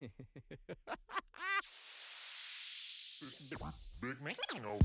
Big man. No.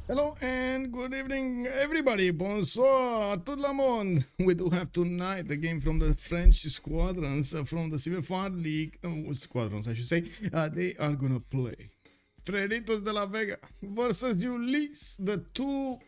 Hello and good evening, everybody. Bonsoir, tout le monde. We do have tonight the game from the French Squadrons from the CivFR League. Squadrons, I should say. They are gonna play Freritos de la Vega versus Ulyss, the two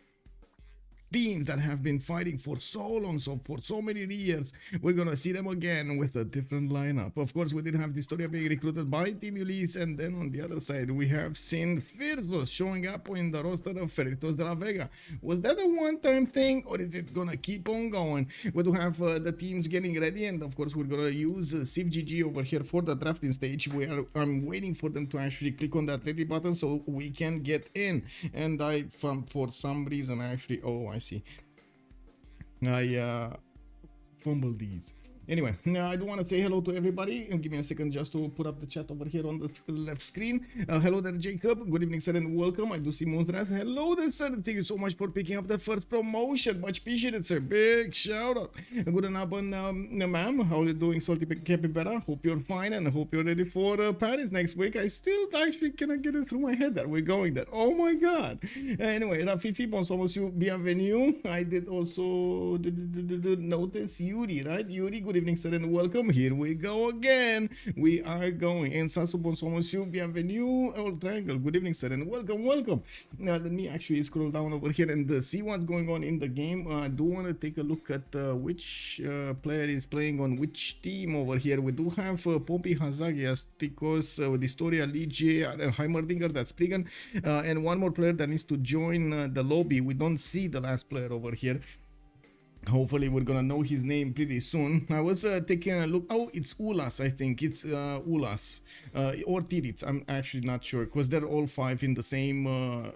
teams that have been fighting for so long, for so many years. We're gonna see them again with a different lineup. Of course, we did have the Historia being recruited by Team Ulyss, and then on the other side we have seen Freritos showing up in the roster of Freritos de la Vega. Was that a one-time thing, or is it gonna keep on going? We do have the teams getting ready, and of course we're gonna use Civ6 over here for the drafting stage, where I'm waiting for them to actually click on that ready button so we can get in. And for some reason actually, oh, I see, I fumbled these. Anyway, I do want to say hello to everybody. Give me a second just to put up the chat over here on the left screen. Hello there, Jacob. Good evening, sir, and welcome. I do see Monstrat. Hello there, sir. Thank you so much for picking up the first promotion. Much appreciated, sir. Big shout out. Good evening, ma'am. How are you doing, Salty Capybara? Hope you're fine and I hope you're ready for Paris next week. I still actually cannot get it through my head that we're going there. Oh my god. Anyway, Rafifi, bonsoir, monsieur. Bienvenue. I did also notice Yuri, right? Yuri, good evening, sir, and welcome. Here we go again. We are going. And Sasu, bonsoir, monsieur. Bienvenue. Old Triangle, good evening, sir, and welcome, welcome. Now, let me actually scroll down over here and see what's going on in the game. I do want to take a look at which player is playing on which team over here. We do have Pompey Hazagias, Tikos, with Historia, Lige, Heimerdinger, that's Pligan, and one more player that needs to join the lobby. We don't see the last player over here. Hopefully we're gonna know his name pretty soon. I was taking a look. Oh, it's Ulyss, I think. It's Ulyss or Tirits. I'm actually not sure because they're all five in the same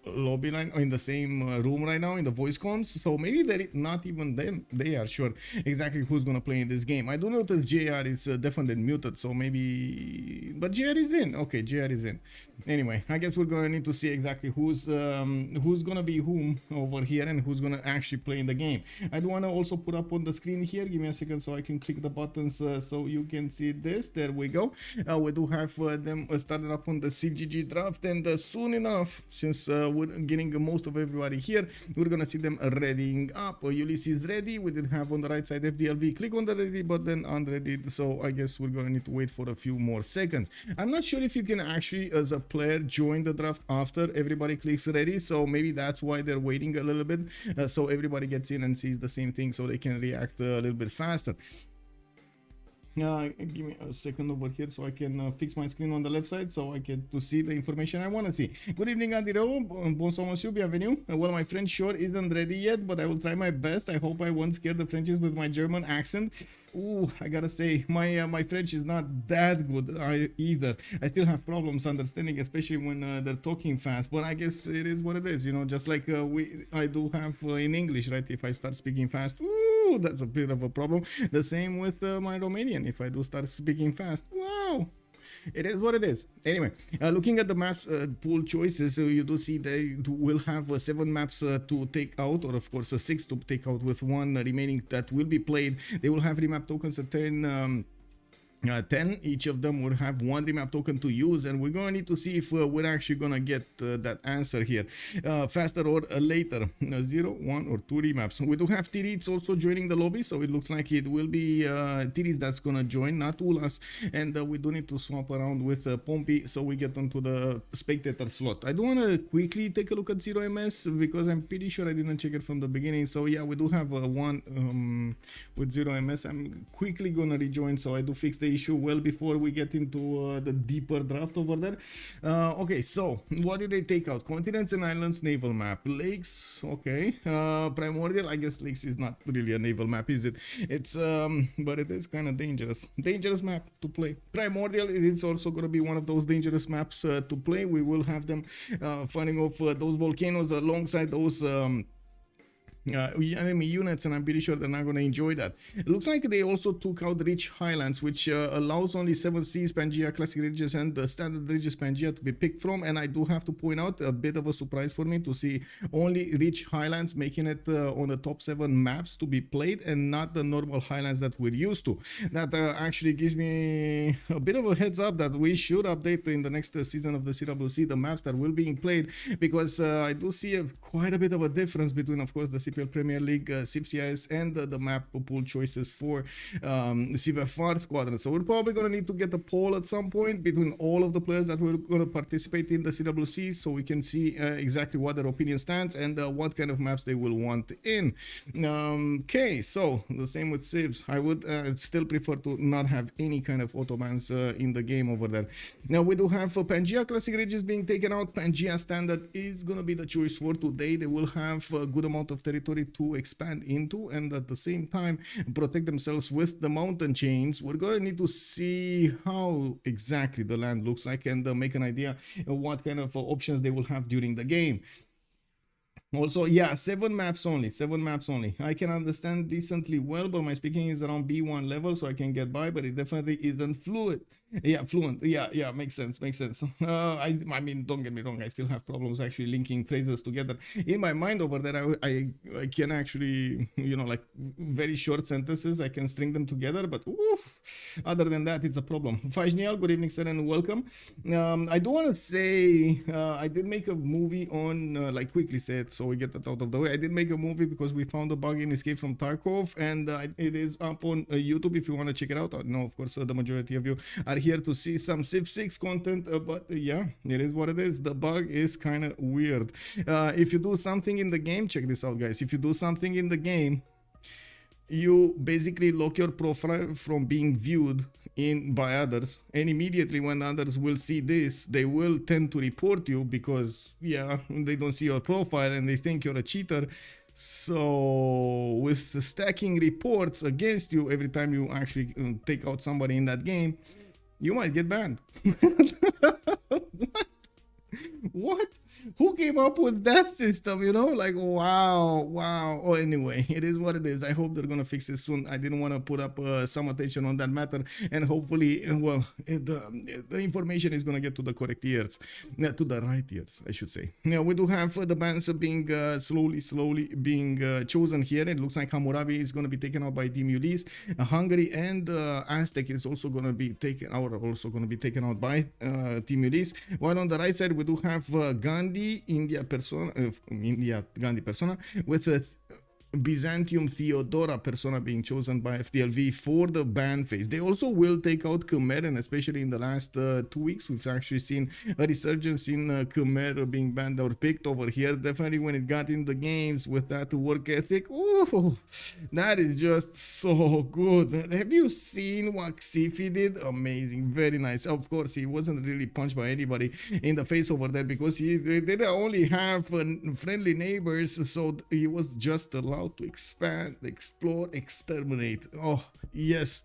lobby line, or in the same room right now in the voice comms, so maybe they're not even them. They are sure exactly who's gonna play in this game. I do notice JR is definitely muted, so maybe, but JR is in. Okay, JR is in. Anyway, I guess we're gonna need to see exactly who's gonna be whom over here and who's gonna actually play in the game. I do want to also put up on the screen here. Give me a second so I can click the buttons so you can see this. There we go. We do have them started up on the Civ6 draft, and soon enough, since we're getting most of everybody here, we're gonna see them readying up. Ulyss is ready. We did have on the right side FDLV. Click on the ready button, unready. So I guess we're gonna need to wait for a few more seconds. I'm not sure if you can actually, as a player, join the draft after everybody clicks ready. So maybe that's why they're waiting a little bit, so everybody gets in and sees the same thing, so they can react a little bit faster. Give me a second over here so I can fix my screen on the left side so I get to see the information I want to see. Good evening, Andiro. Bonsoir, monsieur. Bienvenue. Well, my French sure isn't ready yet, but I will try my best. I hope I won't scare the Frenchies with my German accent. Ooh, I gotta say, my French is not that good either. I still have problems understanding, especially when they're talking fast, but I guess it is what it is, you know, just like I do have in English, right? If I start speaking fast, ooh, that's a bit of a problem. The same with my Romanian. If I do start speaking fast, wow, it is what it is. Anyway, looking at the maps pool choices, you do see they will have 7 maps to take out, or of course 6 to take out, with 1 remaining that will be played. They will have remap tokens at 10. Each of them will have 1 remap token to use, and we're gonna need to see if we're actually gonna get that answer here faster or later. 0, 1, or 2 remaps. We do have Tirits also joining the lobby, so it looks like it will be Tirits that's gonna join, not Ulyss, and we do need to swap around with Pompey so we get onto the spectator slot. I do want to quickly take a look at 0ms because I'm pretty sure I didn't check it from the beginning. So yeah, we do have one with 0ms. I'm quickly gonna rejoin so I do fix the issue well before we get into the deeper draft over there. Okay, so what did they take out? Continents and islands, naval map. Lakes, okay. Primordial, I guess lakes is not really a naval map, is it? It's but it is kind of dangerous map to play. Primordial, it is also going to be one of those dangerous maps to play. We will have them fighting off those volcanoes alongside those enemy units, and I'm pretty sure they're not going to enjoy that. It looks like they also took out Rich Highlands, which allows only 7Cs, Pangea, Classic Ridges, and the Standard Ridges Pangea to be picked from. And I do have to point out, a bit of a surprise for me to see only Rich Highlands making it on the top 7 maps to be played, and not the normal Highlands that we're used to. That actually gives me a bit of a heads up that we should update in the next season of the CWC the maps that will be played, because I do see quite a bit of a difference between, of course, the CPL Premier League, CivCIS, and the map pool choices for CivFR Squadrons. So we're probably going to need to get a poll at some point between all of the players that were going to participate in the CWC, so we can see exactly what their opinion stands and what kind of maps they will want in. Okay, so the same with Civs. I would still prefer to not have any kind of auto bans in the game over there. Now we do have Pangea Classic Ridges being taken out. Pangea Standard is going to be the choice for today. They will have a good amount of territory to expand into, and at the same time protect themselves with the mountain chains. We're going to need to see how exactly the land looks like, and make an idea of what kind of options they will have during the game. Also, yeah, 7 maps only. I can understand decently well, but my speaking is around B1 level, so I can get by, but it definitely isn't fluent. Yeah, makes sense. I mean, don't get me wrong, I still have problems actually linking phrases together in my mind over there. I can actually, you know, like very short sentences, I can string them together, but oof, other than that, it's a problem. Fajnial, good evening, sir, and welcome. I do want to say, I did make a movie on, like quickly said, so we get that out of the way. I did make a movie because we found a bug in Escape from Tarkov, and it is up on YouTube if you want to check it out. I know, of course, the majority of you are here to see some Civ6 content, but yeah, it is what it is. The bug is kind of weird. If you do something in the game, check this out, guys. If you do something in the game, you basically lock your profile from being viewed by others, and immediately when others will see this, they will tend to report you, because yeah, they don't see your profile and they think you're a cheater. So with stacking reports against you every time you actually take out somebody in that game, you might get banned. What? Who came up with that system, you know? Like, wow. Oh, anyway, it is what it is. I hope they're gonna fix it soon. I didn't want to put up some attention on that matter, and hopefully, well, the information is gonna get to the correct ears, to the right ears, I should say. Now we do have the bans being slowly being chosen here. It looks like Hammurabi is gonna be taken out by Team Ulyss. Hungary and Aztec is also gonna be taken out by Team Ulyss. While on the right side we do have Gandhi persona with Byzantium Theodora persona being chosen by FTLV for the ban phase. They also will take out Khmer, and especially in the last 2 weeks we've actually seen a resurgence in Khmer being banned or picked over here. Definitely when it got in the games with that work ethic, ooh, that is just so good. Have you seen what Xifi did? Amazing, very nice. Of course, he wasn't really punched by anybody in the face over there, because they didn't only have friendly neighbors, so he was just allowed to expand, explore, exterminate. Oh yes.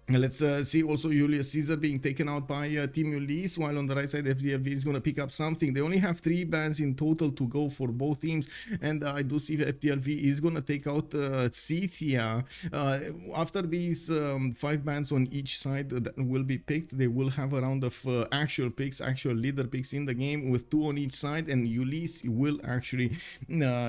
Let's see also Julius Caesar being taken out by Team Ulyss, while on the right side FDLV is going to pick up something. They only have 3 bans in total to go for both teams, and I do see FDLV is going to take out Scythia. After these 5 bans on each side that will be picked, they will have a round of actual leader picks in the game with 2 on each side, and Ulyss will actually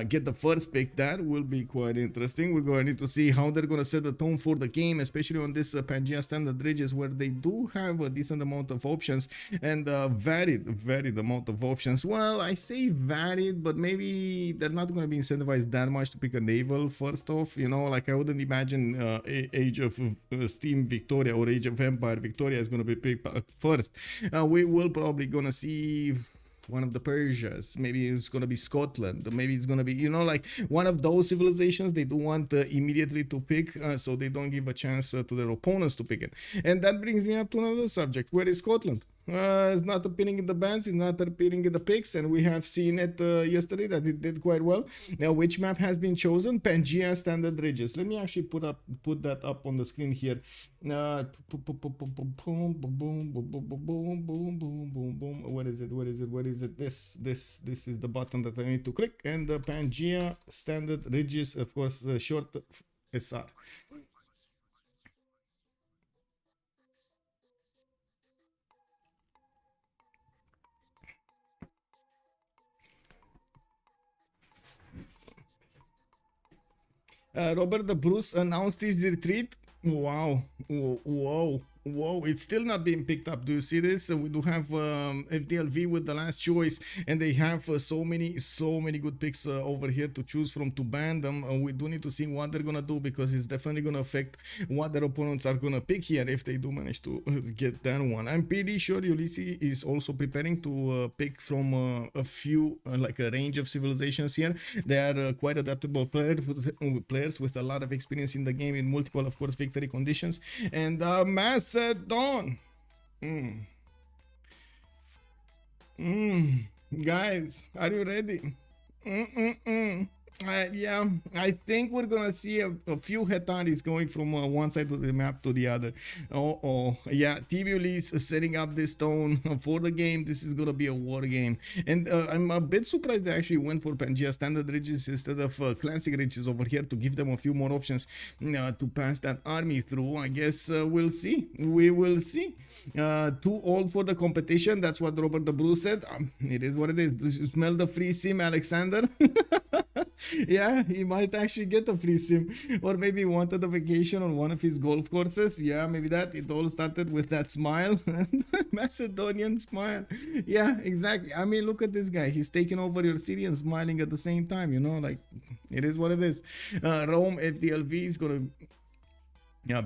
get the first pick. That will be quite interesting. We're going to need to see how they're going to set the tone for the game, especially on this Pangea Standard Ridges, where they do have a decent amount of options, and varied amount of options. Well, I say varied, but maybe they're not going to be incentivized that much to pick a naval first off, you know. Like I wouldn't imagine Age of Steam Victoria or Age of Empire Victoria is going to be picked first. We will probably gonna see one of the Persias, maybe it's gonna be Scotland, maybe it's gonna be, you know, like one of those civilizations they do want immediately to pick, so they don't give a chance to their opponents to pick it. And that brings me up to another subject. Where is Scotland? It's not appearing in the bands, it's not appearing in the picks, and we have seen it yesterday that it did quite well. Now, which map has been chosen? Pangea Standard Ridges. Let me actually put that up on the screen here. Boom, boom, boom, boom, boom, boom, boom, boom. What is it? What is it? What is it? This is the button that I need to click, and the Pangea Standard Ridges, of course, short SR. Robert the Bruce announced his retreat. Wow. Whoa. Whoa, it's still not being picked up. Do you see this? We do have FDLV with the last choice, and they have so many good picks over here to choose from to ban them. We do need to see what they're gonna do, because it's definitely gonna affect what their opponents are gonna pick here if they do manage to get that one. I'm pretty sure Ulyss is also preparing to pick from a few, like a range of civilizations here. They are quite adaptable players with a lot of experience in the game in multiple, of course, victory conditions. And Macedon. Guys, are you ready? Yeah, I think we're gonna see a few Hetaris going from one side of the map to the other. Yeah, TV Ulyss is setting up this tone for the game. This is gonna be a war game, and I'm a bit surprised they actually went for Pangea Standard Ridges instead of Classic Ridges over here, to give them a few more options to pass that army through. I guess we'll see. We will see. Too old for the competition. That's what Robert the Bruce said. It is what it is. You smell the free sim, Alexander? Yeah, he might actually get a free sim, or maybe wanted a vacation on one of his golf courses. Yeah, maybe that. It all started with that smile. Macedonian smile. Yeah, exactly. I mean, look at this guy. He's taking over your city and smiling at the same time, you know, like, it is what it is. Rome FDLV is gonna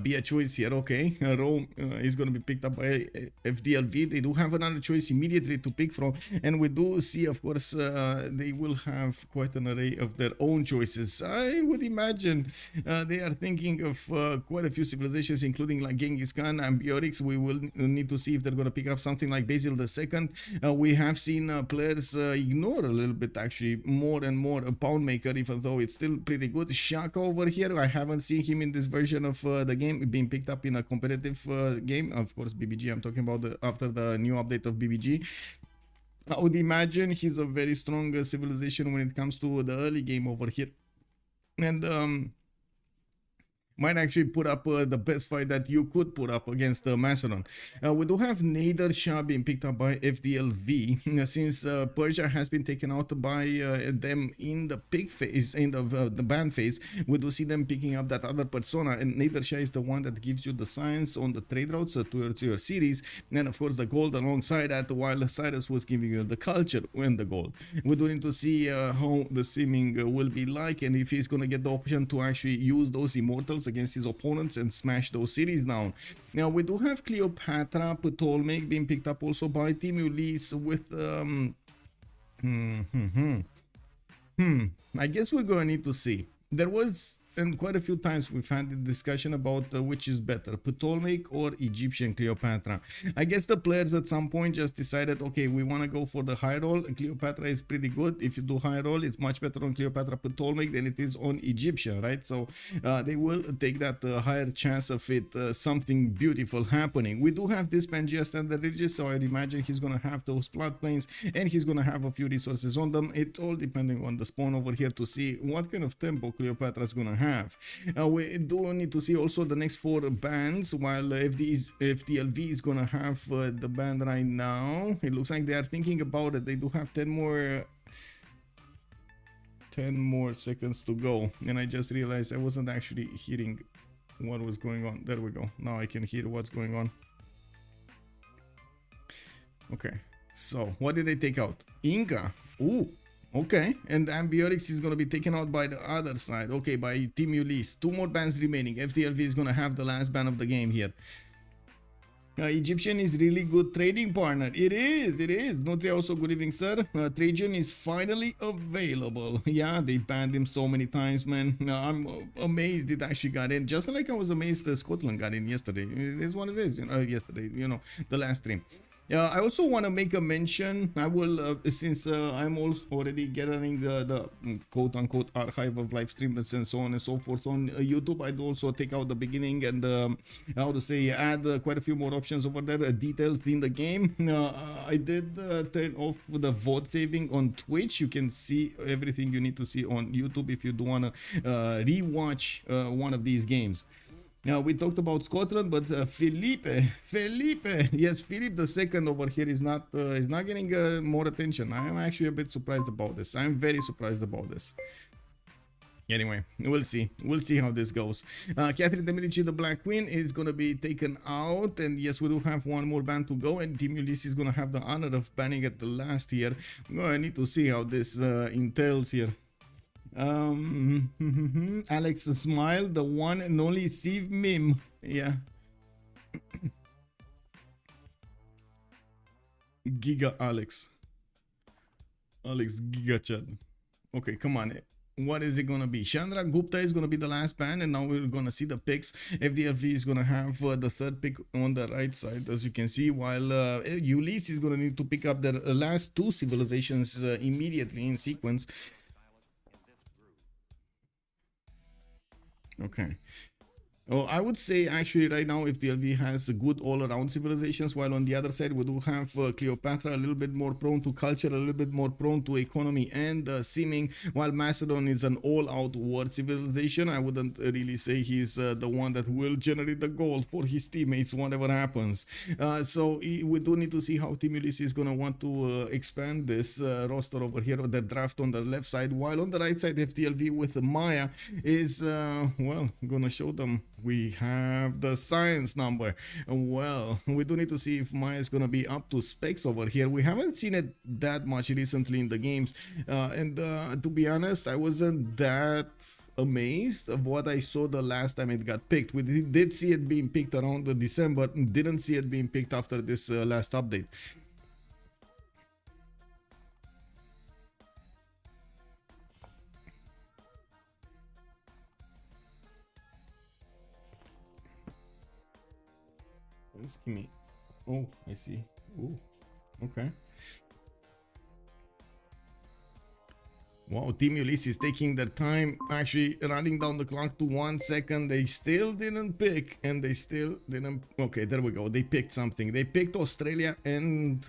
be a choice here. Okay, Rome is going to be picked up by FDLV. They do have another choice immediately to pick from, and we do see, of course, they will have quite an array of their own choices. I would imagine they are thinking of quite a few civilizations, including like Genghis Khan and Bioryx. We will need to see if they're going to pick up something like Basil II. We have seen players ignore a little bit, actually, more and more a Poundmaker, even though it's still pretty good. Shaka over here, I haven't seen him in this version of the game being picked up in a competitive game. Of course, BBG, I'm talking about after the new update of BBG. I would imagine he's a very strong civilization when it comes to the early game over here, and might actually put up the best fight that you could put up against Macedon. We do have Nader Shah being picked up by FDLV, since Persia has been taken out by them in the pick phase, in the ban phase. We do see them picking up that other persona, and Nader Shah is the one that gives you the science on the trade routes towards your series, and of course the gold alongside that, while Cyrus was giving you the culture and the gold. We do need to see how the simming will be like, and if he's gonna get the option to actually use those immortals against his opponents and smash those cities down. Now we do have Cleopatra Ptolemy being picked up also by Team Ulyss with I guess we're gonna need to see. There was, and quite a few times we've had the discussion about which is better, Ptolemaic or Egyptian Cleopatra. I guess the players at some point just decided, okay, we want to go for the high roll. Cleopatra is pretty good. If you do high roll, it's much better on Cleopatra Ptolemaic than it is on Egyptian, right? So they will take that higher chance of it, something beautiful happening. We do have this Pangea Standard Ridges, so I'd imagine he's gonna have those floodplains, and he's gonna have a few resources on them. It all depending on the spawn over here to see what kind of tempo Cleopatra is gonna have. We do need to see also the next 4 bands, while FDLV is gonna have the band right now. It looks like they are thinking about it. They do have 10 more seconds to go, and I just realized I wasn't actually hearing what was going on. There we go. Now I can hear what's going on. Okay, so what did they take out? Inca. Ooh. Okay, and Ambiorix is going to be taken out by the other side. Okay, by Team Ulyss. 2 more bans remaining. FDLV is going to have the last ban of the game here. Egyptian is really good trading partner. It is. Nutria also, good evening, sir. Trajan is finally available. Yeah, they banned him so many times, man. I'm amazed it actually got in. Just like I was amazed Scotland got in yesterday. It is what it is, you know, yesterday, you know, the last stream. I also want to make a mention. I will, since I'm also already gathering the quote-unquote archive of live streams and so on and so forth on YouTube. I'd also take out the beginning and how to say, add quite a few more options over there, details in the game. I did turn off the vote saving on Twitch. You can see everything you need to see on YouTube if you do want to rewatch one of these games. Now we talked about Scotland, but Felipe, yes, Philip the second over here is not getting more attention. I am actually a bit surprised about this. I'm very surprised about this. Anyway, we'll see how this goes. Catherine de Medici, the Black Queen, is gonna be taken out, and yes, we do have one more ban to go, and Team Ulyss is gonna have the honor of banning it the last year. I need to see how this entails here. Alex Smile, the one and only Civ meme. Yeah. Giga Alex Giga Chad. Okay, come on. What is it gonna be? Chandra Gupta is gonna be the last ban, and now we're gonna see the picks. FDLV is gonna have the third pick on the right side, as you can see, while Ulyss is gonna need to pick up the last two civilizations immediately in sequence. Okay. Oh, I would say actually right now if DLV has good all-around civilizations, while on the other side we do have Cleopatra a little bit more prone to culture, a little bit more prone to economy and seeming, while Macedon is an all-out war civilization. I wouldn't really say he's the one that will generate the gold for his teammates whatever happens. So we do need to see how Team Ulyss is going to want to expand this roster over here, or the draft on the left side, while on the right side FTLV with Maya is, well, going to show them. We have the science number. Well, we do need to see if Maya is going to be up to specs over here. We haven't seen it that much recently in the games. And to be honest, I wasn't that amazed of what I saw the last time it got picked. We did see it being picked around December, didn't see it being picked after this last update. Just give me. Oh, I see. Oh, okay. Wow, Team Ulyss is taking their time, actually running down the clock to 1 second. They still didn't pick, and they still didn't. Okay, there we go. They picked something. They picked Australia and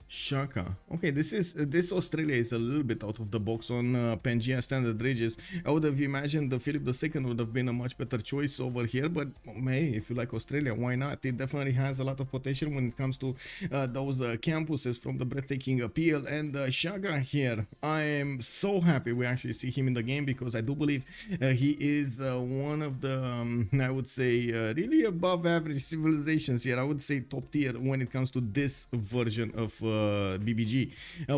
Shaka. Okay, this Australia is a little bit out of the box on Pangea standard ridges. I would have imagined the Philip II would have been a much better choice over here, but hey, if you like Australia, why not? It definitely has a lot of potential when it comes to those campuses from the breathtaking appeal. And Shaka here, I am so happy we actually see him in the game, because I do believe he is one of the I would say really above average civilizations here. I would say top tier when it comes to this version of BBG.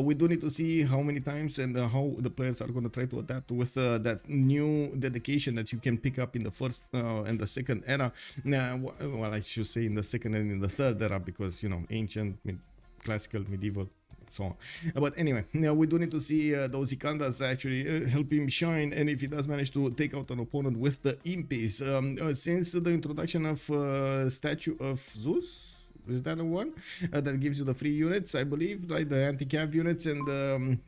We do need to see how many times and how the players are going to try to adapt with that new dedication that you can pick up in the first and the second era. Well, I should say in the second and in the third era, because, you know, ancient, classical, medieval, so on. But anyway, we do need to see those Ikandas actually help him shine, and if he does manage to take out an opponent with the Impis. Since the introduction of Statue of Zeus, is that the one that gives you the free units, I believe, right? The anti-cav units and the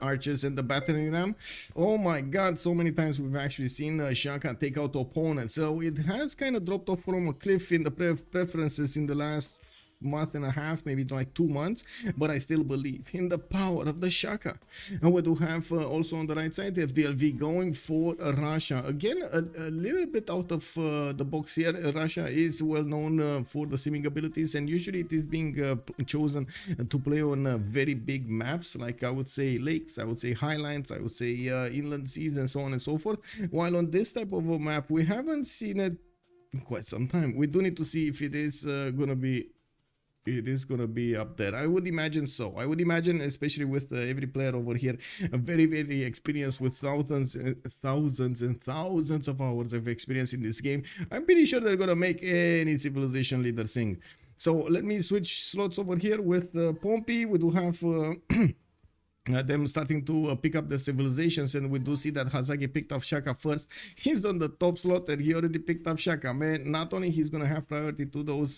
archers and the battering ram. Oh my god, so many times we've actually seen Shaka take out opponents. So it has kind of dropped off from a cliff in the preferences in the last month and a half, maybe like 2 months, but I still believe in the power of the Shaka. And we do have also on the right side FDLV going for Russia. Again, a little bit out of the box here. Russia is well known for the simming abilities, and usually it is being chosen to play on very big maps, like I would say lakes, I would say highlands, I would say inland seas, and so on and so forth. While on this type of a map, we haven't seen it in quite some time. We do need to see if it is gonna be up there. I would imagine so. I would imagine, especially with every player over here, very, very experienced with thousands and thousands of hours of experience in this game. I'm pretty sure they're gonna make any civilization leader sing. So let me switch slots over here with Pompey. We do have them starting to pick up the civilizations, and we do see that Hazagi picked up Shaka first. He's on the top slot and he already picked up Shaka, man. Not only he's gonna have priority to those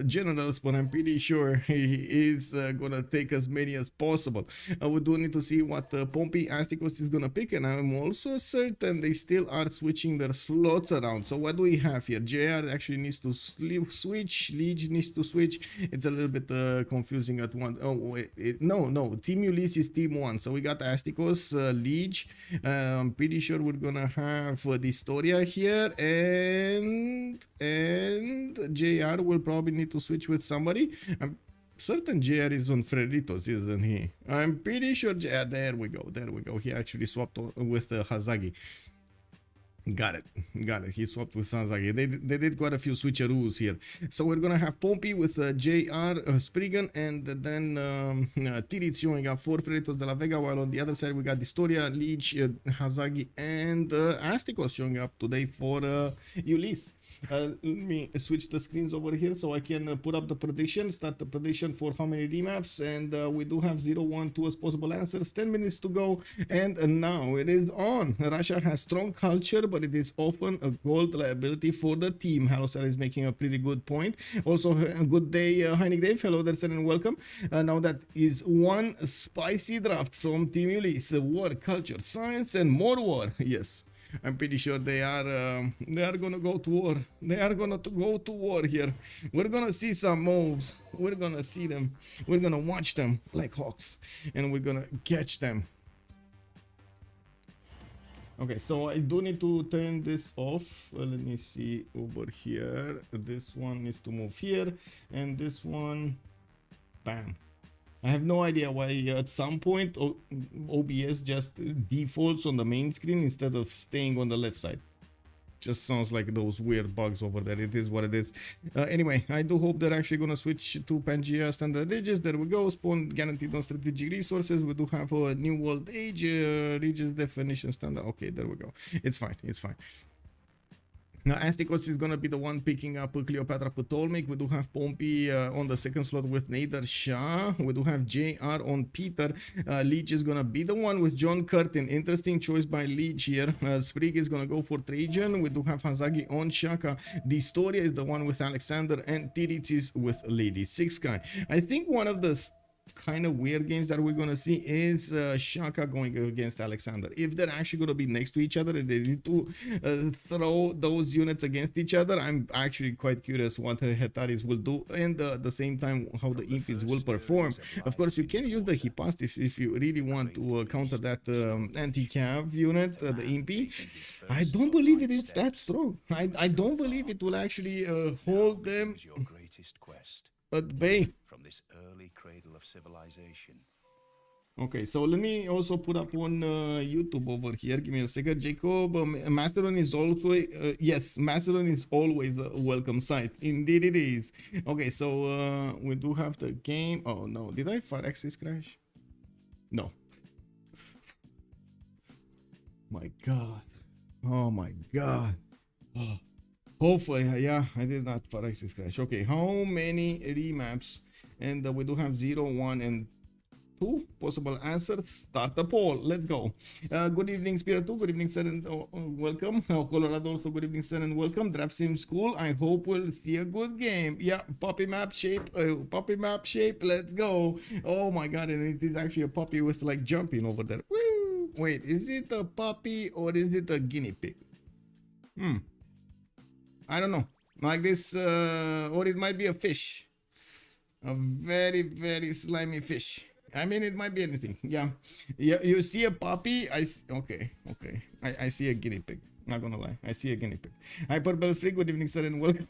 generals, but I'm pretty sure he is gonna take as many as possible. We do need to see what Pompey Asticos is gonna pick, and I'm also certain they still are switching their slots around. So what do we have here? JR actually needs to switch, Liege needs to switch. It's a little bit confusing at one. Oh wait, no, Team Ulyss is Team 1. So we got Asticos, Liege. I'm pretty sure we're gonna have the Historia here, and JR will probably need to switch with somebody. I'm certain JR is on Freritos, isn't he? I'm pretty sure JR, there we go. He actually swapped with Hazagi. Got it. He swapped with Hazagi. They did quite a few switcheroos here. So we're gonna have Pompey with JR, Spriggan, and then Tirit showing up for Freritos de la Vega, while on the other side we got Historia, Liege, Hazagi, and Asticos showing up today for Ulyss. Let me switch the screens over here so I can put up the prediction, start the prediction for how many remaps, and we do have 0, 1, 2 as possible answers, 10 minutes to go, and now it is on. Russia has strong culture, but it is often a gold liability for the team. Halosar is making a pretty good point. Also, a good day, Heinig Dave. Hello there, sir, and welcome. Now that is one spicy draft from Team Ulyss. War, culture, science, and more war. Yes. I'm pretty sure they are gonna go to war. They are gonna go to war here. We're gonna see some moves. We're gonna see them. We're gonna watch them like hawks, and we're gonna catch them. Okay, so I do need to turn this off. Let me see over here. This one needs to move here, and this one, bam. I have no idea why at some point OBS just defaults on the main screen instead of staying on the left side. Just sounds like those weird bugs over there. It is what it is. Anyway, I do hope they're actually gonna switch to Pangea standard Regis. There we go. Spawn guaranteed on strategic resources. We do have a new world age, Regis definition standard. Okay, there we go. It's fine. Now, Asticos is going to be the one picking up Cleopatra Ptolemy. We do have Pompey on the second slot with Nader Shah. We do have JR on Peter. Liege is going to be the one with John Curtin. Interesting choice by Liege here. Sprig is going to go for Trajan. We do have Hazagi on Shaka. The Historia is the one with Alexander. And Tirit is with Lady Six Guy. I think one of the kind of weird games that we're gonna see is Shaka going against Alexander. If they're actually gonna be next to each other and they need to throw those units against each other, I'm actually quite curious what the Hetaris will do, and at the same time how the Impis will perform. Of course, you can use the Hipastis if you really want to counter that anti-cav unit, the Impi. I don't believe it is that strong. I don't believe it will actually hold them at bay. This early cradle of civilization. Okay, so let me also put up on YouTube over here. Give me a second, Jacob. Mastodon is also yes, Mastodon is always a welcome site. Indeed, it is. Okay, so we do have the game. Oh no, did I fire access crash? No. My God. Oh my God. Oh. Hopefully, yeah, I did not fire access crash. Okay, how many remaps? And we do have 0, 1, and 2 possible answers. Start the poll. Let's go. Good evening, Spirit 2. Good evening, sir, and welcome. Colorado also, good evening, sir, and welcome. Draft Sim School. I hope we'll see a good game. Yeah, puppy map shape. Let's go. Oh my God, and it is actually a puppy with like jumping over there. Woo! Wait, is it a puppy or is it a guinea pig? I don't know. Like this, or it might be a fish. A very, very slimy fish. I mean, it might be anything. Yeah. You see a puppy? Okay. I see a guinea pig. Not gonna lie. I see a guinea pig. Hi, Purple Freak. Good evening, sir, and welcome.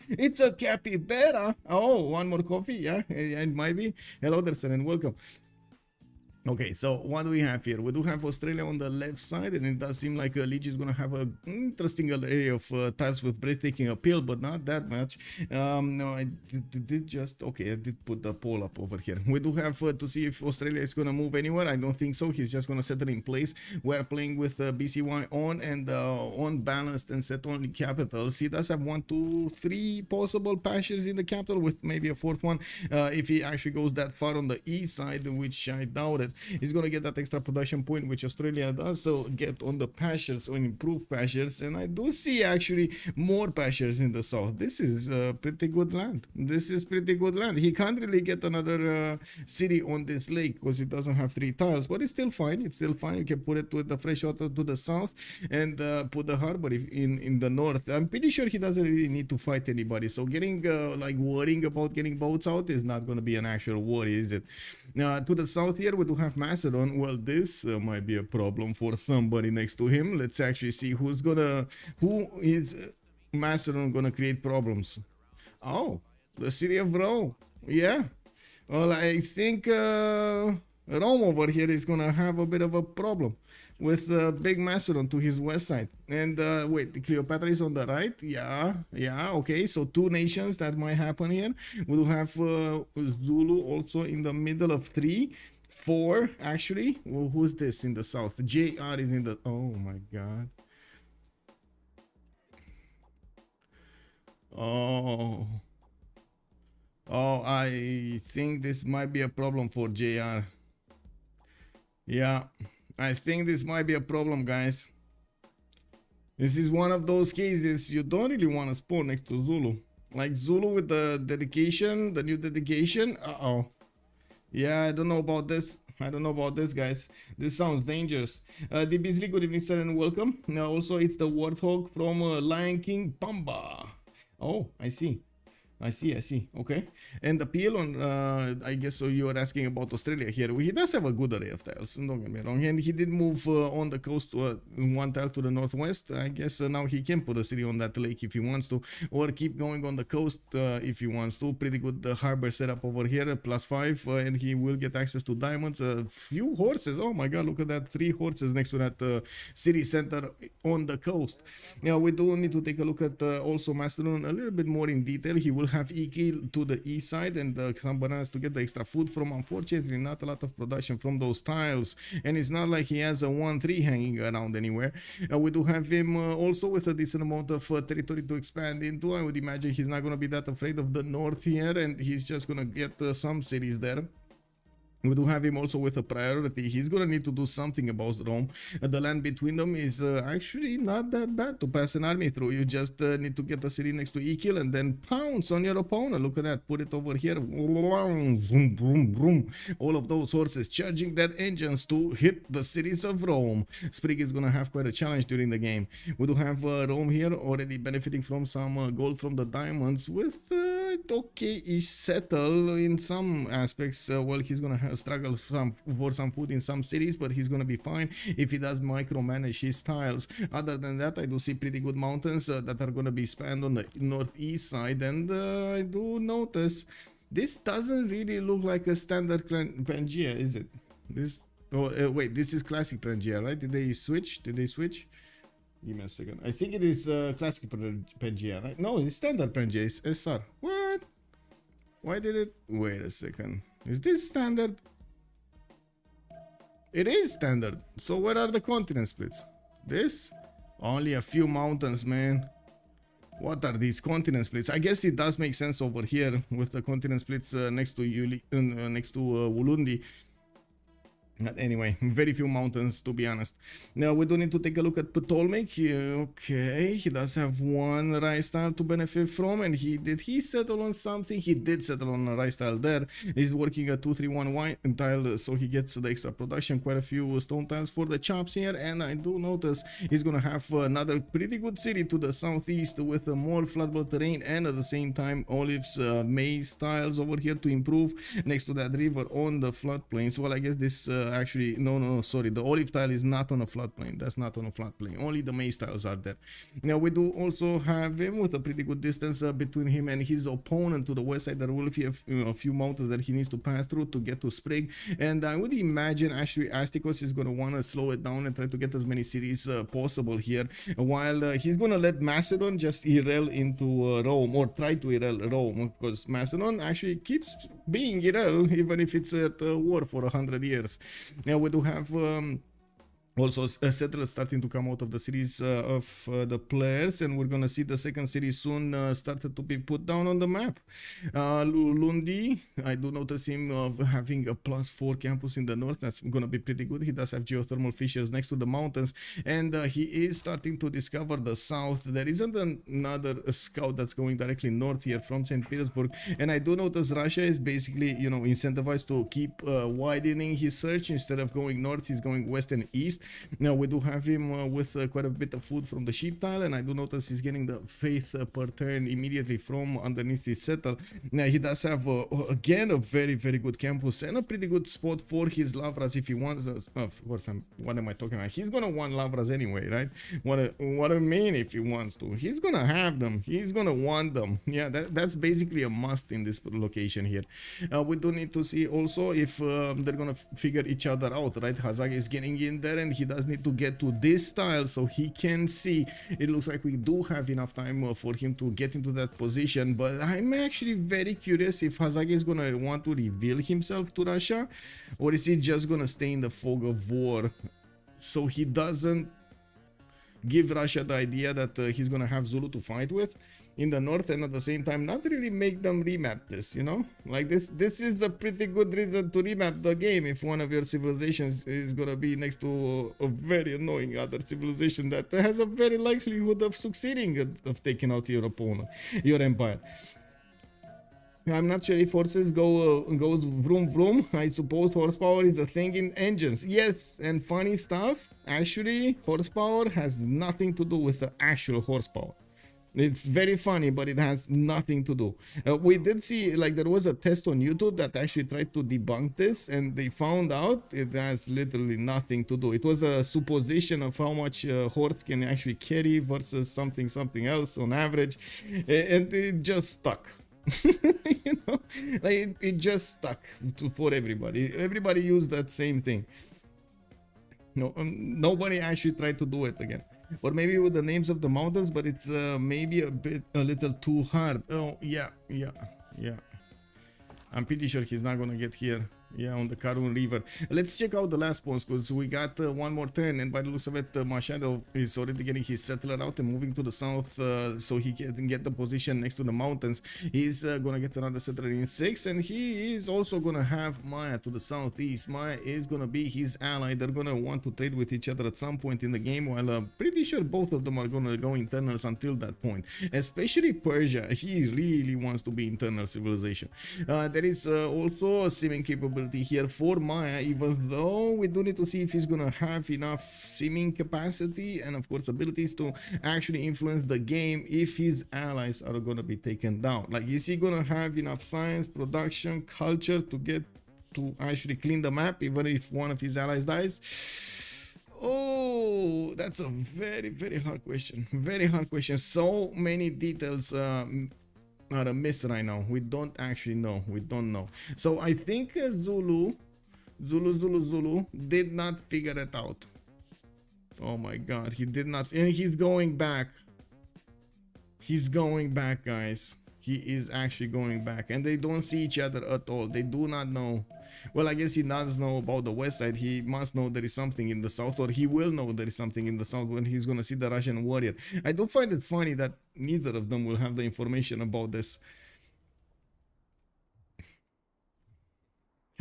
It's a capybara. Oh, one more coffee. Yeah, it might be. Hello there, sir, and welcome. Okay, so what do we have here? We do have Australia on the left side, and it does seem like Leach is gonna have an interesting area of tiles with breathtaking appeal, but not that much. No, I did just okay. I did put the poll up over here. We do have to see if Australia is gonna move anywhere. I don't think so. He's just gonna set it in place. We're playing with BCY on and on balanced and set only capitals. He does have 1, 2, 3 possible pastures in the capital with maybe a fourth one if he actually goes that far on the east side, which I doubt it. He's gonna get that extra production point which Australia does, so get on the pastures or improve pastures, and I do see actually more pastures in the south. This is pretty good land. This is pretty good land. He can't really get another city on this lake because it doesn't have 3 tiles, but it's still fine. It's still fine. You can put it with the freshwater to the south and put the harbor in the north. I'm pretty sure he doesn't really need to fight anybody, so getting like worrying about getting boats out is not going to be an actual worry, is it? To the south here we do have Macedon. Well, this might be a problem for somebody next to him. Let's actually see who is Macedon gonna create problems. Oh, the city of Rome. Yeah, well, I think Rome over here is gonna have a bit of a problem with Big Macedon to his west side. And wait, Cleopatra is on the right. Yeah, okay, so 2 nations that might happen here. We will have Zulu also in the middle of 3, 4 actually. Well, who's this in the south? JR is in the, oh my god. Oh, I think this might be a problem for JR. Yeah, I think this might be a problem, guys. This is one of those cases you don't really want to spawn next to Zulu. Like Zulu with the dedication, the new dedication. Uh-oh. Yeah, I don't know about this. I don't know about this, guys. This sounds dangerous. DBSLey, good evening, sir, and welcome. Now, also, it's the Warthog from Lion King Bamba. Oh, I see. I see. Okay. And the appeal on, I guess, so you are asking about Australia here. He does have a good array of tiles, don't get me wrong. And he did move on the coast to 1 tile to the northwest. I guess now he can put a city on that lake if he wants to, or keep going on the coast if he wants to. Pretty good harbor setup over here, +5, and he will get access to diamonds. A few horses. Oh my god, look at that. 3 horses next to that city center on the coast. Now, we do need to take a look at also Macedon a little bit more in detail. He will have EK to the east side and some bananas to get the extra food from. Unfortunately, not a lot of production from those tiles, and it's not like he has a 1-3 hanging around anywhere. We do have him also with a decent amount of territory to expand into. I would imagine he's not going to be that afraid of the north here, and he's just going to get some cities there. We do have him also with a priority. He's gonna need to do something about Rome. The land between them is actually not that bad to pass an army through. You just need to get the city next to Ekil and then pounce on your opponent. Look at that. Put it over here. Vroom, vroom, vroom. All of those horses charging their engines to hit the cities of Rome. Sprig is gonna have quite a challenge during the game. We do have Rome here already benefiting from some gold from the diamonds with okay-ish settle in some aspects. Well, he's gonna struggle for some food in some cities, but he's gonna be fine if he does micromanage his tiles. Other than that, I do see pretty good mountains that are gonna be spanned on the northeast side, and I do notice this doesn't really look like a standard Pangea, is it? This wait, this is classic Pangea, right? Did they switch? Give me a second. I think it is classic Pangea, right? No, it's standard Pangea. It's SR. What? Why did it? Wait a second. Is this standard? It is standard. So where are the continent splits? This? Only a few mountains, man. What are these continent splits? I guess it does make sense over here with the continent splits next to Ulundi. But anyway, very few mountains, to be honest. Now, we do need to take a look at Ptolemaic. Okay, he does have 1 rice tile to benefit from, and did he settle on something? He did settle on a rice tile there. He's working a 2-3-1 white tile, so he gets the extra production. Quite a few stone tiles for the chops here, and I do notice he's gonna have another pretty good city to the southeast with a more flatbed terrain, and at the same time, olives, maize tiles over here to improve next to that river on the floodplains. Well, I guess this actually, no, sorry, the olive tile is not on a floodplain. That's not on a floodplain. Only the maize tiles are there. Now we do also have him with a pretty good distance between him and his opponent to the west side. There will be a few mountains that he needs to pass through to get to Sprig, and I would imagine actually Asticos is going to want to slow it down and try to get as many cities possible here, while he's going to let Macedon just irrel into Rome, or try to irrel Rome, because Macedon actually keeps being irrel even if it's at war for 100 years. Now we do have also settlers starting to come out of the cities of the players, and we're gonna see the second city soon started to be put down on the map. Lundi, I do notice him having a +4 campus in the north. That's gonna be pretty good. He does have geothermal fissures next to the mountains, and he is starting to discover the south. There isn't another scout that's going directly north here from St. Petersburg, and I do notice Russia is basically, you know, incentivized to keep widening his search. Instead of going north, he's going west and east. Now we do have him with quite a bit of food from the sheep tile, and I do notice he's getting the faith per turn immediately from underneath his settle. Now he does have again a very good campus and a pretty good spot for his lavras if he wants. Of course, what am I talking about? He's gonna want lavras anyway, right? What I mean, if he wants to, he's gonna have them. He's gonna want them. Yeah, that's basically a must in this location here. We do need to see also if they're gonna figure each other out, right? Hazak is getting in there, and he does need to get to this tile so he can see. It looks like we do have enough time for him to get into that position, but I'm actually very curious if Hazak is gonna want to reveal himself to Russia, or is he just gonna stay in the fog of war so he doesn't give Russia the idea that he's gonna have Zulu to fight with in the north, and at the same time not really make them remap this, you know? Like this is a pretty good reason to remap the game if one of your civilizations is gonna be next to a very annoying other civilization that has a very likelihood of succeeding of taking out your opponent, your empire. I'm not sure if horses goes vroom vroom. I suppose horsepower is a thing in engines. Yes, and funny stuff, actually horsepower has nothing to do with the actual horsepower. It's very funny, but it has nothing to do. We did see, like, there was a test on YouTube that actually tried to debunk this, and they found out it has literally nothing to do. It was a supposition of how much horse can actually carry versus something else on average, and it just stuck. You know, like it just stuck for everybody. Everybody used that same thing. No, nobody actually tried to do it again. Or maybe with the names of the mountains, but it's maybe a little too hard. Oh yeah. I'm pretty sure he's not gonna get here. Yeah, on the Karun River. Let's check out the last spawns, because we got one more turn, and by the looks of it, Machado is already getting his settler out and moving to the south, so he can get the position next to the mountains. He's gonna get another settler in 6, and he is also gonna have Maya to the southeast. Maya is gonna be his ally. They're gonna want to trade with each other at some point in the game, while I'm pretty sure both of them are gonna go internals until that point. Especially Persia, he really wants to be internal civilization. There is also a simming capability here for Maya, even though we do need to see if he's gonna have enough simming capacity and of course abilities to actually influence the game if his allies are gonna be taken down. Like, is he gonna have enough science, production, culture to get to actually clean the map even if one of his allies dies? Oh, that's a very hard question. Very hard question. So many details are a miss right now. We don't actually know. We don't know. So I think Zulu did not figure it out. Oh my god, he did not. And he's going back. He's going back, guys. He is actually going back, and they don't see each other at all. They do not know. Well, I guess he does know about the west side. He must know there is something in the south, or he will know there is something in the south when he's gonna see the Russian warrior. I do find it funny that neither of them will have the information about this.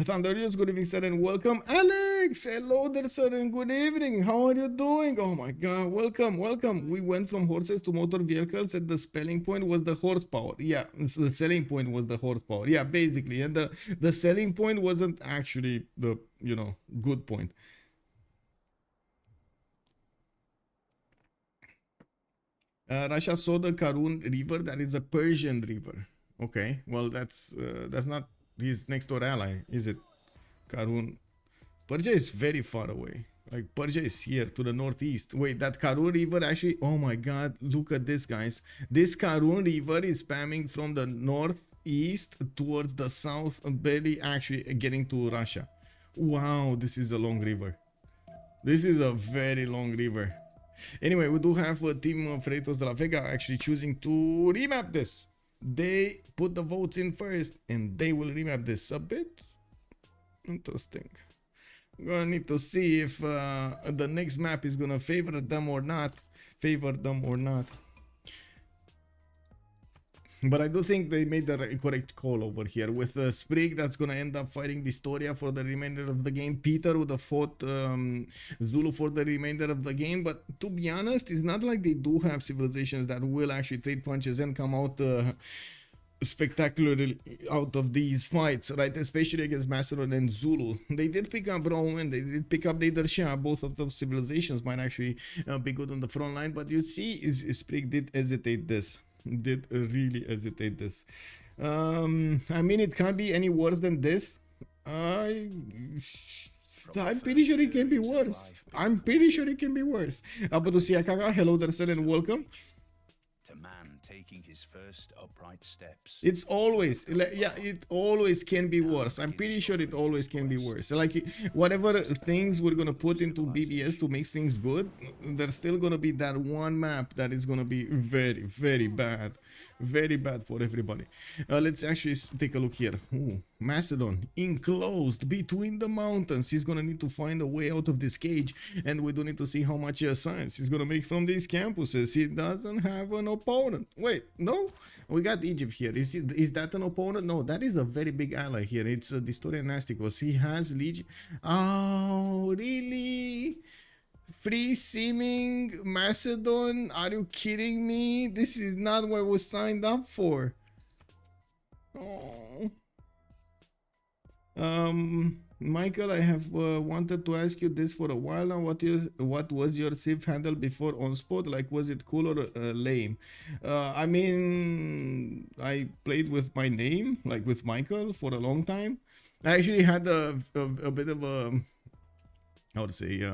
Thunderius, good evening, sir, and welcome. Alex, hello there, sir, and good evening. How are you doing? Oh my god, welcome. We went from horses to motor vehicles, and the spelling point was the horsepower. Yeah, the selling point was the horsepower. Yeah, basically, and the selling point wasn't actually the, you know, good point. Russia saw the Karun River. That is a Persian river. Okay, well, that's not his next door ally, is it? Karun Persia is very far away. Like, Persia is here to the northeast. Wait, that Karun River actually... Oh my god, look at this, guys. This Karun River is spamming from the northeast towards the south, barely actually getting to Russia. Wow, this is a long river. This is a very long river. Anyway, we do have a team of Freritos de la Vega actually choosing to remap this. They put the votes in first and they will remap this a bit. Interesting. We're gonna need to see if the next map is gonna favor them or not. But I do think they made the correct call over here with Sprig that's gonna end up fighting Vistoria for the remainder of the game. Peter would have fought Zulu for the remainder of the game. But to be honest, it's not like they do have civilizations that will actually trade punches and come out spectacularly out of these fights, right? Especially against Macedon and Zulu. They did pick up Roman, they did pick up Nedersha. Both of those civilizations might actually be good on the front line. But you see, Sprig did hesitate this. Did really hesitate this. I mean, it can't be any worse than this. I'm pretty sure it can be worse. Abadusiyakaka, hello there, sir, and welcome. To man taking his first upright steps. It's always, yeah, it always can be worse. I'm pretty sure it always can be worse. Like, whatever things we're gonna put into BBS to make things good, there's still gonna be that one map that is gonna be very, very bad for everybody. Let's actually take a look here. Ooh, Macedon enclosed between the mountains. He's gonna need to find a way out of this cage, and we do need to see how much science he's gonna make from these campuses. He doesn't have an opponent. Wait, no, we got Egypt here. Is that an opponent? No, that is a very big ally here. It's Distoria Nasticos. He has Legion. Oh, really? Free seeming Macedon? Are you kidding me? This is not what we signed up for. Oh. Michael, I have wanted to ask you this for a while now. What was your Civ handle before OnSpot? Like, was it cool or lame? I mean, I played with my name, like with Michael, for a long time. I actually had a bit of a, how to say,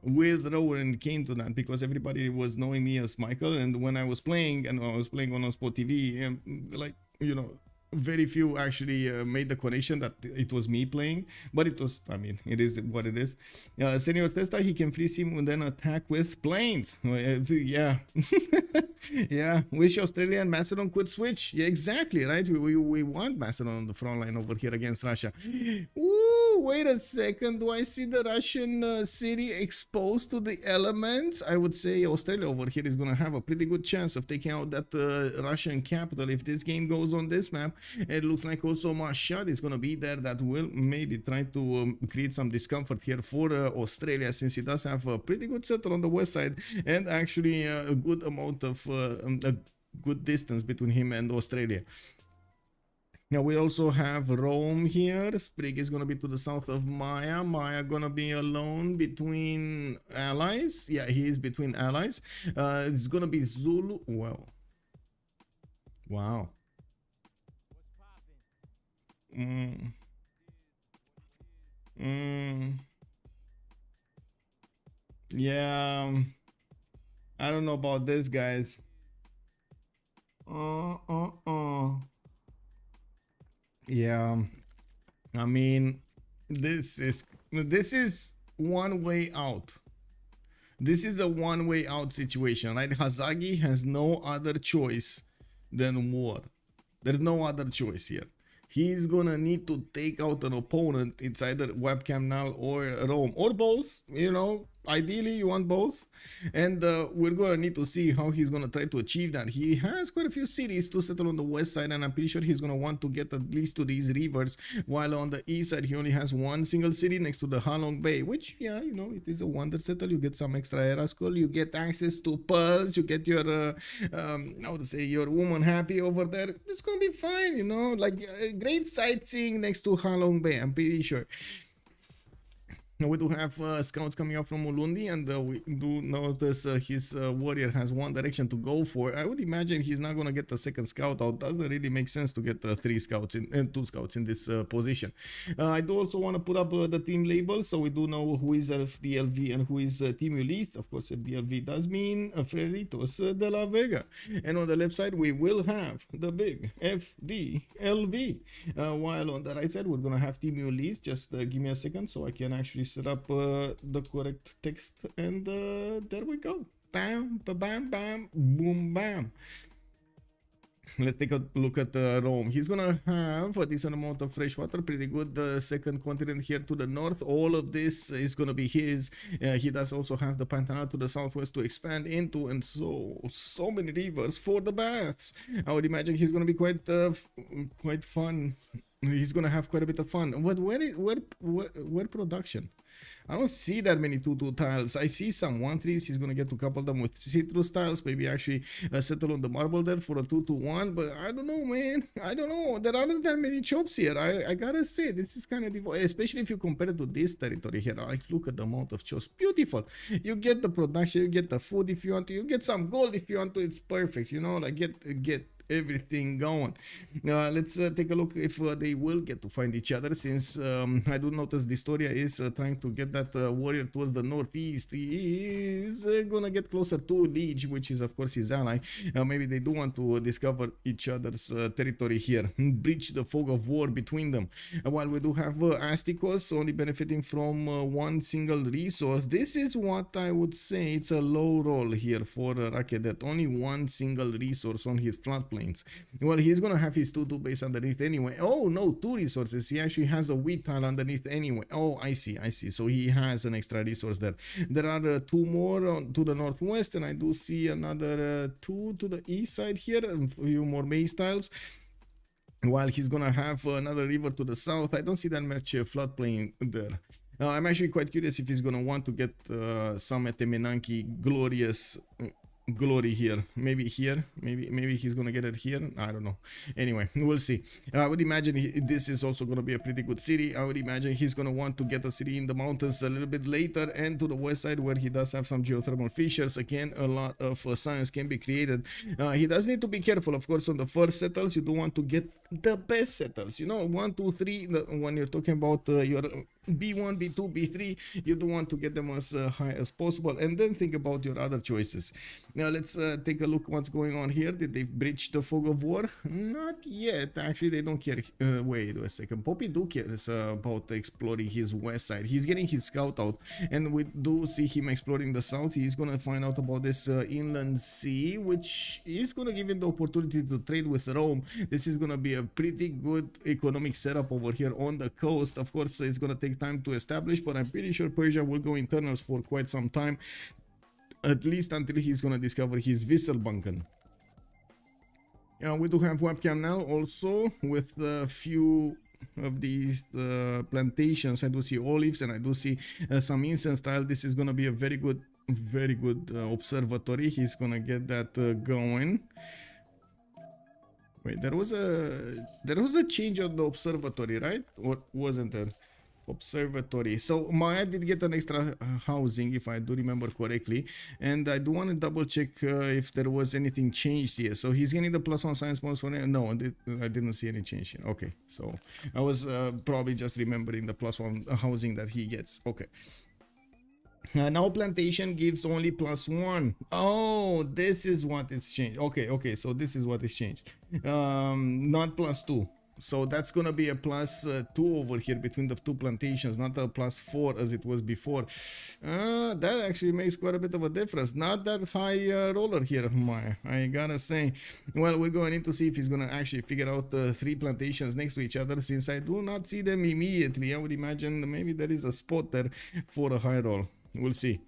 withdraw when it came to that, because everybody was knowing me as Michael, and when I was playing, and I was playing on OnSpotTV, like, you know, very few actually made the connection that it was me playing, but it was, I mean, it is what it is. Senior Testa, he can free sim and then attack with planes. Yeah. Yeah, wish Australia and Macedon could switch. Yeah, exactly, right? We want Macedon on the front line over here against Russia. Ooh, wait a second, do I see the Russian city exposed to the elements? I would say Australia over here is gonna have a pretty good chance of taking out that Russian capital if this game goes on this map. It looks like also Mashhad is going to be there. That will maybe try to create some discomfort here for Australia, since it does have a pretty good settle on the west side and actually a good amount of a good distance between him and Australia. Now we also have Rome here. Sprig is going to be to the south of Maya. Maya going to be alone between allies. Yeah, he is between allies. It's going to be Zulu. Wow. Wow. Yeah, I don't know about this, guys. Yeah, I mean, this is one way out. This is a one-way out situation, right? Hazagi has no other choice than war. There's no other choice here. He's gonna need to take out an opponent. It's either Webcam Null or Rome, or both, you know. Ideally, you want both. And we're gonna need to see how he's gonna try to achieve that. He has quite a few cities to settle on the west side, and I'm pretty sure he's gonna want to get at least to these rivers, while on the east side he only has one single city next to the Halong Bay, which, yeah, you know, it is a wonder settle. You get some extra era school, you get access to pearls, you get your how to say, your woman happy over there. It's gonna be fine, you know, like great sightseeing next to Halong Bay, I'm pretty sure. We do have scouts coming out from Ulundi, and we do notice his warrior has one direction to go for. I would imagine he's not gonna get the second scout out. Doesn't really make sense to get 3 scouts and 2 scouts in this position. I do also want to put up the team labels, so we do know who is FDLV and who is Team Ulyss. Of course, FDLV does mean Freritos de la Vega, and on the left side we will have the big FDLV. While on the right side we're gonna have Team Ulyss. Just give me a second so I can actually set up the correct text, and there we go. Bam, ba bam, bam, boom, bam. Let's take a look at Rome. He's gonna have a decent amount of fresh water, pretty good. The second continent here to the north, all of this is gonna be his. He does also have the Pantanal to the southwest to expand into, and so many rivers for the baths. I would imagine he's gonna be quite fun. He's gonna have quite a bit of fun. But where production? I don't see that many 2-2 tiles. I see some 1-3s. He's gonna get to couple them with citrus tiles. Maybe actually settle on the marble there for a 2-1. But I don't know, man. I don't know. There aren't that many chops here. I gotta say, this is kind of especially if you compare it to this territory here. Like, look at the amount of chops. Beautiful. You get the production. You get the food if you want to. You get some gold if you want to. It's perfect. You know, like get everything going. Let's take a look if they will get to find each other, since I do notice Distoria is trying to get that warrior towards the northeast. He is gonna get closer to Liege, which is of course his ally. Maybe they do want to discover each other's territory here, breach the fog of war between them. While we do have Asticos only benefiting from one single resource, this is what I would say it's a low roll here for Rakedet. Only one single resource on his floodplain. Well, he's gonna have his 2-2 base underneath anyway. Oh no, 2 resources. He actually has a wheat tile underneath anyway. Oh, I see. So he has an extra resource there. There are 2 more to the northwest, and I do see another 2 to the east side here, and a few more base tiles. While he's gonna have another river to the south. I don't see that much floodplain there. I'm actually quite curious if he's gonna want to get some Etemenanki glorious glory here. Maybe here, maybe he's gonna get it here. I don't know. Anyway, we'll see. I would imagine this is also gonna be a pretty good city. I would imagine he's gonna want to get a city in the mountains a little bit later, and to the west side where he does have some geothermal fissures. Again, a lot of science can be created. He does need to be careful, of course. On the first settles, you do want to get the best settles, you know, 1, 2, 3. When you're talking about your B1, B2, B3, you do want to get them as high as possible, and then think about your other choices. Now let's take a look what's going on here. Did they breach the fog of war? Not yet. Actually, they don't care. Wait a second. Poppy do cares about exploring his west side. He's getting his scout out, and we do see him exploring the south. He's gonna find out about this inland sea, which is gonna give him the opportunity to trade with Rome. This is gonna be a pretty good economic setup over here on the coast. Of course, it's gonna take time to establish, but I'm pretty sure Persia will go internals for quite some time, at least until he's gonna discover his Wisselbanken. We do have webcam now also with a few of these plantations. I do see olives, and I do see some incense tile. This is gonna be a very good observatory. He's gonna get that going. Wait, there was a change on the observatory, right? Or wasn't there? Observatory. So Maya did get an extra housing, if I do remember correctly, and I do want to double check if there was anything changed here. So he's getting the +1 science bonus for it. No, I didn't see any change here. Okay, so I was probably just remembering the +1 housing that he gets. Okay. Now plantation gives only +1. Oh, this is what it's changed. Okay, so this is what is changed. Not +2. So that's gonna be a +2 over here between the 2 plantations, not a +4 as it was before. That actually makes quite a bit of a difference. Not that high roller here, I gotta say. Well, we're going in to see if he's gonna actually figure out the 3 plantations next to each other, since I do not see them immediately. I would imagine maybe there is a spot there for a high roll. We'll see.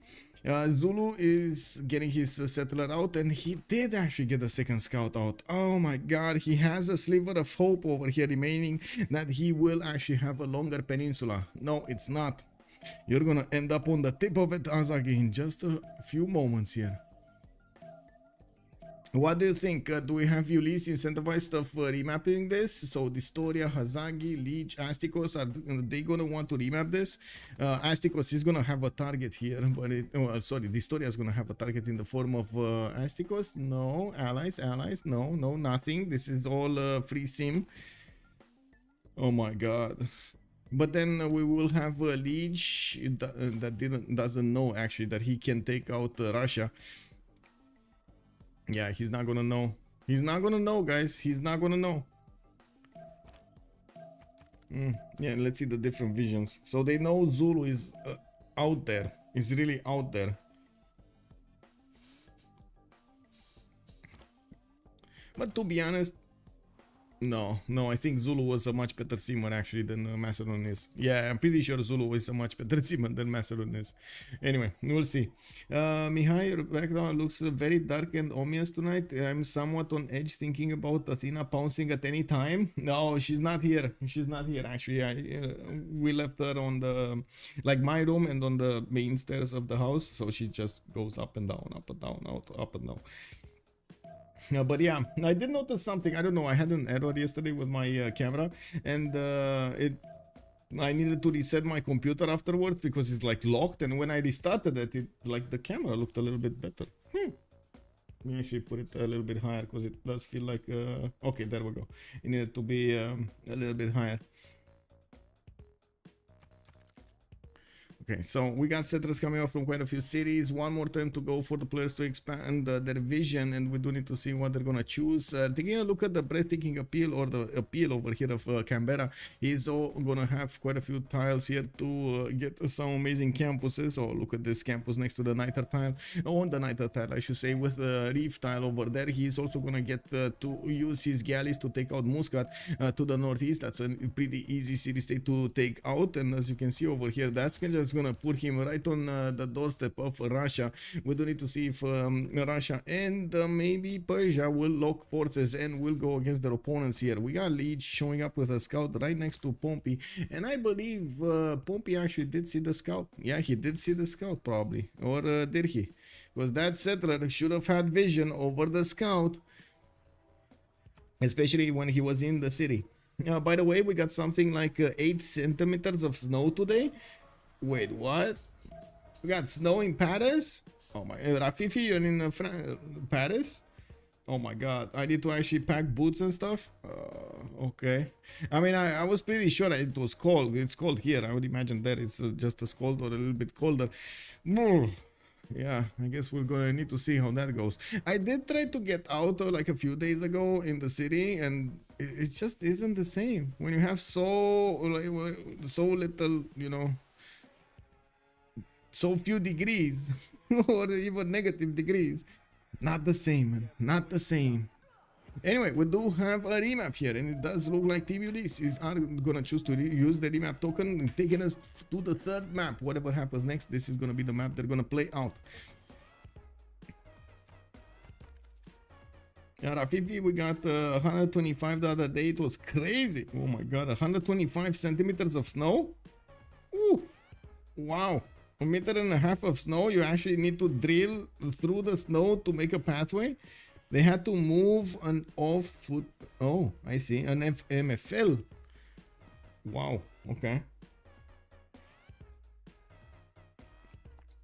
Zulu is getting his settler out, and he did actually get a second scout out. Oh my god, he has a sliver of hope over here remaining that he will actually have a longer peninsula. No, it's not. You're gonna end up on the tip of it, Azagi, in just a few moments here. What do you think? Do we have Ulyss incentivized of remapping this? So Distoria, Hazagi, Leech, Asticos, are they gonna want to remap this? Asticos is gonna have a target here, but sorry, Distoria is gonna have a target in the form of Asticos. No, allies, no, nothing. This is all free sim. Oh my god. But then we will have a Leech that doesn't know actually that he can take out Russia. Yeah, he's not gonna know. He's not gonna know, guys. He's not gonna know. Yeah, let's see the different visions. So they know Zulu is out there. It's really out there. But to be honest, no, I think Zulu was a much better simmer actually than Macedon is. Yeah, I'm pretty sure Zulu is a much better simmer than Macedon is. Anyway, we'll see. Mihai, your background looks very dark and ominous tonight. I'm somewhat on edge thinking about Athena pouncing at any time. No, she's not here. She's not here actually. We left her on the, like my room and on the main stairs of the house. So she just goes up and down, up and down, up and down. But yeah, I did notice something. I don't know. I had an error yesterday with my camera, and I needed to reset my computer afterwards because it's like locked. And when I restarted it, like the camera looked a little bit better. Let me actually put it a little bit higher because it does feel like okay, there we go. It needed to be a little bit higher. Okay, so we got settlers coming up from quite a few cities. One more turn to go for the players to expand their vision, and we do need to see what they're gonna choose. Taking a look at the breathtaking appeal, or the appeal over here of Canberra, he's gonna have quite a few tiles here to get some amazing campuses. Oh, look at this campus next to the niter tile, on the niter tile I should say, with the reef tile over there. He's also gonna get to use his galleys to take out Muscat to the northeast. That's a pretty easy city state to take out, and as you can see over here, that's just gonna put him right on the doorstep of Russia. We do need to see if Russia and maybe Persia will lock forces and will go against their opponents here. We got Leech showing up with a scout right next to Pompey, and I believe Pompey actually did see the scout. Yeah, he did see the scout probably, or did he? Because that settler should have had vision over the scout, especially when he was in the city. By the way, we got something like 8 centimeters of snow today. Wait, what? We got snow in Paris? Oh my, Rafifi, you're in Paris? Oh my god, I need to actually pack boots and stuff? Okay. I mean, I was pretty sure that it was cold. It's cold here. I would imagine that it's just as cold or a little bit colder. Yeah, I guess we're gonna need to see how that goes. I did try to get out like a few days ago in the city, and it just isn't the same. When you have so little, you know, so few degrees or even negative degrees, not the same, man, not the same. Anyway, we do have a remap here, and it does look like Team Ulyss is gonna choose to use the remap token, taking us to the third map. Whatever happens next, this is gonna be the map they're gonna play out. Yeah, Rafifi, we got 125 the other day. It was crazy. Oh my god, 125 centimeters of snow. Ooh, wow. 1.5 meters of snow. You actually need to drill through the snow to make a pathway. They had to move an off-foot. Oh, I see. An MFL. Wow. Okay.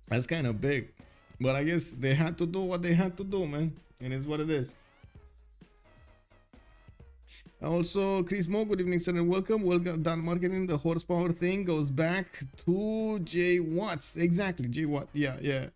That's kind of big. But I guess they had to do what they had to do, man. It is what it is. Also, Chris Mo, good evening, sir, and welcome. Welcome, done marketing. The horsepower thing goes back to J Watts. Exactly, J Watt. Yeah.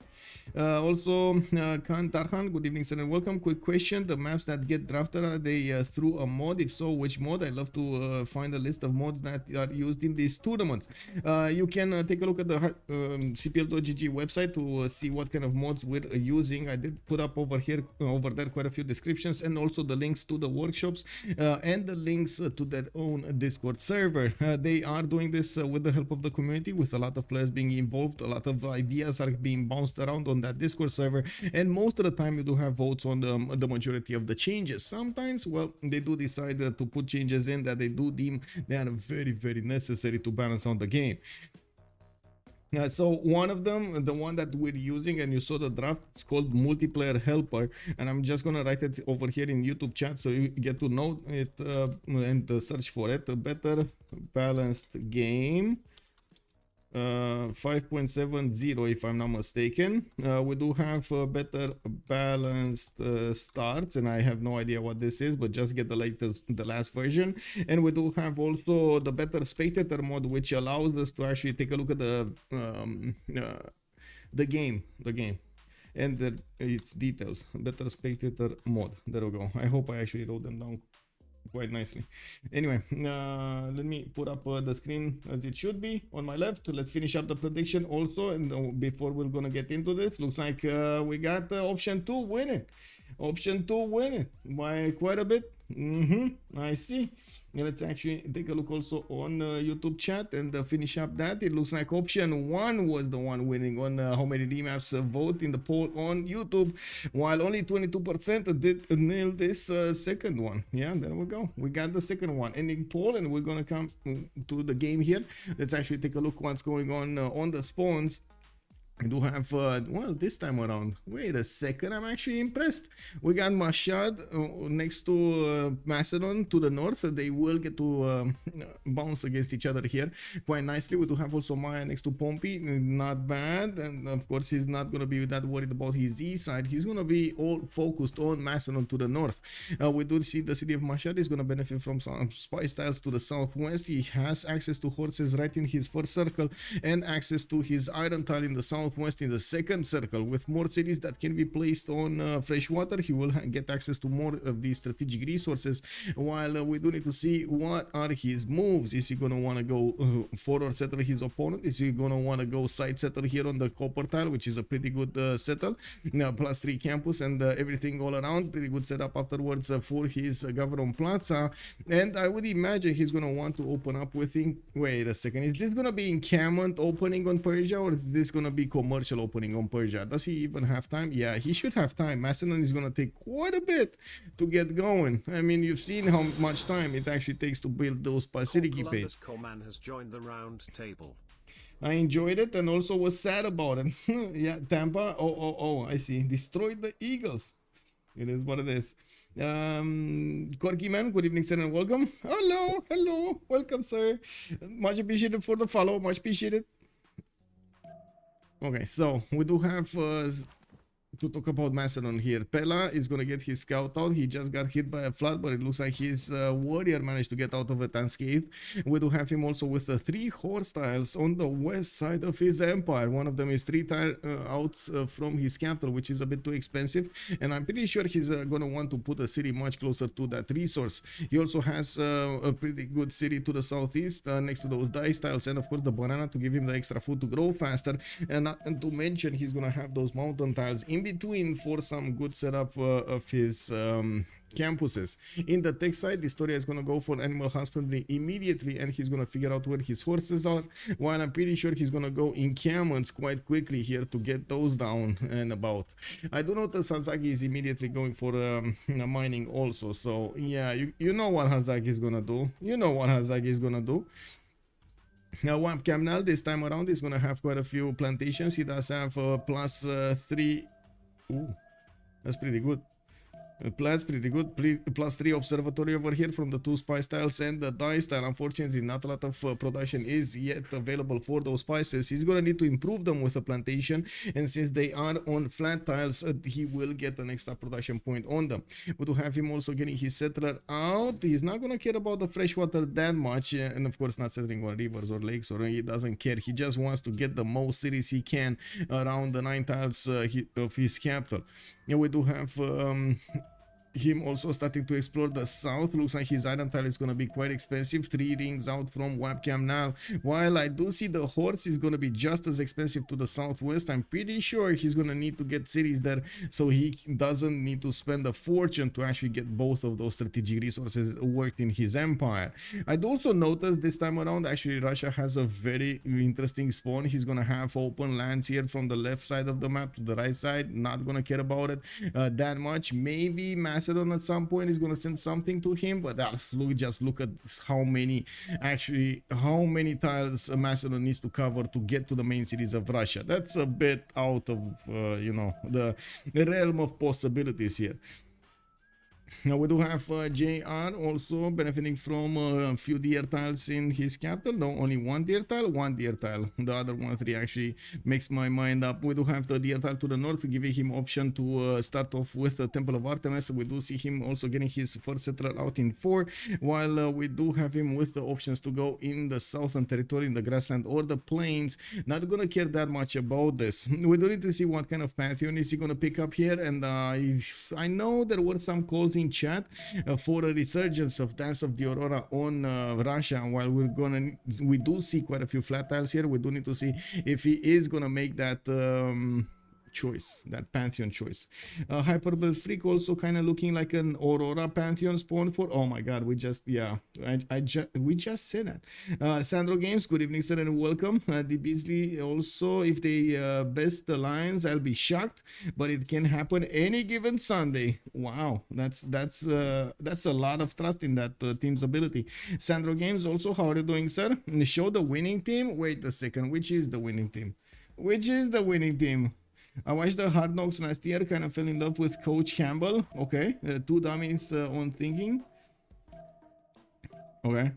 Also, Khan Tarhan, good evening, sir, and welcome. Quick question: the maps that get drafted, are they through a mod? If so, which mod? I'd love to find a list of mods that are used in these tournaments. You can take a look at the CPL.gg website to see what kind of mods we're using. I did put up over there quite a few descriptions, and also the links to the workshops and the links to their own Discord server. They are doing this with the help of the community, with a lot of players being involved. A lot of ideas are being bounced around on that Discord server, and most of the time you do have votes on the majority of the changes. Sometimes, well, they do decide to put changes in that they do deem they are very, very necessary to balance out the game. So one of them, the one that we're using, and you saw the draft, it's called multiplayer helper, and I'm just gonna write it over here in YouTube chat so you get to know it and search for it. A better balanced game 5.70 if I'm not mistaken. We do have better balanced starts, and I have no idea what this is, but just get the last version. And we do have also the better spectator mode, which allows us to actually take a look at the game and its details. Better spectator mode, there we go. I hope I actually wrote them down quite nicely. Anyway, let me put up the screen as it should be on my left. Let's finish up the prediction also, and before we're gonna get into this, looks like we got option 2 winning. Option 2 winning by quite a bit. I see. And let's actually take a look also on YouTube chat and finish up that. It looks like option 1 was the one winning on how many remaps vote in the poll on YouTube, while only 22% did nail this second one. Yeah, there we go. We got the second one ending poll, and we're gonna come to the game here. Let's actually take a look what's going on the spawns. I do have, well, this time around, wait a second, I'm actually impressed. We got Mashad next to Macedon to the north, so they will get to bounce against each other here quite nicely. We do have also Maya next to Pompey, not bad, and of course he's not going to be that worried about his east side. He's going to be all focused on Macedon to the north. We do see the city of Mashad is going to benefit from some spy styles to the southwest. He has access to horses right in his first circle and access to his iron tile in the southwest in the second circle. With more cities that can be placed on fresh water, he will get access to more of these strategic resources, while we do need to see what are his moves. Is he going to want to go forward settle his opponent? Is he going to want to go side settle here on the copper tile, which is a pretty good settle, plus 3 campus and everything all around, pretty good setup afterwards for his Gavron Plaza. And I would imagine he's going to want to open up with wait a second, is this going to be encampment opening on Persia, or is this going to be commercial opening on Persia? Does he even have time? Yeah, he should have time. Macedon is going to take quite a bit to get going. I mean, you've seen how much time it actually takes to build those facility page. has joined the round table. I enjoyed it and also was sad about it. Yeah, Tampa. Oh, I see. Destroyed the Eagles. It is what it is. Corky man, good evening, sir, and welcome. Hello, welcome, sir. Much appreciated for the follow. Much appreciated. Okay, so we do have to talk about Macedon here. Pella is going to get his scout out. He just got hit by a flood, but it looks like his warrior managed to get out of it unscathed. We do have him also with 3 horse tiles on the west side of his empire. One of them is 3 tile outs from his capital, which is a bit too expensive, and I'm pretty sure he's going to want to put a city much closer to that resource. He also has a pretty good city to the southeast next to those dice tiles, and of course the banana to give him the extra food to grow faster, and to mention he's going to have those mountain tiles in between for some good setup of his campuses. In the tech side, Historia is going to go for animal husbandry immediately, and he's going to figure out where his horses are, while I'm pretty sure he's going to go encampments quite quickly here to get those down and about. I do notice Hazaki is immediately going for mining also, so yeah, you know what Hazaki is going to do. You know what Hazaki is going to do. Now, webcam now this time around is going to have quite a few plantations. He does have plus 3. Ooh, that's pretty good. Plans pretty good. Plus 3 observatory over here from the 2 spice tiles and the dice tile. Unfortunately, not a lot of production is yet available for those spices. He's gonna need to improve them with a plantation, and since they are on flat tiles, he will get an extra production point on them. We do have him also getting his settler out. He's not gonna care about the freshwater that much, and of course not settling on rivers or lakes, or he doesn't care. He just wants to get the most cities he can around the 9 tiles of his capital. And we do have him also starting to explore the south. Looks like his iron tile is going to be quite expensive. 3 rings out from webcam now, while I do see the horse is going to be just as expensive to the southwest. I'm pretty sure he's going to need to get cities there, so he doesn't need to spend a fortune to actually get both of those strategic resources worked in his empire. I'd also notice this time around actually Russia has a very interesting spawn. He's going to have open lands here from the left side of the map to the right side. Not going to care about it that much. Maybe Macedon at some point is gonna send something to him, but just look at how many tiles Macedon needs to cover to get to the main cities of Russia. That's a bit out of you know, the realm of possibilities here. Now we do have JR also benefiting from a few deer tiles in his capital. No, only one deer tile. The other 1-3 actually makes my mind up. We do have the deer tile to the north, giving him option to start off with the Temple of Artemis. We do see him also getting his first settler out in 4, while we do have him with the options to go in the southern territory, in the grassland or the plains. Not gonna care that much about this. We do need to see what kind of pantheon is he gonna pick up here, and I know there were some calls in chat for a resurgence of Dance of the Aurora on Russia. While we do see quite a few flat tiles here, we do need to see if he is gonna make that choice, that pantheon choice. Hyperbole Freak also kind of looking like an Aurora pantheon spawn for, oh my god, we just we just said that. Sandro Games, good evening sir and welcome. The Beasley also, if they best the lines, I'll be shocked, but it can happen any given Sunday. Wow, that's a lot of trust in that team's ability. Sandro Games also, how are you doing sir? Show the winning team. Wait a second, which is the winning team? I watched the Hard Knocks last year, kind of fell in love with Coach Campbell. Okay, 2 dummies on thinking. Okay.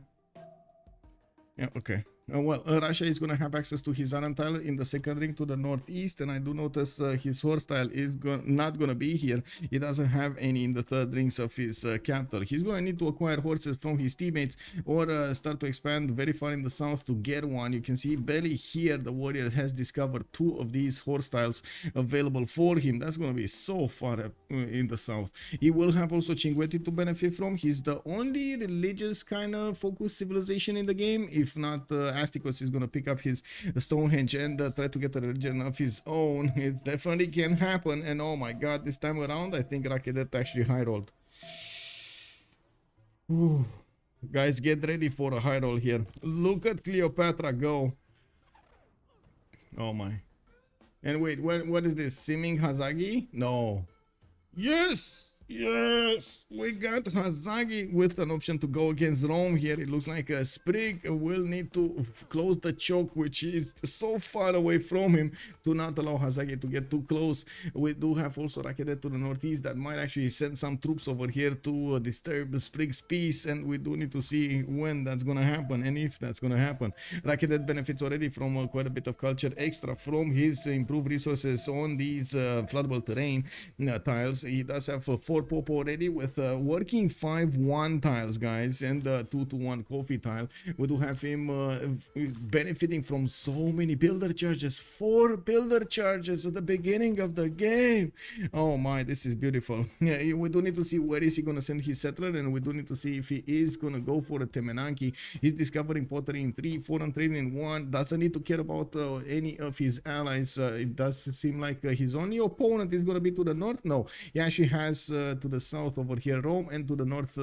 Yeah, okay. Well, Russia is going to have access to his Aran tile in the second ring to the northeast, and I do notice his horse tile is not going to be here. He doesn't have any in the third rings of his capital. He's going to need to acquire horses from his teammates or start to expand very far in the south to get one. You can see barely here the warrior has discovered 2 of these horse tiles available for him. That's going to be so far up in the south. He will have also Cinguetti to benefit from. He's the only religious kind of focused civilization in the game. If not, Asticos is going to pick up his Stonehenge and try to get a religion of his own. It definitely can happen. And oh my god, this time around, I think Rakedet actually high rolled. Ooh. Guys, get ready for a high roll here. Look at Cleopatra go. Oh my. And wait, what is this? Simming Hazagi? No. Yes! Yes! We got Hazagi with an option to go against Rome here. It looks like a Sprig will need to close the choke, which is so far away from him, to not allow Hazagi to get too close. We do have also Rakedet to the northeast that might actually send some troops over here to disturb Sprig's peace, and we do need to see when that's gonna happen and if that's gonna happen. Rakedet benefits already from quite a bit of culture extra from his improved resources on these floodable terrain tiles. He does have 4 pop already with working 5-1 tiles, guys, and 2-1 coffee tile. We do have him benefiting from so many builder charges. 4 builder charges at the beginning of the game. Oh my, this is beautiful. Yeah, we do need to see where is he gonna send his settler, and we do need to see if he is gonna go for a Temenanki. He's discovering pottery in 3, 4 and 3 in 1. Doesn't need to care about any of his allies. It does seem like his only opponent is gonna be to the north. No, he actually has to the south over here Rome, and to the north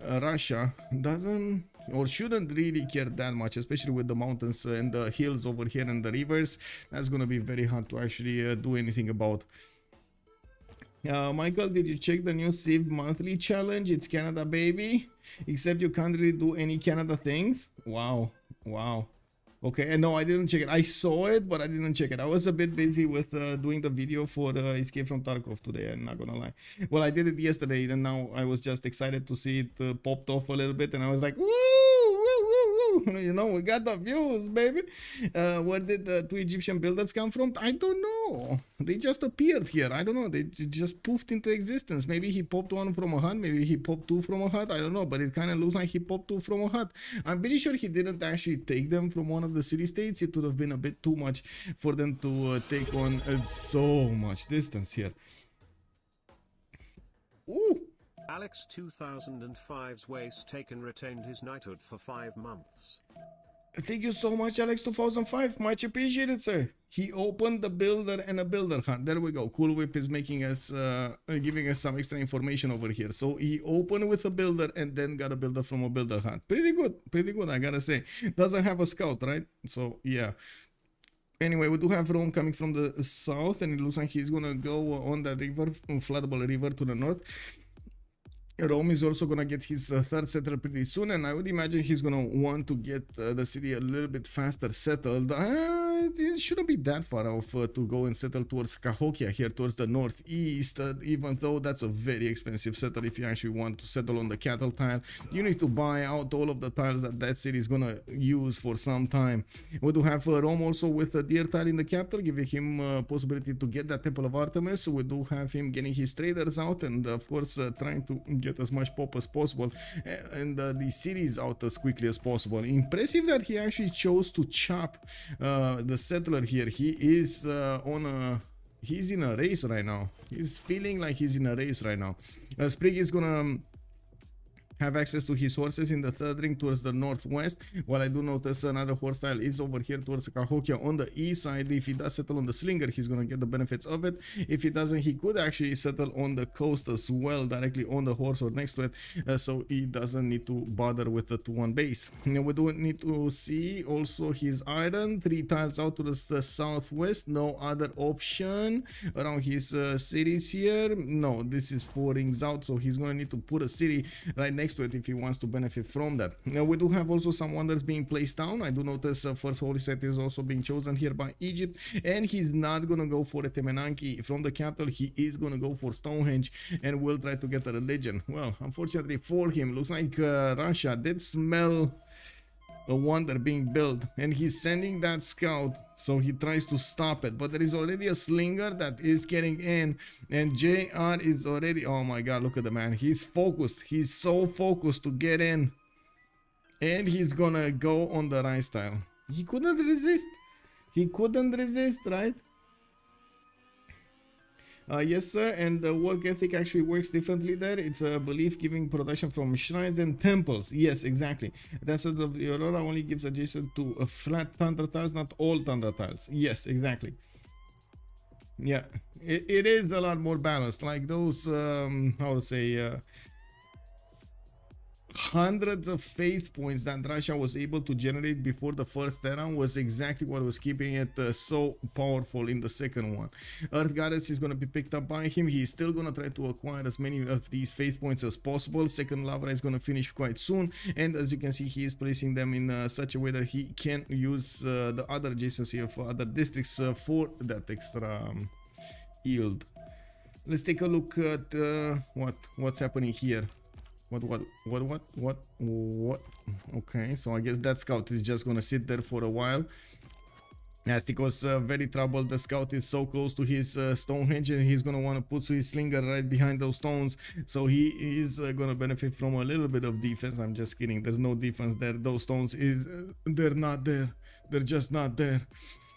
Russia. Doesn't or shouldn't really care that much, especially with the mountains and the hills over here and the rivers. That's gonna be very hard to actually do anything about. Michael, did you check the new Civ monthly challenge? It's Canada, baby. Except you can't really do any Canada things. Wow. Okay, and no, I didn't check it. I saw it, but I didn't check it. I was a bit busy with doing the video for Escape from Tarkov today, I'm not gonna lie. Well, I did it yesterday, and now I was just excited to see it popped off a little bit, and I was like, woo! You know, we got the views, baby. Where did the 2 Egyptian builders come from? I don't know. They just appeared here. I don't know. They just poofed into existence. Maybe he popped 1 from a hut. Maybe he popped 2 from a hut. I don't know. But it kind of looks like he popped 2 from a hut. I'm pretty sure he didn't actually take them from one of the city-states. It would have been a bit too much for them to take on so much distance here. Ooh. Alex 2005's Uyss taken retained his knighthood for 5 months. Thank you so much, Alex 2005. Much appreciated, sir. He opened the builder and a builder hut. There we go. Cool Whip is making us, giving us some extra information over here. So he opened with a builder and then got a builder from a builder hut. Pretty good, I gotta say. Doesn't have a scout, right? So yeah. Anyway, we do have Rome coming from the south, and it looks like he's gonna go on that river, floodable river to the north. Rome is also gonna get his third settler pretty soon, and I would imagine he's gonna want to get the city a little bit faster settled. It shouldn't be that far off to go and settle towards Cahokia here, towards the northeast, even though that's a very expensive settle if you actually want to settle on the cattle tile. You need to buy out all of the tiles that city is gonna use for some time. We do have Rome also with the deer tile in the capital, giving him possibility to get that Temple of Artemis. We do have him getting his traders out, and of course trying to get as much pop as possible, and the cities out as quickly as possible. Impressive that he actually chose to chop the settler here. He is he's in a race right now. He's feeling like he's in a race right now. Sprig is gonna have access to his horses in the third ring towards the northwest, while I do notice another horse style is over here towards Cahokia on the east side. If he does settle on the slinger, he's gonna get the benefits of it. If he doesn't, he could actually settle on the coast as well, directly on the horse or next to it, so he doesn't need to bother with the 2-1 base. Now we do need to see also his iron, 3 tiles out to the southwest. No other option around his cities here. No, this is 4 rings out, so he's gonna need to put a city right next to it if he wants to benefit from that. Now we do have also some wonders being placed down. I do notice first holy site is also being chosen here by Egypt, and he's not gonna go for a Temenanki from the capital. He is gonna go for Stonehenge and will try to get a religion. Well, unfortunately for him, looks like Russia did smell a wonder being built, and he's sending that scout, so he tries to stop it, but there is already a slinger that is getting in, and JR is already, oh my god, look at the man, he's focused, he's so focused to get in, and he's gonna go on the right style. He couldn't resist, right? Yes sir, and the work ethic actually works differently there. It's a belief giving production from shrines and temples. Yes, exactly. That's what the Aurora only gives adjacent to a flat thunder tiles, not all thunder tiles. Yes, exactly. Yeah, it is a lot more balanced. Like those, how to say, hundreds of faith points that Russia was able to generate before the first era was exactly what was keeping it so powerful in the second one. Earth Goddess is going to be picked up by him. He's still going to try to acquire as many of these faith points as possible. Second Lava is going to finish quite soon, and as you can see, he is placing them in such a way that he can use the other adjacency of other districts for that extra yield. Let's take a look at what's happening here. What? Okay, so I guess that scout is just gonna sit there for a while. Aztec was very troubled. The scout is so close to his Stonehenge, and he's gonna want to put his slinger right behind those stones, so he is gonna benefit from a little bit of defense. I'm just kidding, there's no defense there. Those stones they're not there, they're just not there.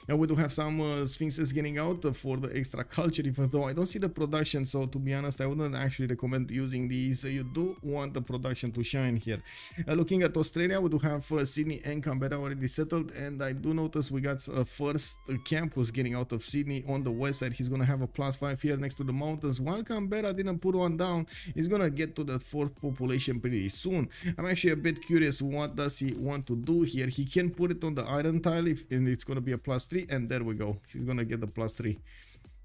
And we do have some sphinxes getting out for the extra culture, even though I don't see the production, so to be honest, I wouldn't actually recommend using these. You do want the production to shine here. Looking at Australia, we do have Sydney and Canberra already settled, and I do notice we got first campus getting out of Sydney on the west side. He's gonna have a +5 here next to the mountains, while Canberra didn't put one down. He's gonna get to that 4th population pretty soon. I'm actually a bit curious, what does he want to do here? He can put it on the iron tile, and it's gonna be a +3. And there we go, he's gonna get the +3.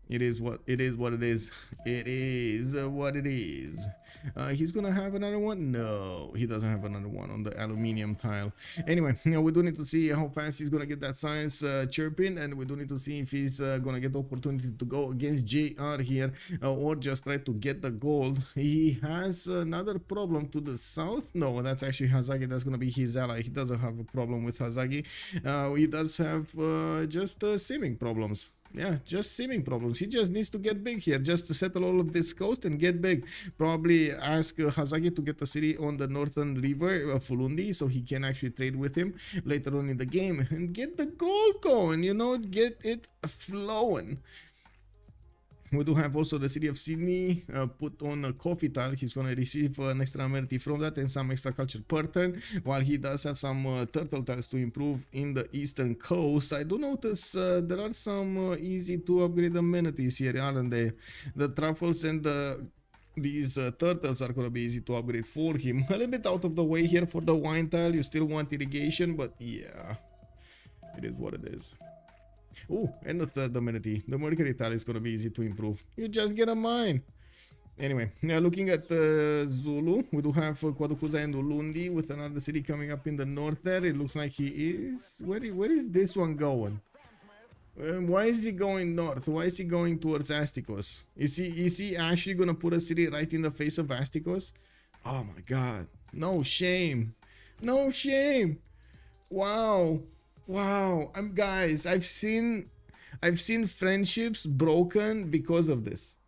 It is what it is. It is what it is. He's gonna have another one. No, he doesn't have another one on the aluminium tile. Anyway, we do need to see how fast he's gonna get that science chirping, and we do need to see if he's gonna get the opportunity to go against JR here, or just try to get the gold. He has another problem to the south. No, that's actually Hazagi. That's gonna be his ally. He doesn't have a problem with Hazagi. He does have just seeming problems. Yeah, just seeming problems. He just needs to get big here, just to settle all of this coast and get big. Probably ask Hazagi to get a city on the northern river, Fulundi, so he can actually trade with him later on in the game and get the gold going, you know, get it flowing. We do have also the city of Sydney put on a coffee tile. He's going to receive an extra amenity from that and some extra culture per turn, while he does have some turtle tiles to improve in the eastern coast. I do notice there are some easy to upgrade amenities here, aren't they? The truffles and these turtles are going to be easy to upgrade for him. A little bit out of the way here for the wine tile. You still want irrigation, but yeah, it is what it is. Oh, and the third amenity. The Mercury tile is going to be easy to improve. You just get a mine. Anyway, now looking at Zulu, we do have Kwadukuza and Ulundi with another city coming up in the north there. It looks like he is... Where is this one going? Why is he going north? Why is he going towards Asticos? Is he actually going to put a city right in the face of Asticos? Oh my god. No shame. No shame. Wow. Wow. Guys, I've seen friendships broken because of this.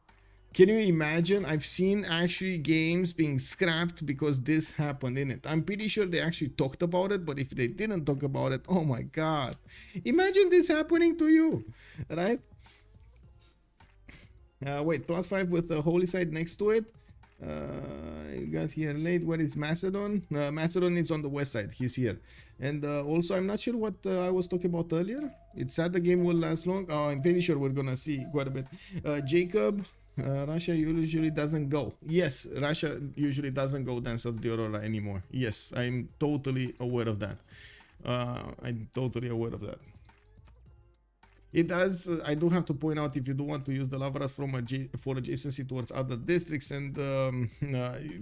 Can you imagine? I've seen actually games being scrapped because this happened in it. I'm pretty sure they actually talked about it, but if they didn't talk about it, oh my god. Imagine this happening to you, right? Wait, +5 with the holy side next to it. You got here late. Where is Macedon? Macedon is on the west side. He's here. And also, I'm not sure what I was talking about earlier. It's sad the game will last long. Oh, I'm pretty sure we're gonna see quite a bit. Jacob. Russia usually doesn't go. Yes, Russia usually doesn't go Dance of the Aurora anymore. Yes, I'm totally aware of that. I'm totally aware of that. It does. I do have to point out, if you do want to use the Lavras for adjacency towards other districts and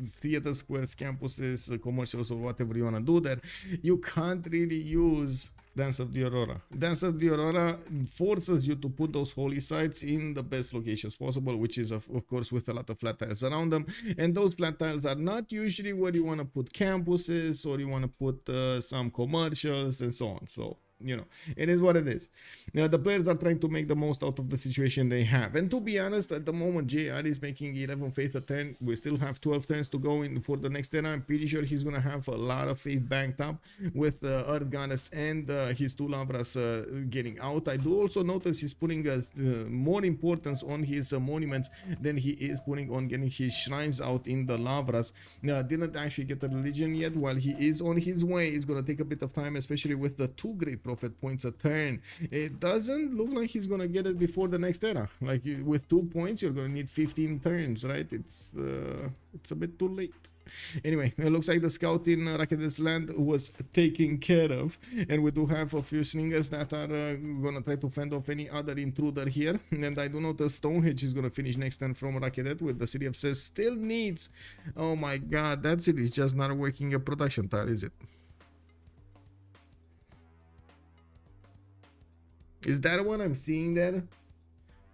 theater squares, campuses, commercials, or whatever you want to do there, you can't really use Dance of the Aurora. Dance of the Aurora forces you to put those holy sites in the best locations possible, which is of course with a lot of flat tiles around them, and those flat tiles are not usually where you want to put campuses or you want to put some commercials and so on. So you know, it is what it is. Now, the players are trying to make the most out of the situation they have. And to be honest, at the moment, JR is making 11 faith a 10. We still have 12 turns to go in for the next 10. I'm pretty sure he's going to have a lot of faith banked up with Earth Goddess and his two Lavras getting out. I do also notice he's putting more importance on his monuments than he is putting on getting his shrines out in the Lavras. Didn't actually get the religion yet. While he is on his way, it's going to take a bit of time, especially with the 2 great prophet points a turn. It doesn't look like he's gonna get it before the next era. Like with 2 points, you're gonna need 15 turns, right? It's a bit too late. Anyway, it looks like the scout in Raket's land was taken care of, and we do have a few slingers that are gonna try to fend off any other intruder here. And I do notice Stonehenge is gonna finish next turn from Rakedet with the city of Civ6 still needs. Oh my god, that city is just not working a production tile, is it? Is that what I'm seeing there?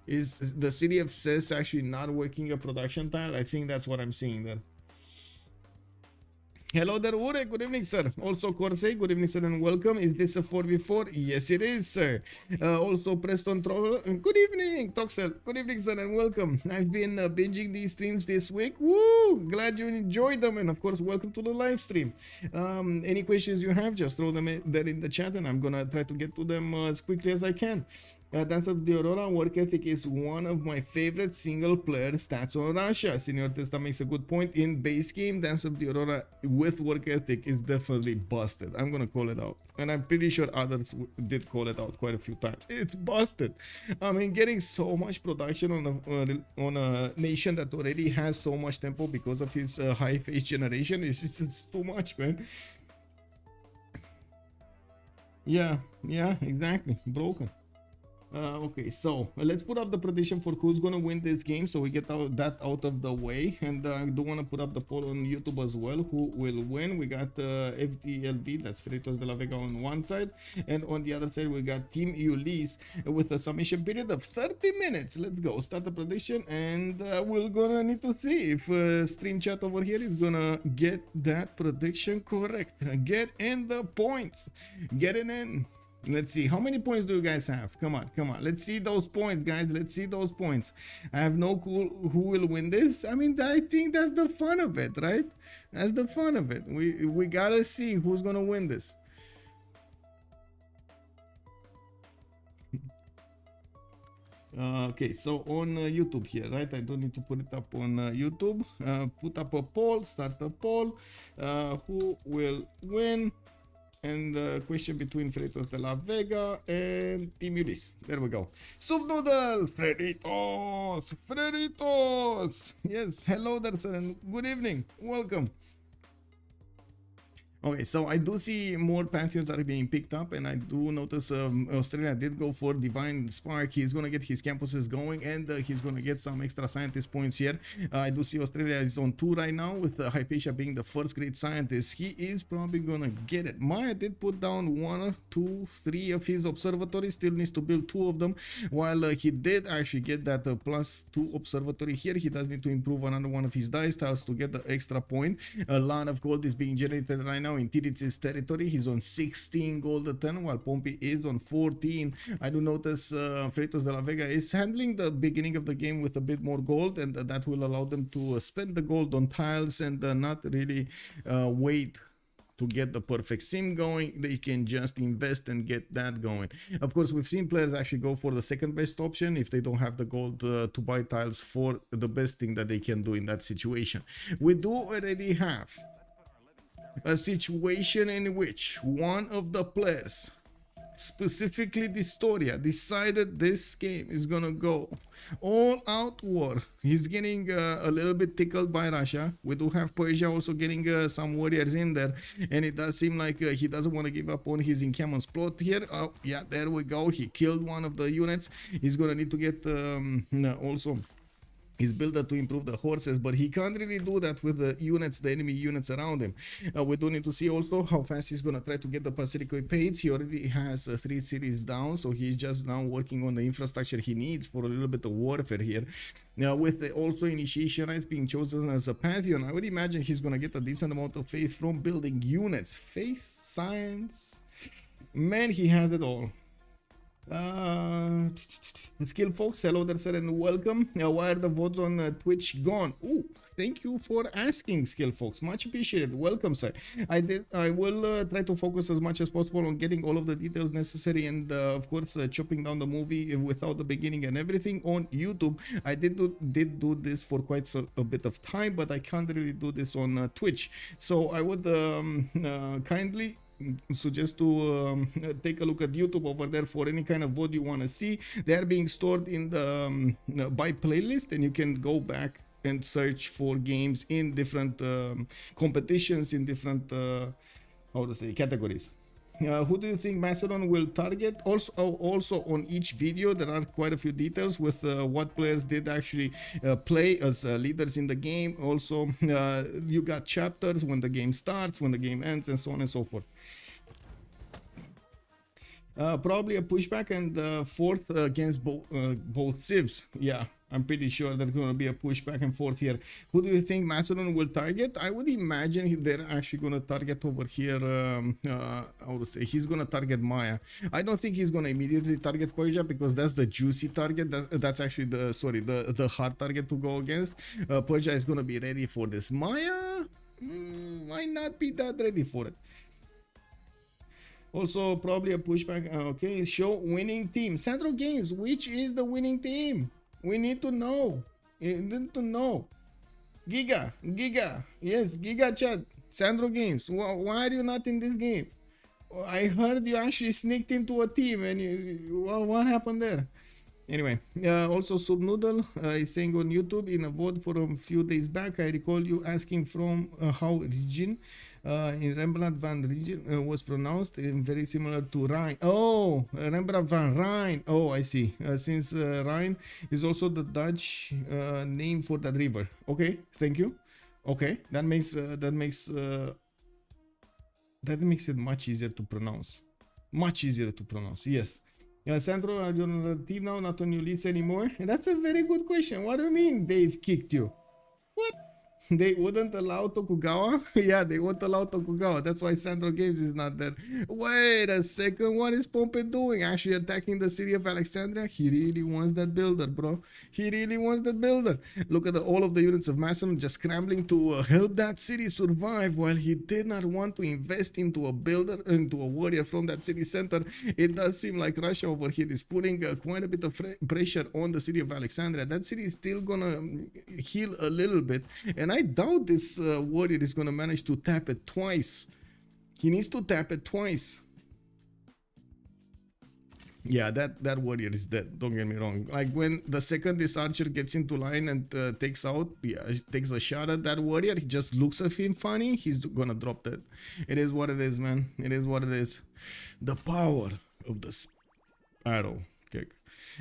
Is the city of Civ actually not working a production tile? I think that's what I'm seeing there. Hello there, Ure. Good evening, sir. Also, Corsair, good evening, sir, and welcome. Is this a 4v4? Yes, it is, sir. Also, Preston Troll, good evening. Toxel, good evening, sir, and welcome. I've been binging these streams this week. Woo! Glad you enjoyed them, and of course, welcome to the live stream. Any questions you have, just throw them there in the chat, and I'm gonna try to get to them as quickly as I can. Dance of the Aurora work ethic is one of my favorite single player stats on Russia. Senior Testa makes a good point. In base game, Dance of the Aurora with work ethic is definitely busted. I'm gonna call it out, and I'm pretty sure others did call it out quite a few times. It's busted. I mean, getting so much production on a nation that already has so much tempo because of his high face generation it's too much, man. Yeah, exactly. Broken. Okay, so let's put up the prediction for who's gonna win this game, so we get that out of the way. And I do want to put up the poll on YouTube as well. Who will win? We got FDLV, that's Freritos de la Vega, on one side, and on the other side we got Team Ulyss with a summation period of 30 minutes. Let's go start the prediction, and we're gonna need to see if stream chat over here is gonna get that prediction correct. Get in the points, get it in. Let's see, how many points do you guys have? Come on, let's see those points, guys. Let's see those points. I have no clue who will win this. I mean, I think that's the fun of it, right? That's the fun of it. We gotta see who's gonna win this. Okay, so on YouTube here, right? I don't need to put it up on YouTube. Put up a poll, start a poll. Who will win? And the question between Freritos de la Vega and Team Ulyss. There we go. Soup noodle, Freritos, Freritos. Yes, hello there, sir, and good evening. Welcome. Okay, so I do see more Pantheons are being picked up, and I do notice Australia did go for Divine Spark. He's going to get his campuses going, and he's going to get some extra scientist points here. I do see Australia is on 2 right now, with Hypatia being the first great scientist. He is probably going to get it. Maya did put down 1, 2, 3 of his observatories, still needs to build 2 of them, while he did actually get that +2 observatory here. He does need to improve another one of his dice tiles to get the extra point. A lot of gold is being generated right now in Tiritz's territory. He's on 16 gold a ton, while Pompey is on 14. I do notice Freritos de la Vega is handling the beginning of the game with a bit more gold, and that will allow them to spend the gold on tiles and not really wait to get the perfect sim going. They can just invest and get that going. Of course, we've seen players actually go for the second best option if they don't have the gold to buy tiles for the best thing that they can do in that situation. We do already have a situation in which one of the players, specifically Distoria, decided this game is gonna go all out war. He's getting a little bit tickled by Russia. We do have Persia also getting some warriors in there, and it does seem like he doesn't want to give up on his encampment plot here. Oh yeah, there we go. He killed one of the units. He's gonna need to get also his builder to improve the horses, but he can't really do that with the units, the enemy units around him. We do need to see also how fast he's gonna try to get the Pacific paids. He already has 3 cities down, so he's just now working on the infrastructure he needs for a little bit of warfare here. Now, with the also initiation rights being chosen as a pantheon, I would imagine he's gonna get a decent amount of faith from building units. Faith, science, man, he has it all. Skill folks, hello there, sir, and welcome. Why are the votes on Twitch gone? Oh, thank you for asking, Skill folks, much appreciated. Welcome, sir. I will try to focus as much as possible on getting all of the details necessary, and of course chopping down the movie without the beginning and everything on YouTube. I did do this for quite a bit of time, but I can't really do this on Twitch, so I would kindly suggest to take a look at YouTube over there for any kind of VOD you want to see. They are being stored in the by playlist, and you can go back and search for games in different competitions, in different how to say, categories. Who do you think Macedon will target? Also on each video there are quite a few details with what players did actually play as leaders in the game. Also you got chapters, when the game starts, when the game ends, and so on and so forth. Probably a pushback and fourth against both civs. Yeah, I'm pretty sure there's going to be a push back and forth here. Who do you think Macedon will target? I would imagine they're actually going to target over here. How to say? He's going to target Maya. I don't think he's going to immediately target Persia, because that's the juicy target. That's actually the hard target to go against. Persia is going to be ready for this. Maya might not be that ready for it. Also, probably a pushback. Okay, show winning team. Central Games, which is the winning team? We need to know. You need to know. Giga, yes, Giga chat. Central Games. Why are you not in this game? I heard you actually sneaked into a team, and what happened there? Anyway, also Subnoodle is saying on YouTube, in a vote for a few days back, I recall you asking from how region in Rembrandt van region was pronounced, very similar to Rhine. Oh, Rembrandt van Rhine. Oh, I see. Since Rhine is also the Dutch name for that river. Okay, thank you. Okay, that makes it much easier to pronounce. Much easier to pronounce. Yes. Sandro, are you on the team now, not on Ulyss anymore? That's a very good question. What do you mean they've kicked you? What? They wouldn't allow Tokugawa? Yeah, they won't allow Tokugawa. That's why Central Games is not there. Wait a second. What is Pompey doing? Actually attacking the city of Alexandria? He really wants that builder, bro. He really wants that builder. Look at all of the units of Macedon just scrambling to help that city survive, while he did not want to invest into a builder, into a warrior from that city center. It does seem like Russia over here is putting quite a bit of pressure on the city of Alexandria. That city is still gonna heal a little bit, and I doubt this warrior is going to manage to tap it twice. He needs to tap it twice. Yeah, that warrior is dead. Don't get me wrong. Like when the second this archer gets into line and takes a shot at that warrior, he just looks at him funny. He's gonna drop that. It is what it is, man. It is what it is. The power of the arrow kick.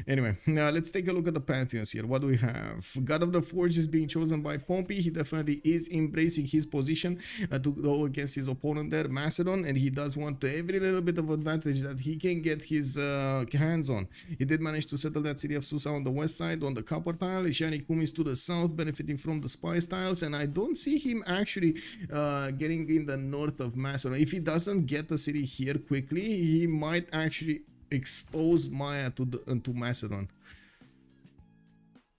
Anyway, now let's take a look at the pantheons here. What do we have? God of the Forge is being chosen by Pompey. He definitely is embracing his position to go against his opponent there, Macedon, and he does want every little bit of advantage that he can get his hands on. He did manage to settle that city of Susa on the west side on the copper tile. Ishanikum is to the south, benefiting from the spice tiles, and I don't see him actually getting in the north of Macedon. If he doesn't get the city here quickly, he might actually expose Maya to Macedon.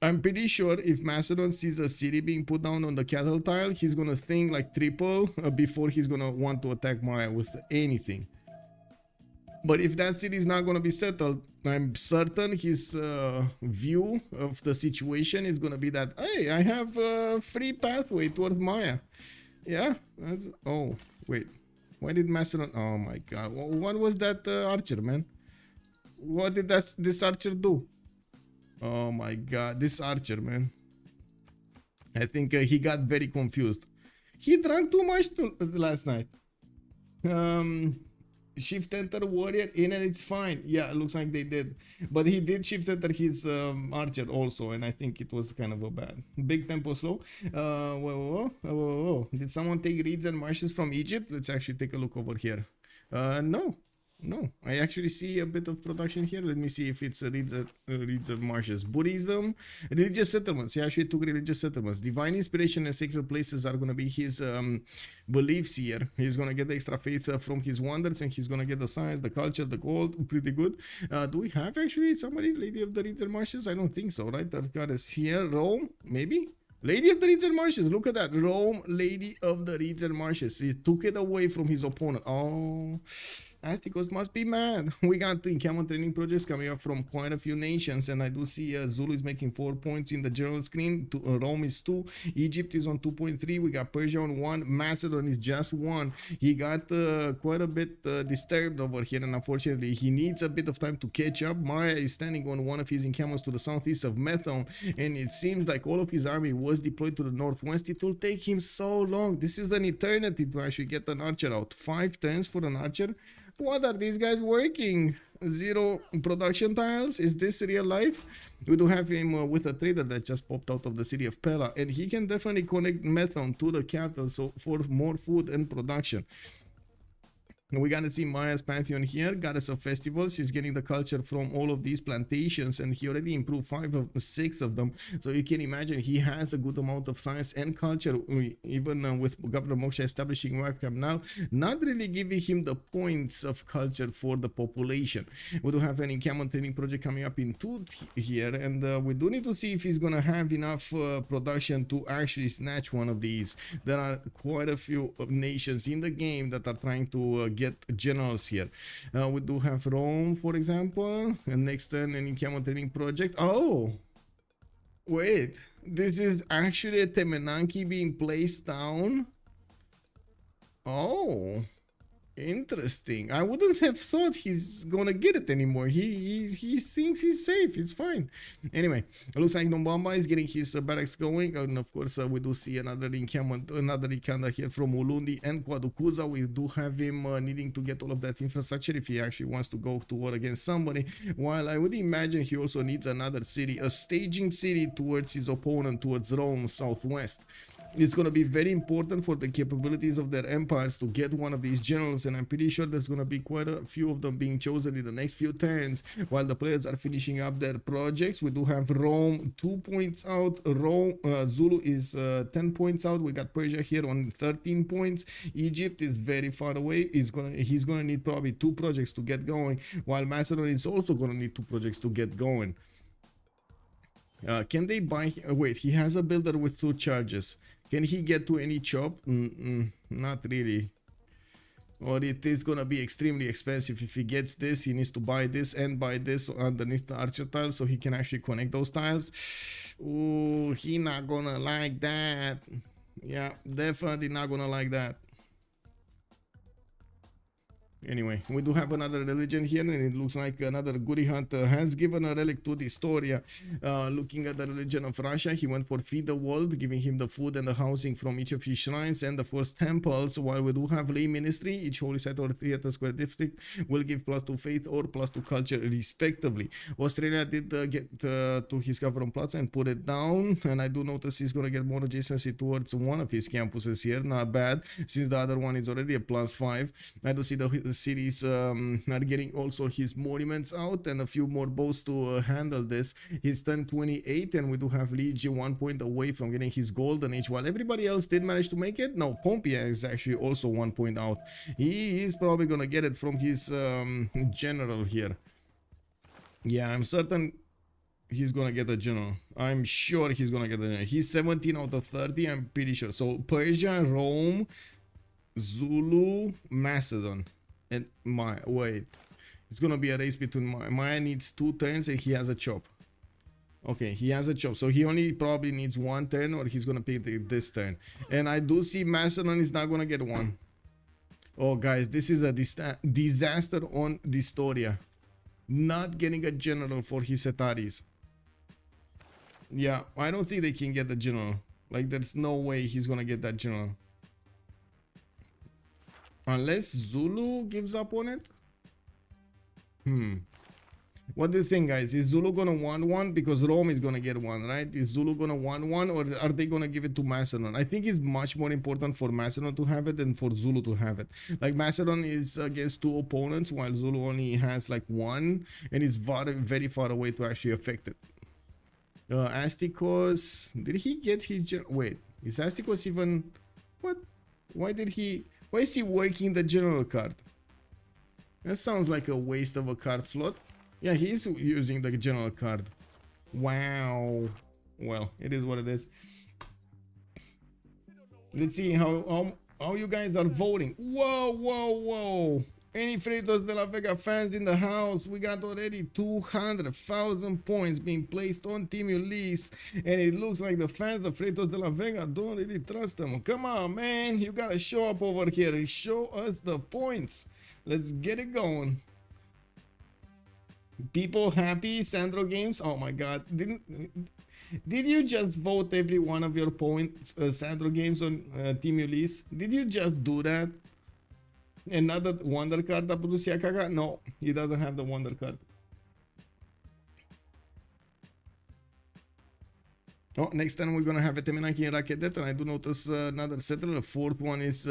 I'm pretty sure if Macedon sees a city being put down on the cattle tile, he's gonna think like triple before he's gonna want to attack Maya with anything. But if that city is not gonna be settled, I'm certain his view of the situation is gonna be that, hey, I have a free pathway towards Maya. Yeah, oh wait, why did Macedon? Oh my god, what was that archer, man? What did this archer do? Oh my god, this archer, man. I think he got very confused. He drank too much last night. Shift enter warrior in and it's fine. Yeah, it looks like they did. But he did shift enter his archer also, and I think it was kind of a bad. Big tempo slow. Whoa. Did someone take reeds and marshes from Egypt? Let's actually take a look over here. No, I actually see a bit of production here. Let me see if it's reeds and marshes. Buddhism, religious settlements. He actually took religious settlements. Divine inspiration and sacred places are going to be his beliefs here. He's going to get the extra faith from his wonders, and he's going to get the science, the culture, the gold. Pretty good. Do we have actually somebody, Lady of the Reeds and Marshes? I don't think so, right? That goddess here, Rome, maybe? Lady of the Reeds and Marshes, look at that. Rome, Lady of the Reeds and Marshes. He took it away from his opponent. Oh, Asticos must be mad. We got the encampment training projects coming up from quite a few nations, and I do see Zulu is making 4 points in the general screen. Rome is 2. Egypt is on 2.3. We got Persia on 1. Macedon is just 1. He got quite a bit disturbed over here, and unfortunately, he needs a bit of time to catch up. Maya is standing on one of his encampments to the southeast of Methone, and it seems like all of his army was deployed to the northwest. It will take him so long. This is an eternity to actually get an archer out. 5 turns for an archer. What are these guys working? 0 production tiles? Is this real life? We do have him with a trader that just popped out of the city of Pella, and he can definitely connect Methone to the capital, so for more food and production. We gotta see Maya's pantheon here, goddess of festivals. He's getting the culture from all of these plantations, and he already improved 5 of 6 of them. So you can imagine he has a good amount of science and culture. Even with Governor Moksha establishing webcam now, not really giving him the points of culture for the population. We do have an encampment training project coming up in Tooth here, and we do need to see if he's gonna have enough production to actually snatch one of these. There are quite a few nations in the game that are trying to get generals here. We do have Rome, for example, and next turn an encampment training project. Oh, wait, this is actually a Temenanki being placed down. Oh, interesting. I wouldn't have thought he's gonna get it anymore. He thinks he's safe. It's fine. Anyway, it looks like Nombamba is getting his barracks going, and of course we do see another encampment, another Ikanda here from Ulundi and Kwadukuza. We do have him needing to get all of that infrastructure if he actually wants to go to war against somebody. While I would imagine he also needs another city, a staging city towards his opponent, towards Rome southwest. It's going to be very important for the capabilities of their empires to get one of these generals, and I'm pretty sure there's going to be quite a few of them being chosen in the next few turns while the players are finishing up their projects. We do have Rome 2 points out. Zulu is 10 points out. We got Persia here on 13 points. Egypt is very far away. He's gonna need probably 2 projects to get going, while Macedon is also going to need 2 projects to get going. Can they buy? Wait, he has a builder with 2 charges. Can he get to any chop? Not really. Or it is gonna be extremely expensive. If he gets this, he needs to buy this and buy this underneath the archer tile so he can actually connect those tiles. Ooh, he not gonna like that. Yeah, definitely not gonna like that. Anyway, we do have another religion here, and it looks like another goody hunter has given a relic to the Historia. Looking at the religion of Russia, he went for Feed the World, giving him the food and the housing from each of his shrines and the first temples. While we do have lay ministry, each holy site or theater square district will give plus to faith or plus to culture, respectively. Australia did get to his government plaza and put it down, and I do notice he's going to get more adjacency towards one of his campuses here. Not bad, since the other one is already a +5. I do see the cities are getting also his monuments out and a few more bows to handle this. He's turned 28, and we do have Liege 1 point away from getting his golden age, while everybody else did manage to make it. No, Pompey is actually also 1 point out. He is probably gonna get it from his general here. Yeah, I'm certain he's gonna get a general. I'm sure he's gonna get a general. He's 17 out of 30, I'm pretty sure. So Persia, Rome, Zulu, Macedon, and Maya. Wait, it's gonna be a race between Maya needs 2 turns and he has a chop. Okay, he has a chop, so he only probably needs 1 turn, or he's gonna pick this turn. And I do see Macedon is not gonna get 1. Oh guys, this is a disaster on the Historia. Not getting a general for his Setaris. Yeah, I don't think they can get the general. Like, there's no way he's gonna get that general. Unless Zulu gives up on it? What do you think, guys? Is Zulu gonna want 1? Because Rome is gonna get 1, right? Is Zulu gonna want 1, or are they gonna give it to Macedon? I think it's much more important for Macedon to have it than for Zulu to have it. Like, Macedon is against 2 opponents, while Zulu only has like 1, and it's very far away to actually affect it. Astikos, did he get his... Wait, is Astikos even... What? Why is he working the general card? That sounds like a waste of a card slot. Yeah, he's using the general card. Wow. Well, it is what it is. Let's see how you guys are voting. Whoa. Any Freritos de la Vega fans in the house? We got already 200,000 points being placed on Team Ulyss, and it looks like the fans of Freritos de la Vega don't really trust them. Come on, man, you gotta show up over here. Show us the points. Let's get it going. People happy? Sandro Games? Oh my god. Did you just vote every one of your points, Sandro Games, on Team Ulyss? Did you just do that? Another wonder card a putut să ia caca? No, he doesn't have the wonder card. Oh, next time we're gonna have a Temenaki and Rakedet, and I do notice another settler. The 4th one is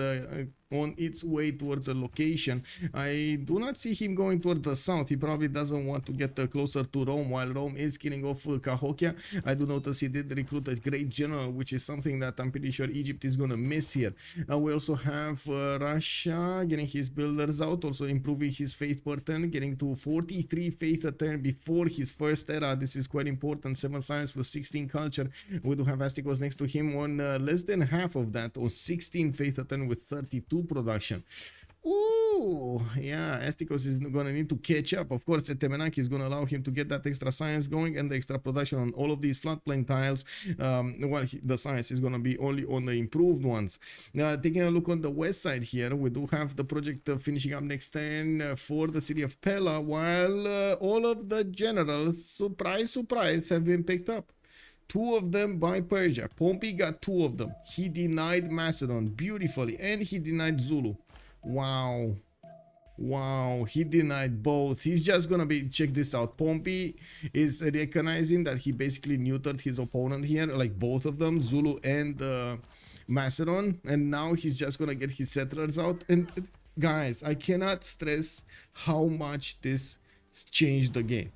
on its way towards a location. I do not see him going towards the south. He probably doesn't want to get closer to Rome, while Rome is killing off Cahokia. I do notice he did recruit a great general, which is something that I'm pretty sure Egypt is gonna miss here. We also have Russia getting his builders out, also improving his faith per turn, getting to 43 faith a turn before his first era. This is quite important. 7 science with 16 culture. We do have Astikos next to him on less than half of that, or 16 faith a turn with 32 production. Ooh, yeah, Astikos is gonna need to catch up. Of course, the Temenaki is gonna allow him to get that extra science going and the extra production on all of these floodplain tiles, while the science is gonna be only on the improved ones. Taking a look on the west side here, we do have the project finishing up next turn for the city of Pella, while all of the generals, surprise, have been picked up. 2 of them by Persia. Pompey got 2 of them. He denied Macedon beautifully, and he denied Zulu. Wow, he denied both. He's just gonna be, check this out, Pompey is recognizing that he basically neutered his opponent here, like both of them, Zulu and Macedon, and now he's just gonna get his settlers out. And guys, I cannot stress how much this changed the game.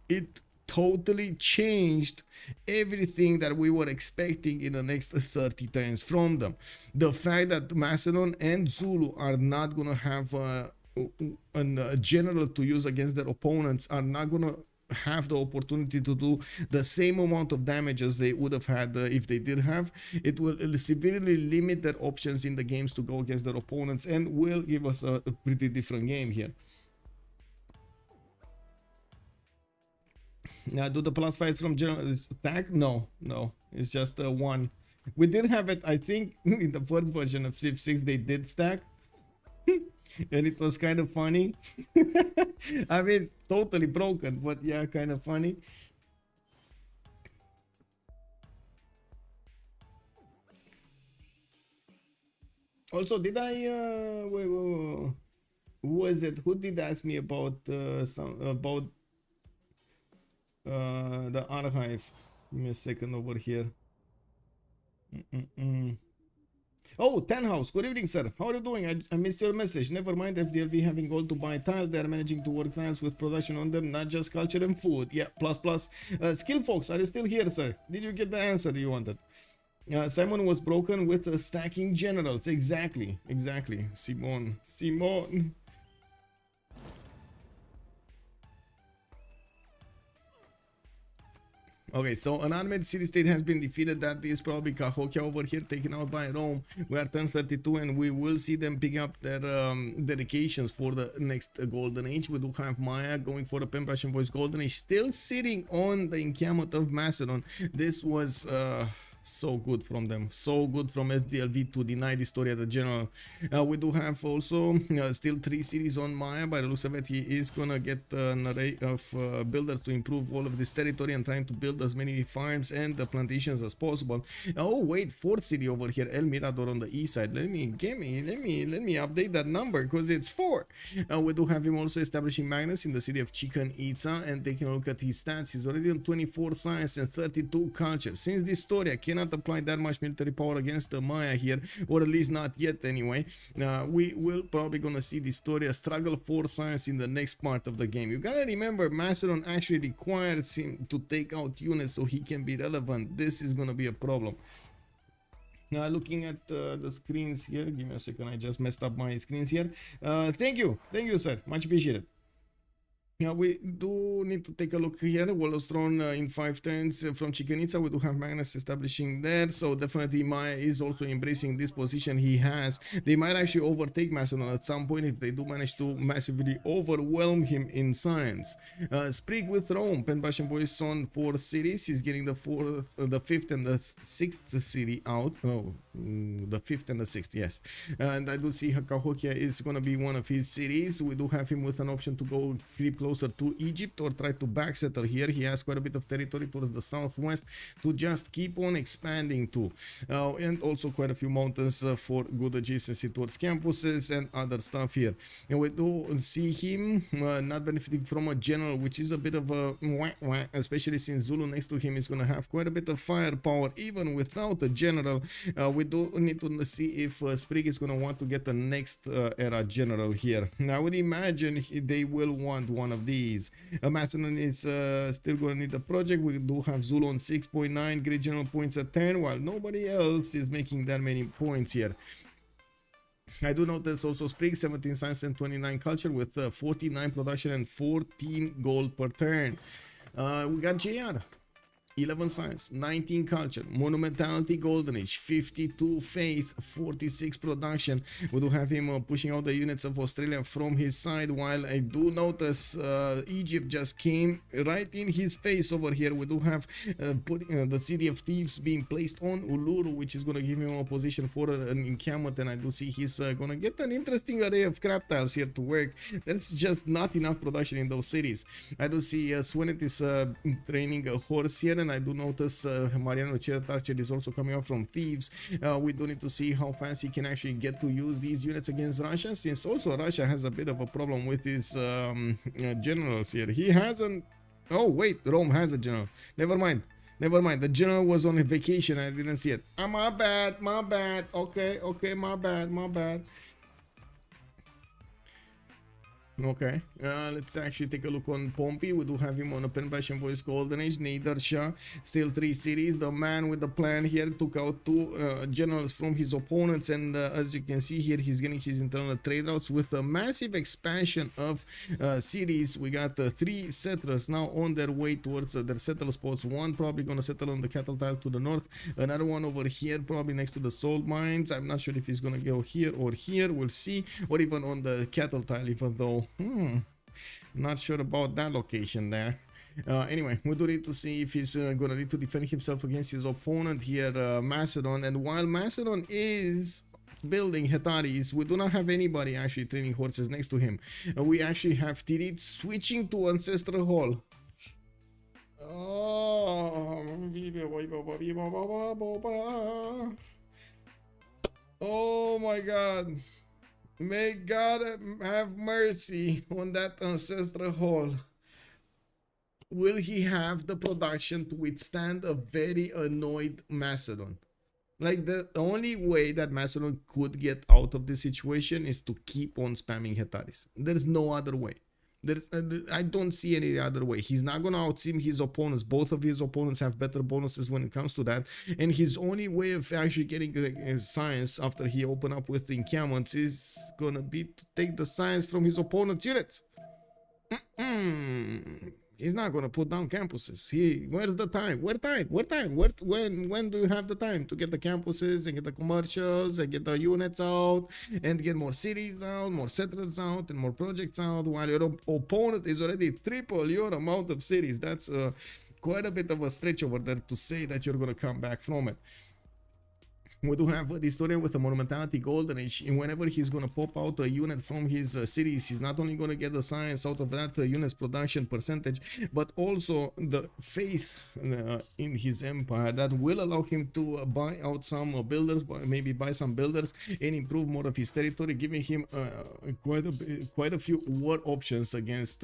It totally changed everything that we were expecting in the next 30 turns from them. The fact that Macedon and Zulu are not gonna have a general to use against their opponents, are not gonna have the opportunity to do the same amount of damage as they would have had if they did have. It will severely limit their options in the games to go against their opponents, and will give us a pretty different game here. Do the +5 from general stack? No, it's just 1. We did have it, I think, in the first version of Civ6 they did stack. And it was kind of funny. I mean, totally broken, but yeah, kind of funny. Also, did I wait, who was it? Who did ask me about the archive? Give me a second over here. Oh, Ten House. Good evening, sir. How are you doing? I missed your message. Never mind FDLV having gold to buy tiles. They are managing to work tiles with production on them, not just culture and food. Yeah, plus. Skill Fox, are you still here, sir? Did you get the answer you wanted? Simon was broken with stacking generals. Exactly. Simon. Okay, so an unmade city-state has been defeated. That is probably Cahokia over here, taken out by Rome. We are turn 32 and we will see them pick up their dedications for the next golden age. We do have Maya going for the Pen Russian Voice golden age, still sitting on the encampment of Macedon. This was so good from them, so good from FDLV to deny the story at the general. We do have also still 3 cities on Maya. By the looks of it, he is gonna get an array of builders to improve all of this territory and trying to build as many farms and plantations as possible. Oh wait, 4th city over here, El Mirador on the east side. Let me update that number because it's 4. We do have him also establishing Magnus in the city of Chichen Itza and taking a look at his stats. He's already on 24 science and 32 culture. Since this story, I cannot apply that much military power against the Maya here, or at least not yet anyway. We will probably gonna see this story struggle for science in the next part of the game. You gotta remember, Macedon actually requires him to take out units so he can be relevant. This is gonna be a problem. Now looking at the screens here, give me a second, I just messed up my screens here. Thank you sir, much appreciated. Now we do need to take a look here. Wallostron in 5 turns from Chichen Itza. We do have Magnus establishing there, so definitely Maya is also embracing this position he has. They might actually overtake Macedon at some point if they do manage to massively overwhelm him in science. Sprig with Rome. Pen Russian Voice on 4 cities. He's getting the 4th, the 5th and the 6th city out. Oh, the 5th and the 6th, yes. And I do see Cahokia is going to be one of his cities. We do have him with an option to go creep closer to Egypt or try to backsettle here. He has quite a bit of territory towards the southwest to just keep on expanding to, and also quite a few mountains for good adjacency towards campuses and other stuff here. And we do see him not benefiting from a general, which is a bit of a wah, especially since Zulu next to him is going to have quite a bit of firepower even without a general. We do need to see if Sprig is going to want to get the next era general here. Now I would imagine they will want one of these. Macedon is still going to need the project. We do have Zulu on 6.9, great general points at 10, while nobody else is making that many points here. I do notice also Sprig 17 science and 29 culture with 49 production and 14 gold per turn. We got JR 11 science, 19 culture, monumentality golden age, 52 faith, 46 production. We do have him pushing out the units of Australia from his side, while I do notice Egypt just came right in his face over here. We do have the city of thieves being placed on Uluru, which is going to give him a position for an encampment, and I do see he's going to get an interesting array of crab tiles here to work. That's just not enough production in those cities. I do see Swenet is training a horse here, and I do notice Mariano Archer is also coming out from thieves. We do need to see how fast he can actually get to use these units against Russia, since also Russia has a bit of a problem with his generals here. He hasn't. Oh wait, Rome has a general. Never mind. The general was on a vacation. I didn't see it. My bad. Okay, my bad. Okay, let's actually take a look on Pompey. We do have him on a Pen Russian Voice golden age. Nader Shah, still 3 cities. The man with the plan here took out 2 generals from his opponents, and as you can see here, he's getting his internal trade routes with a massive expansion of cities. We got 3 settlers now on their way towards their settle spots. One probably gonna settle on the cattle tile to the north, another one over here probably next to the salt mines. I'm not sure if he's gonna go here or here, we'll see, or even on the cattle tile, even though not sure about that location there. Anyway, we do need to see if he's gonna need to defend himself against his opponent here, Macedon. And while Macedon is building Hetaris. We do not have anybody actually training horses next to him. We actually have Tirit switching to Ancestral Hall. Oh my god. May God have mercy on that Ancestral Hall. Will he have the production to withstand a very annoyed Macedon? Like, the only way that Macedon could get out of this situation is to keep on spamming Hetaris. There's no other way. I don't see any other way. He's not going to outsim his opponents. Both of his opponents have better bonuses when it comes to that. And his only way of actually getting science after he open up with the encampments is going to be to take the science from his opponent's units. He's not going to put down campuses. Where's the time? When do you have the time to get the campuses and get the commercials and get the units out and get more cities out, more settlers out, and more projects out, while your opponent is already triple your amount of cities? That's quite a bit of a stretch over there to say that you're going to come back from it. We do have the historian with a monumentality golden age, and whenever he's going to pop out a unit from his cities, he's not only going to get the science out of that unit's production percentage, but also the faith in his empire that will allow him to buy out some builders, maybe buy some builders and improve more of his territory, giving him quite a few war options against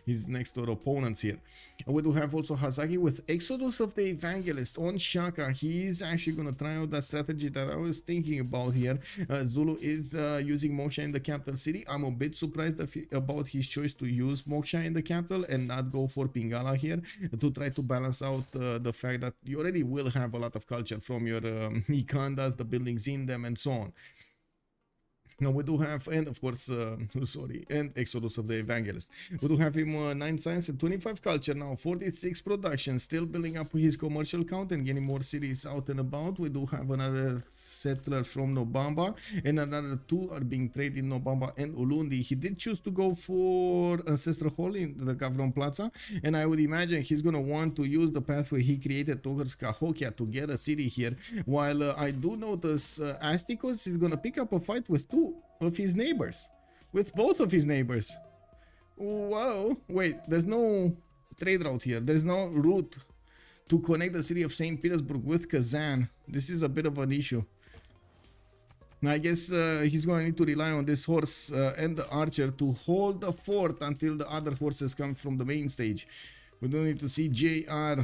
his next door opponents here. We do have also Hazaki with Exodus of the Evangelist on Shaka. He is actually going to try out that strategy that I was thinking about here. Zulu is using Moksha in the capital city. I'm a bit surprised about his choice to use Moksha in the capital and not go for Pingala here, to try to balance out the fact that you already will have a lot of culture from your Ikandas, the buildings in them, and so on. Now we do have, and of course, and Exodus of the Evangelist. We do have him 9 science and 25 culture, now 46 production, still building up his commercial count and getting more cities out and about. We do have another settler from Nobamba, and another 2 are being traded in Nobamba and Ulundi. He did choose to go for Ancestral Hall in the Gavron Plaza, and I would imagine he's going to want to use the pathway he created towards Cahokia to get a city here, while I do notice Astikos is going to pick up a fight with 2 of his neighbors, with both of his neighbors. Whoa, wait, there's no trade route here. There's no route to connect the city of St. Petersburg with Kazan. This is a bit of an issue. Now I guess he's going to need to rely on this horse and the archer to hold the fort until the other horses come from the main stage. We don't need to see JR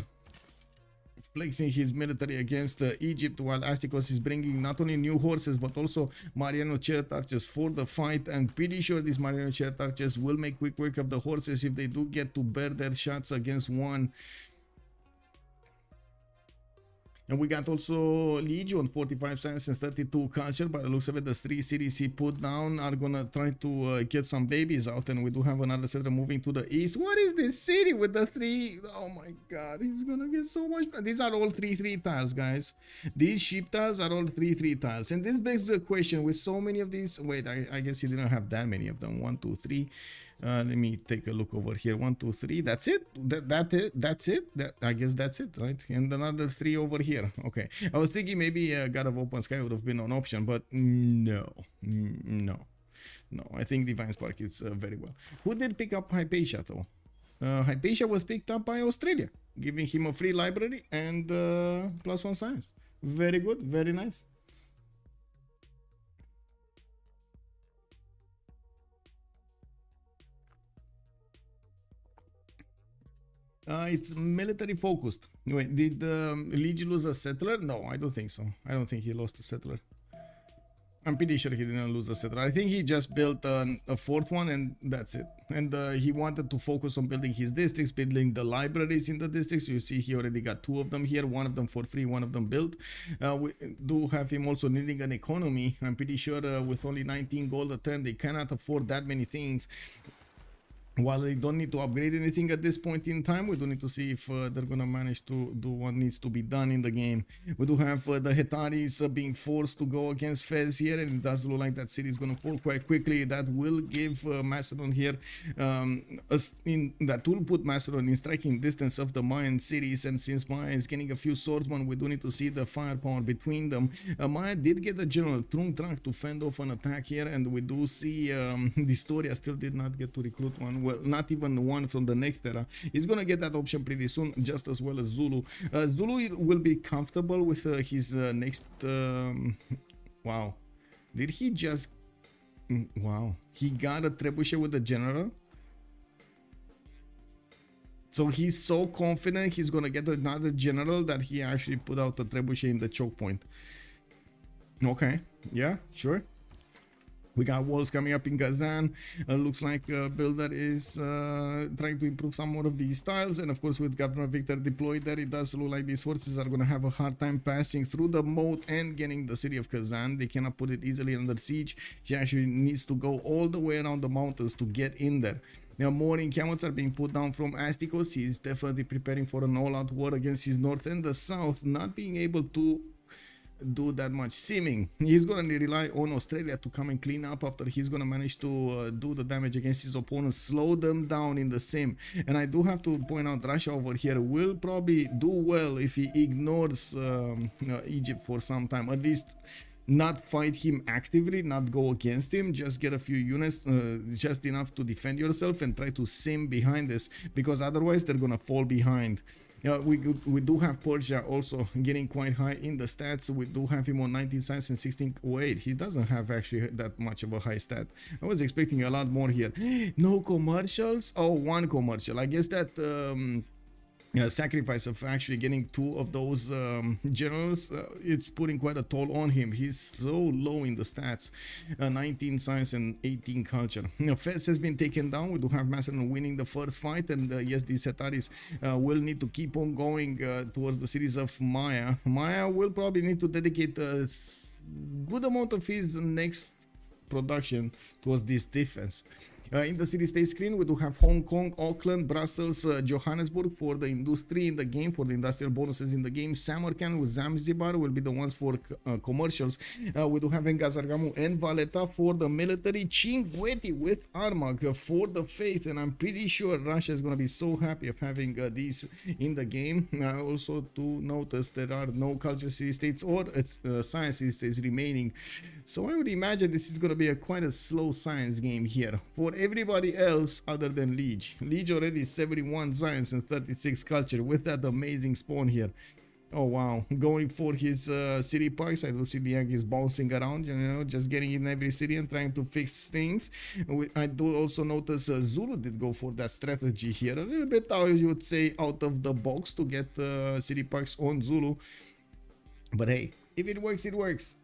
flexing his military against Egypt, while Astikos is bringing not only new horses but also Mariano chariot archers for the fight. I'm pretty sure these Mariano chariot archers will make quick work of the horses if they do get to bear their shots against one. And we got also Legion, 45 science and 32 culture. By the looks of it, the 3 cities he put down are gonna try to get some babies out. And we do have another settler moving to the east. What is this city with the 3? Oh my god, he's gonna get so much. These are all 3-3 tiles, guys. These sheep tiles are all 3-3 tiles. And this begs the question with so many of these. Wait, I guess he didn't have that many of them. 1, 2, 3. Let me take a look over here. 1, 2, 3. That's it. That's it. I guess that's it, right? And another 3 over here. Okay. I was thinking maybe God of Open Sky would have been an option, but no. I think Divine Spark is very well. Who did pick up Hypatia though? Hypatia was picked up by Australia, giving him a free library and +1 science. Very good. Very nice. It's military focused. Wait, did Liege lose a settler? No, I don't think so. I don't think he lost a settler. I'm pretty sure he didn't lose a settler. I think he just built a 4th one and that's it. And he wanted to focus on building his districts, building the libraries in the districts. You see he already got 2 of them here, 1 of them for free, 1 of them built. We do have him also needing an economy. I'm pretty sure with only 19 gold a turn, they cannot afford that many things. while they don't need to upgrade anything at this point in time, we do need to see if they're gonna manage to do what needs to be done in the game. We do have the Hetaris being forced to go against Fez here, and it does look like that city is gonna fall quite quickly. That will give Macedon here, that will put Macedon in striking distance of the Mayan cities, and since Maya is getting a few swordsmen, we do need to see the firepower between them. Maya did get a general Trunk to fend off an attack here, and we do see Distoria still did not get to recruit one. Well, not even one from the next era. He's gonna get that option pretty soon, just as well as Zulu. Zulu will be comfortable with his next. Wow, did he just? Wow, he got a trebuchet with the general. So he's so confident he's gonna get another general that he actually put out the trebuchet in the choke point. Okay, yeah, sure. We got walls coming up in Kazan. Looks like Builder is trying to improve some more of these tiles. And of course, with Governor Victor deployed there, it does look like these forces are going to have a hard time passing through the moat and getting the city of Kazan. They cannot put it easily under siege. She actually needs to go all the way around the mountains to get in there. Now, more encampments are being put down from Astikos. He's definitely preparing for an all-out war against his north and the south, not being able to do that much simming. He's gonna rely on Australia to come and clean up after he's gonna manage to do the damage against his opponents, slow them down in the sim. And I do have to point out, Russia over here will probably do well if he ignores Egypt for some time, at least not fight him actively, not go against him, just get a few units, just enough to defend yourself and try to sim behind this, because otherwise they're gonna fall behind. We do have Persia also getting quite high in the stats. We do have him on 19 science and 1608. He doesn't have actually that much of a high stat. I was expecting a lot more here. No commercials? Oh, one commercial. I guess that sacrifice of actually getting two of those generals, it's putting quite a toll on him. He's so low in the stats. 19 science and 18 culture. Fez has been taken down. We do have Macedon winning the first fight, and yes, these Setaris will need to keep on going towards the cities of Maya. Maya will probably need to dedicate a good amount of his next production towards this defense. In the city-state screen, we do have Hong Kong, Auckland, Brussels, Johannesburg for the industry in the game, for the industrial bonuses in the game. Samarkand with Zanzibar will be the ones for commercials. We do have Engazargamu and Valletta for the military. Chinguetti with Armagh for the faith, and I'm pretty sure Russia is going to be so happy of having these in the game. Also to notice there are no culture city-states or science city-states remaining. So I would imagine this is going to be quite a slow science game here for everybody else other than Liege. Liege already 71 science and 36 culture with that amazing spawn here. Oh wow, going for his city parks. I do see the Yankees bouncing around, you know, just getting in every city and trying to fix things. I do also notice Zulu did go for that strategy here, a little bit, how you would say, out of the box to get city parks on Zulu. But hey, if it works, it works.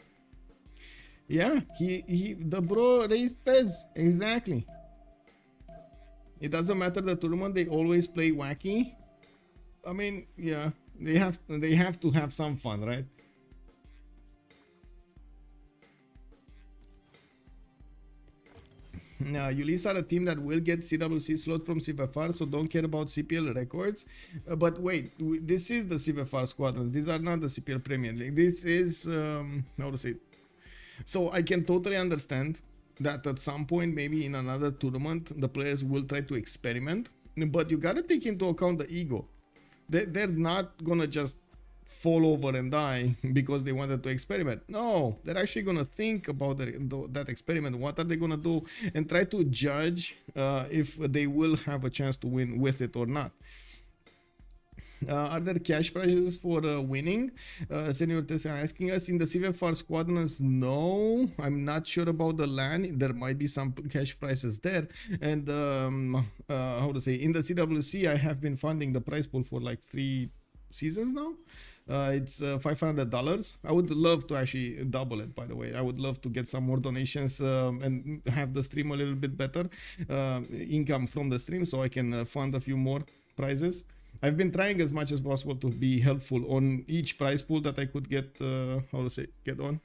Yeah, the bro raised Fez, exactly. It doesn't matter the tournament, they always play wacky. I mean, yeah, they have to have some fun, right? Now, Ulyss are a team that will get CWC slot from CivFR, so don't care about CPL records. But wait, this is the CivFR Squadrons. These are not the CPL Premier League. This is, how to say it? So I can totally understand that at some point, maybe in another tournament, the players will try to experiment. But you gotta take into account the ego. They're not gonna just fall over and die because they wanted to experiment. No, they're actually gonna think about that experiment. What are they gonna do? And try to judge if they will have a chance to win with it or not. Are there cash prizes for winning? Senior Tessa asking us in the CivFR Squadrons. No, I'm not sure about the LAN. There might be some cash prizes there. And how to say, in the CWC, I have been funding the prize pool for like 3 seasons now. It's $500. I would love to actually double it, by the way. I would love to get some more donations and have the stream a little bit better income from the stream, so I can fund a few more prizes. I've been trying as much as possible to be helpful on each prize pool that I could get, how to say, get on.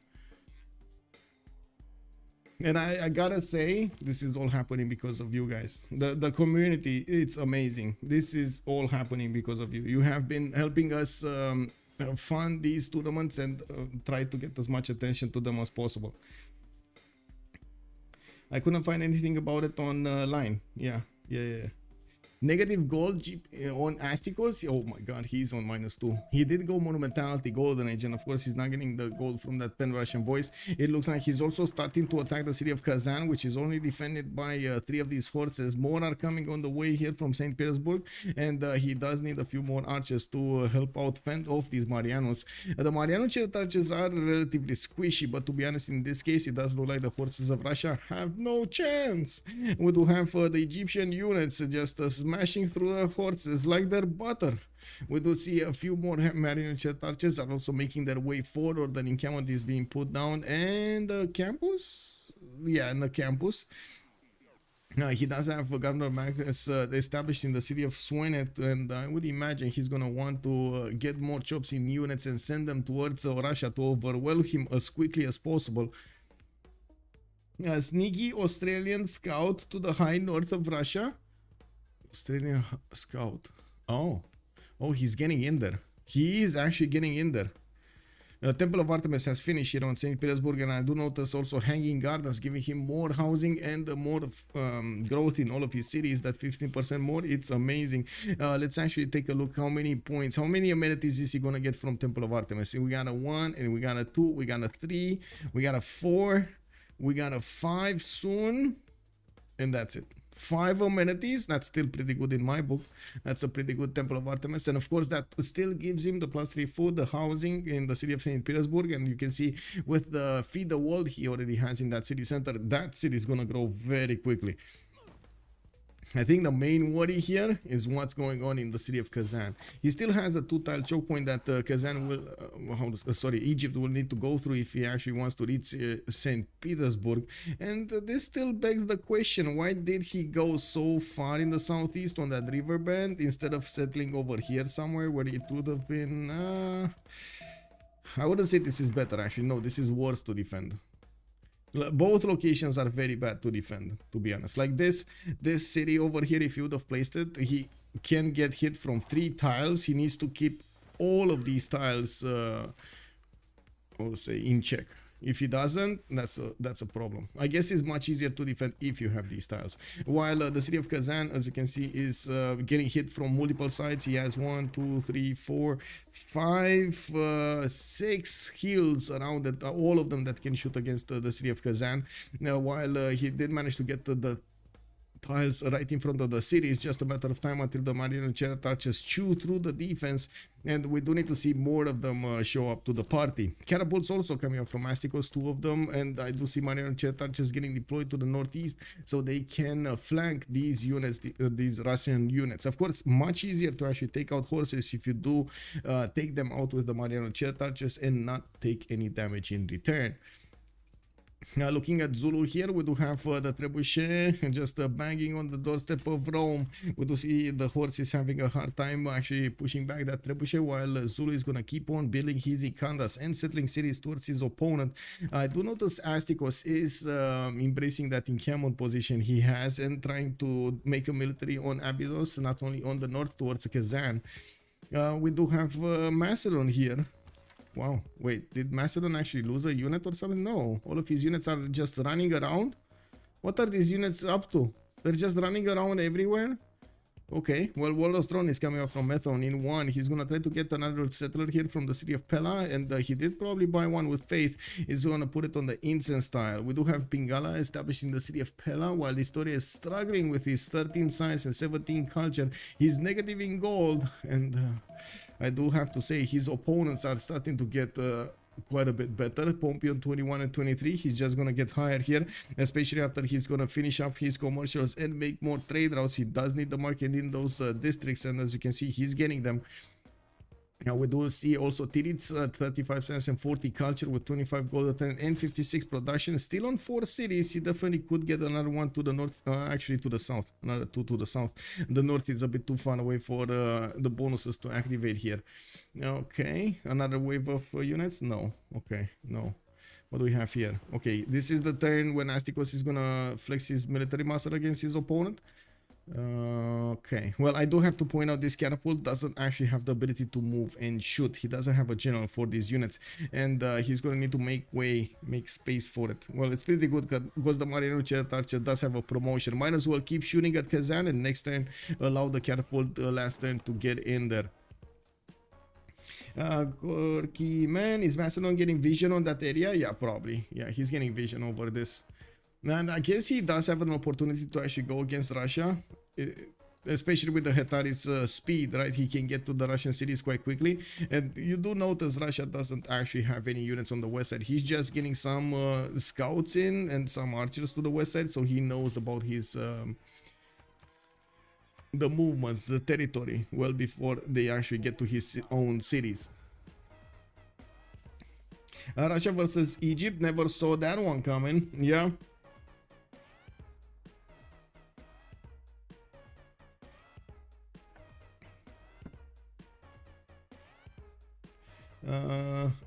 And I gotta say, this is all happening because of you guys. The community, it's amazing. This is all happening because of you. You have been helping us fund these tournaments and try to get as much attention to them as possible. I couldn't find anything about it online. Yeah. Negative gold on Asticos. Oh my god, he's on -2. He did go Monumentality Golden Age, and of course he's not getting the gold from that Pen Russian voice. It looks like he's also starting to attack the city of Kazan, which is only defended by 3 of these forces. More are coming on the way here from St. Petersburg, and he does need a few more archers to help out fend off these Marianos. The Mariano chariot archers are relatively squishy, but to be honest, in this case, it does look like the forces of Russia have no chance. We do have the Egyptian units just smashing through the horses like their butter. We do see a few more marionette archers are also making their way forward. An encampment is being put down, and the campus, yeah, in the campus. He does have Governor Magnus established in the city of Swenet, and I would imagine he's gonna want to get more troops in units and send them towards Russia to overwhelm him as quickly as possible. A sneaky Australian scout to the high north of Russia. Australian scout. Oh, he's getting in there. He is actually getting in there. Temple of Artemis has finished here on St. Petersburg, and I do notice also Hanging Gardens giving him more housing and more growth in all of his cities. That 15% more, it's amazing. Let's actually take a look how many points, how many amenities is he gonna get from Temple of Artemis. We got a 1, and we got a 2, we got a 3, we got a 4, we got a 5 soon, and that's it. 5 amenities, that's still pretty good in my book. That's a pretty good Temple of Artemis, and of course that still gives him the +3 food, the housing in the city of St. Petersburg, and you can see with the Feed the World he already has in that city center, that city is gonna grow very quickly. I think the main worry here is what's going on in the city of Kazan. He still has a 2-tile choke point that Kazan will, Egypt will need to go through if he actually wants to reach St. Petersburg. And this still begs the question, why did he go so far in the southeast on that river bend instead of settling over here somewhere where it would have been... I wouldn't say this is better actually, no, this is worse to defend. Both locations are very bad to defend, to be honest. Like this city over here, if you would have placed it, he can get hit from 3 tiles. He needs to keep all of these tiles, I would say, in check. If he doesn't, that's a problem. I guess it's much easier to defend if you have these tiles. While the city of Kazan, as you can see, is getting hit from multiple sides. He has 1, 2, 3, 4, 5, 6 hills around it, all of them that can shoot against the city of Kazan. While he did manage to get the tiles right in front of the city, it's just a matter of time until the Mariano chariot archers chew through the defense, and we do need to see more of them show up to the party. Catapults also coming up from Asticos, 2 of them, and I do see Mariano chariot archers getting deployed to the northeast so they can flank these units, these Russian units. Of course, much easier to actually take out horses if you do take them out with the Mariano chariot archers and not take any damage in return. Now looking at Zulu here, we do have the trebuchet just banging on the doorstep of Rome. We do see the horses having a hard time actually pushing back that trebuchet, while Zulu is gonna keep on building his Ikandas and settling cities towards his opponent. I do notice Asticos is embracing that encampment position he has and trying to make a military on Abydos, not only on the north towards Kazan. We do have Macedon here. Wow, wait, did Macedon actually lose a unit or something? No, all of his units are just running around. What are these units up to? They're just running around everywhere? Okay, well, Waldo's Throne is coming up from Methon in 1. He's gonna try to get another settler here from the city of Pella, and he did probably buy one with Faith. He's gonna put it on the incense style. We do have Pingala established in the city of Pella, while Historia is struggling with his 13 science and 17 culture. He's negative in gold, and I do have to say his opponents are starting to get quite a bit better. Pompion 21 and 23, he's just gonna get higher here, especially after he's gonna finish up his commercials and make more trade routes. He does need the market in those districts, and as you can see, he's getting them. Now we do see also Tirits 35 cents and 40 culture with 25 gold and 56 production, still on 4 cities. He definitely could get another one to the north, actually to the south, another 2 to the south. The north is a bit too far away for the bonuses to activate here. Okay, another wave of units? No. Okay, no. What do we have here? Okay, this is the turn when Asticos is gonna flex his military muscle against his opponent. Okay, well, I do have to point out this catapult doesn't actually have the ability to move and shoot. He doesn't have a general for these units, and he's gonna need to make space for it. Well, it's pretty good because the Mariner Jet Archer does have a promotion. Might as well keep shooting at Kazan, and next turn allow the catapult last turn to get in there. Gorky, man, is Macedon getting vision on that area? Yeah, probably. Yeah, he's getting vision over this. And I guess he does have an opportunity to actually go against Russia, especially with the Hetaris speed, right? He can get to the Russian cities quite quickly. And you do notice Russia doesn't actually have any units on the west side. He's just getting some scouts in and some archers to the west side, so he knows about his the movements, the territory, well before they actually get to his own cities. Russia versus Egypt, never saw that one coming. Yeah.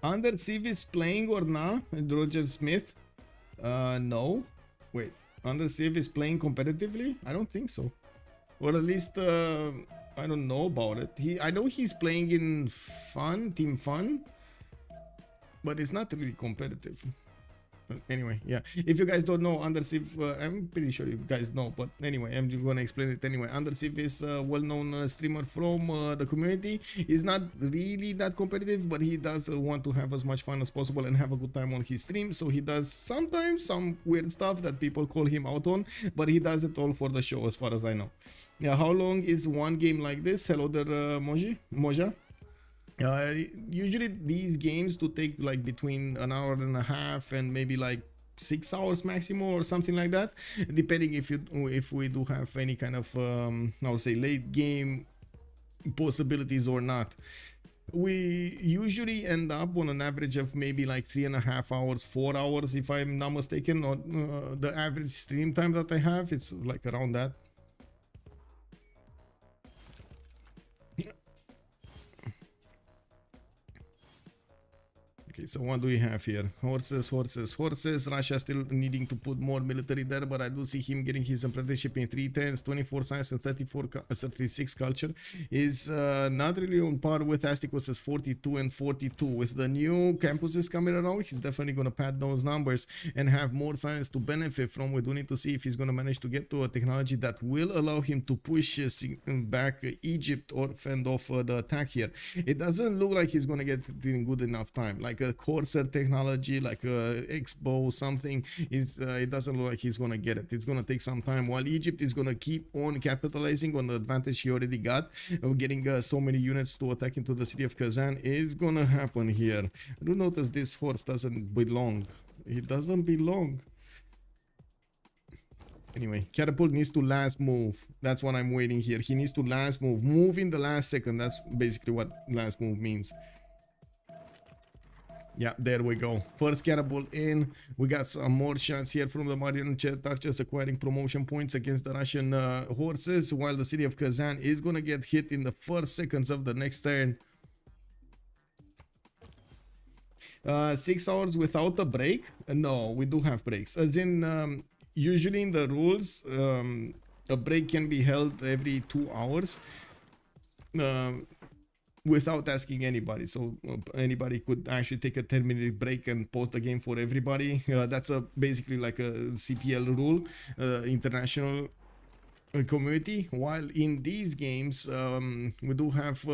Under Civ playing or not? Roger Smith? No. Wait, Under Civ is playing competitively? I don't think so. Or at least I don't know about it. I know he's playing in fun, team fun, but it's not really competitive. Anyway, yeah, if you guys don't know, Under Civ, I'm pretty sure you guys know, but anyway, I'm just gonna explain it anyway. Under Civ is a well-known streamer from the community. He's not really that competitive, but he does want to have as much fun as possible and have a good time on his stream, so he does sometimes some weird stuff that people call him out on, but he does it all for the show as far as I know. Yeah, how long is one game like this? Hello there, Moja. Usually these games do take like between an hour and a half and maybe like 6 hours maximum or something like that, depending if we do have any kind of I would say late game possibilities or not. We usually end up on an average of maybe like 3.5 hours, 4 hours if I'm not mistaken. Or the average stream time that I have, it's like around that. Okay, so what do we have here? Horses. Russia still needing to put more military there, but I do see him getting his apprenticeship in 3 turns, 24 science and 36 culture. Is not really on par with Asticos' 42 and 42. With the new campuses coming around, he's definitely going to pad those numbers and have more science to benefit from. We do need to see if he's going to manage to get to a technology that will allow him to push back Egypt or fend off the attack here. It doesn't look like he's going to get it in good enough time. Like a Corsair technology, like a Expo something, it doesn't look like he's gonna get it. It's gonna take some time, while Egypt is gonna keep on capitalizing on the advantage he already got of getting so many units to attack into the city of Kazan. Is gonna happen here. Do notice this horse doesn't belong. He doesn't belong. Anyway, catapult needs to last move. That's what I'm waiting here. He needs to last move in the last second. That's basically what last move means. Yeah, there we go. First catapult in. We got some more shots here from the Mariner Jet Archers acquiring promotion points against the Russian horses, while the city of Kazan is gonna get hit in the first seconds of the next turn. 6 hours without a break? No, we do have breaks. As in, usually in the rules, a break can be held every 2 hours. Without asking anybody, so anybody could actually take a 10-minute break and pause the game for everybody. That's basically like a CPL rule, international community. While in these games, we do have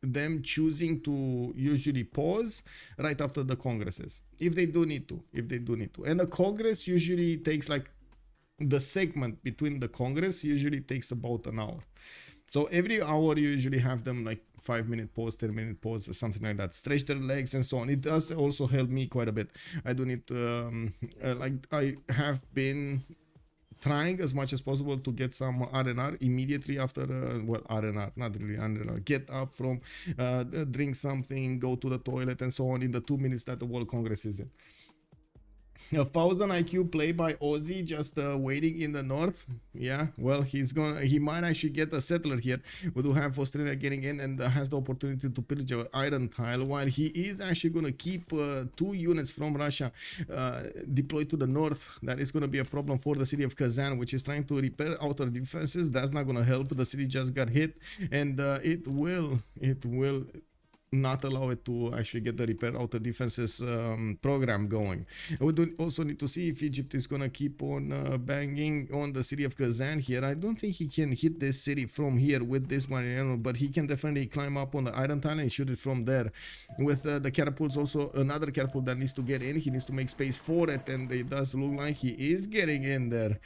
them choosing to usually pause right after the congresses, if they do need to. And the congress usually takes like the segment between the congress usually takes about an hour. So every hour you usually have them like 5-minute pause, 10-minute pause, or something like that. Stretch their legs and so on. It does also help me quite a bit. I do need like I have been trying as much as possible to get some R&R immediately after, well, R&R, not really R&R, get up from, drink something, go to the toilet and so on in the 2 minutes that the World Congress is in. A 1000 IQ play by Ozzy just waiting in the north. Yeah, well, he might actually get a settler here. We do have Australia getting in and has the opportunity to pillage an iron tile, while he is actually going to keep 2 units from Russia deployed to the north. That is going to be a problem for the city of Kazan, which is trying to repair outer defenses. That's not going to help. The city just got hit, and it will not allow it to actually get the repair outer defenses program going. We do also need to see if Egypt is gonna keep on banging on the city of Kazan here. I don't think he can hit this city from here with this Mariano, but he can definitely climb up on the iron tile and shoot it from there. With the catapults, also another catapult that needs to get in. He needs to make space for it, and it does look like he is getting in there.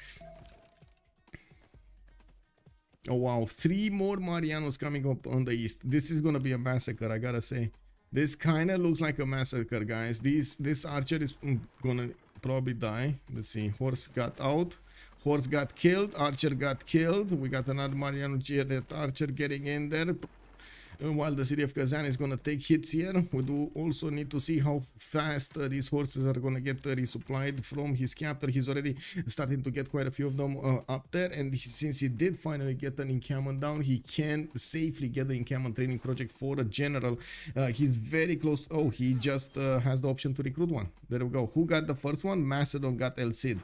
Oh wow, 3 more Marianos coming up on the east. This is gonna be a massacre, I gotta say. This kinda looks like a massacre, guys. This archer is gonna probably die. Let's see, horse got out, horse got killed, archer got killed. We got another Mariano archer getting in there. While the city of Kazan is going to take hits here, we do also need to see how fast these horses are going to get resupplied from his captor. He's already starting to get quite a few of them up there, and since he did finally get an encampment down, he can safely get the encampment training project for a general. He's very close. Oh, he just has the option to recruit one. There we go. Who got the first one? Macedon got El Cid.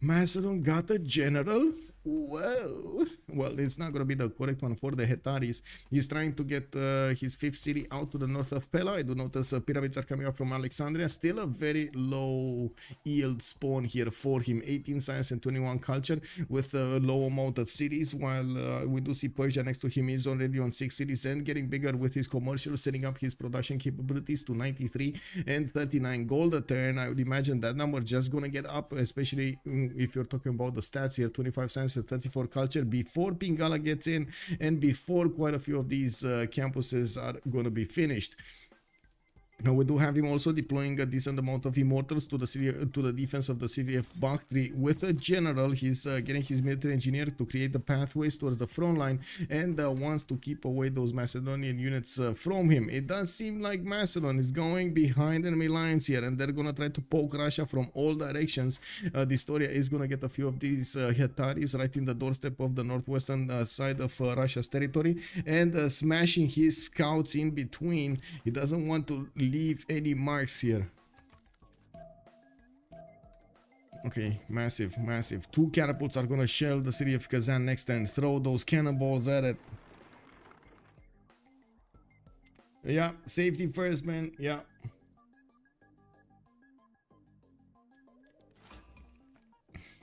Macedon got a general? Whoa. Well, it's not going to be the correct one for the Hetaris. He's trying to get his 5th city out to the north of Pella. I do notice pyramids are coming up from Alexandria. Still a very low yield spawn here for him. 18 science and 21 culture with a low amount of cities, while we do see Persia next to him is already on 6 cities and getting bigger with his commercial, setting up his production capabilities to 93 and 39 gold a turn. I would imagine that number just going to get up, especially if you're talking about the stats here. 25 science, 34 culture before Pingala gets in, and before quite a few of these campuses are going to be finished. Now we do have him also deploying a decent amount of immortals to the city, to the defense of the city of Bakhtri. With a general, he's getting his military engineer to create the pathways towards the front line, and wants to keep away those Macedonian units from him. It does seem like Macedon is going behind enemy lines here, and they're gonna try to poke Russia from all directions. Distoria is gonna get a few of these Hetaris right in the doorstep of the northwestern side of Russia's territory, and smashing his scouts in between. He doesn't want to leave any marks here. Okay, massive. 2 catapults are gonna shell the city of Kazan next turn. Throw those cannonballs at it. Yeah, safety first, man. Yeah.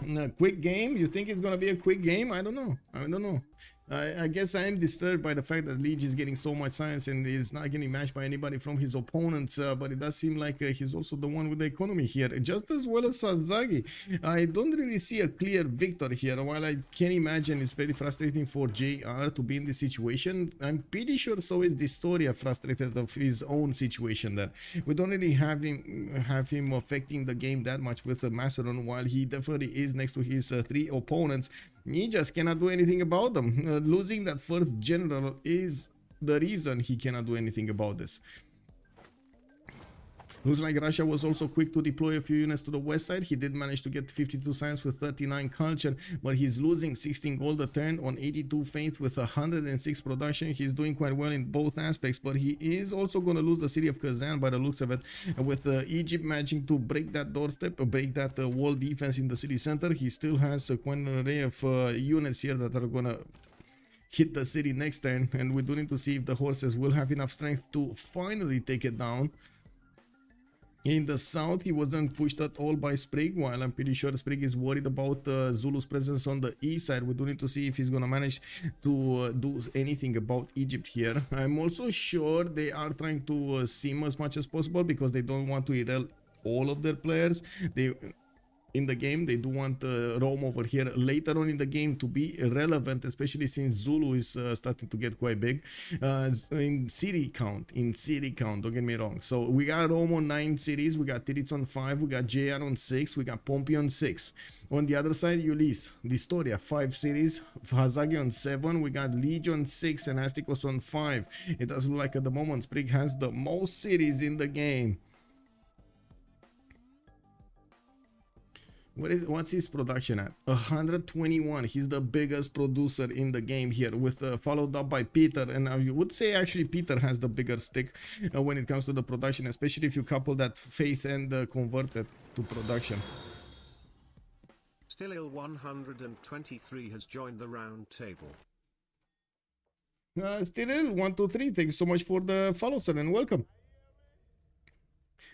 A quick game? You think it's gonna be a quick game? I don't know. I guess I am disturbed by the fact that Liege is getting so much science and is not getting matched by anybody from his opponents, but it does seem like he's also the one with the economy here, just as well as Sazagi. I don't really see a clear victor here. While I can imagine it's very frustrating for JR to be in this situation, I'm pretty sure so is Distoria frustrated of his own situation there. We don't really have him affecting the game that much with Macedon, while he definitely is next to his 3 opponents. He just cannot do anything about them. Losing that first general is the reason he cannot do anything about this. Looks like Russia was also quick to deploy a few units to the west side. He did manage to get 52 science with 39 culture, but he's losing 16 gold a turn on 82 faith with 106 production. He's doing quite well in both aspects, but he is also going to lose the city of Kazan by the looks of it, with Egypt managing to break that doorstep, break that wall defense in the city center. He still has quite an array of units here that are going to hit the city next turn, and we do need to see if the horses will have enough strength to finally take it down. In the south, he wasn't pushed at all by Sprig, while I'm pretty sure Sprig is worried about Zulu's presence on the east side. We do need to see if he's gonna manage to do anything about Egypt here. I'm also sure they are trying to sim as much as possible, because they don't want to erase all of their players. In the game, they do want Rome over here later on in the game to be relevant, especially since Zulu is starting to get quite big in city count. Don't get me wrong. So we got Rome on 9 cities, we got Tiritz on 5, we got JR on 6, we got Pompey on 6. On the other side, Ulyss, Distoria, 5 cities, Hazagi on 7, we got Liege on 6, and Astikos on 5. It does look like at the moment Sprig has the most cities in the game. What's his production at? 121. He's the biggest producer in the game here, with followed up by Peter. And I would say actually Peter has the bigger stick when it comes to the production, especially if you couple that faith and convert it to production. Still ill 123 has joined the round table. Still 1, 2, 3. Thank you so much for the follow, sir, and welcome.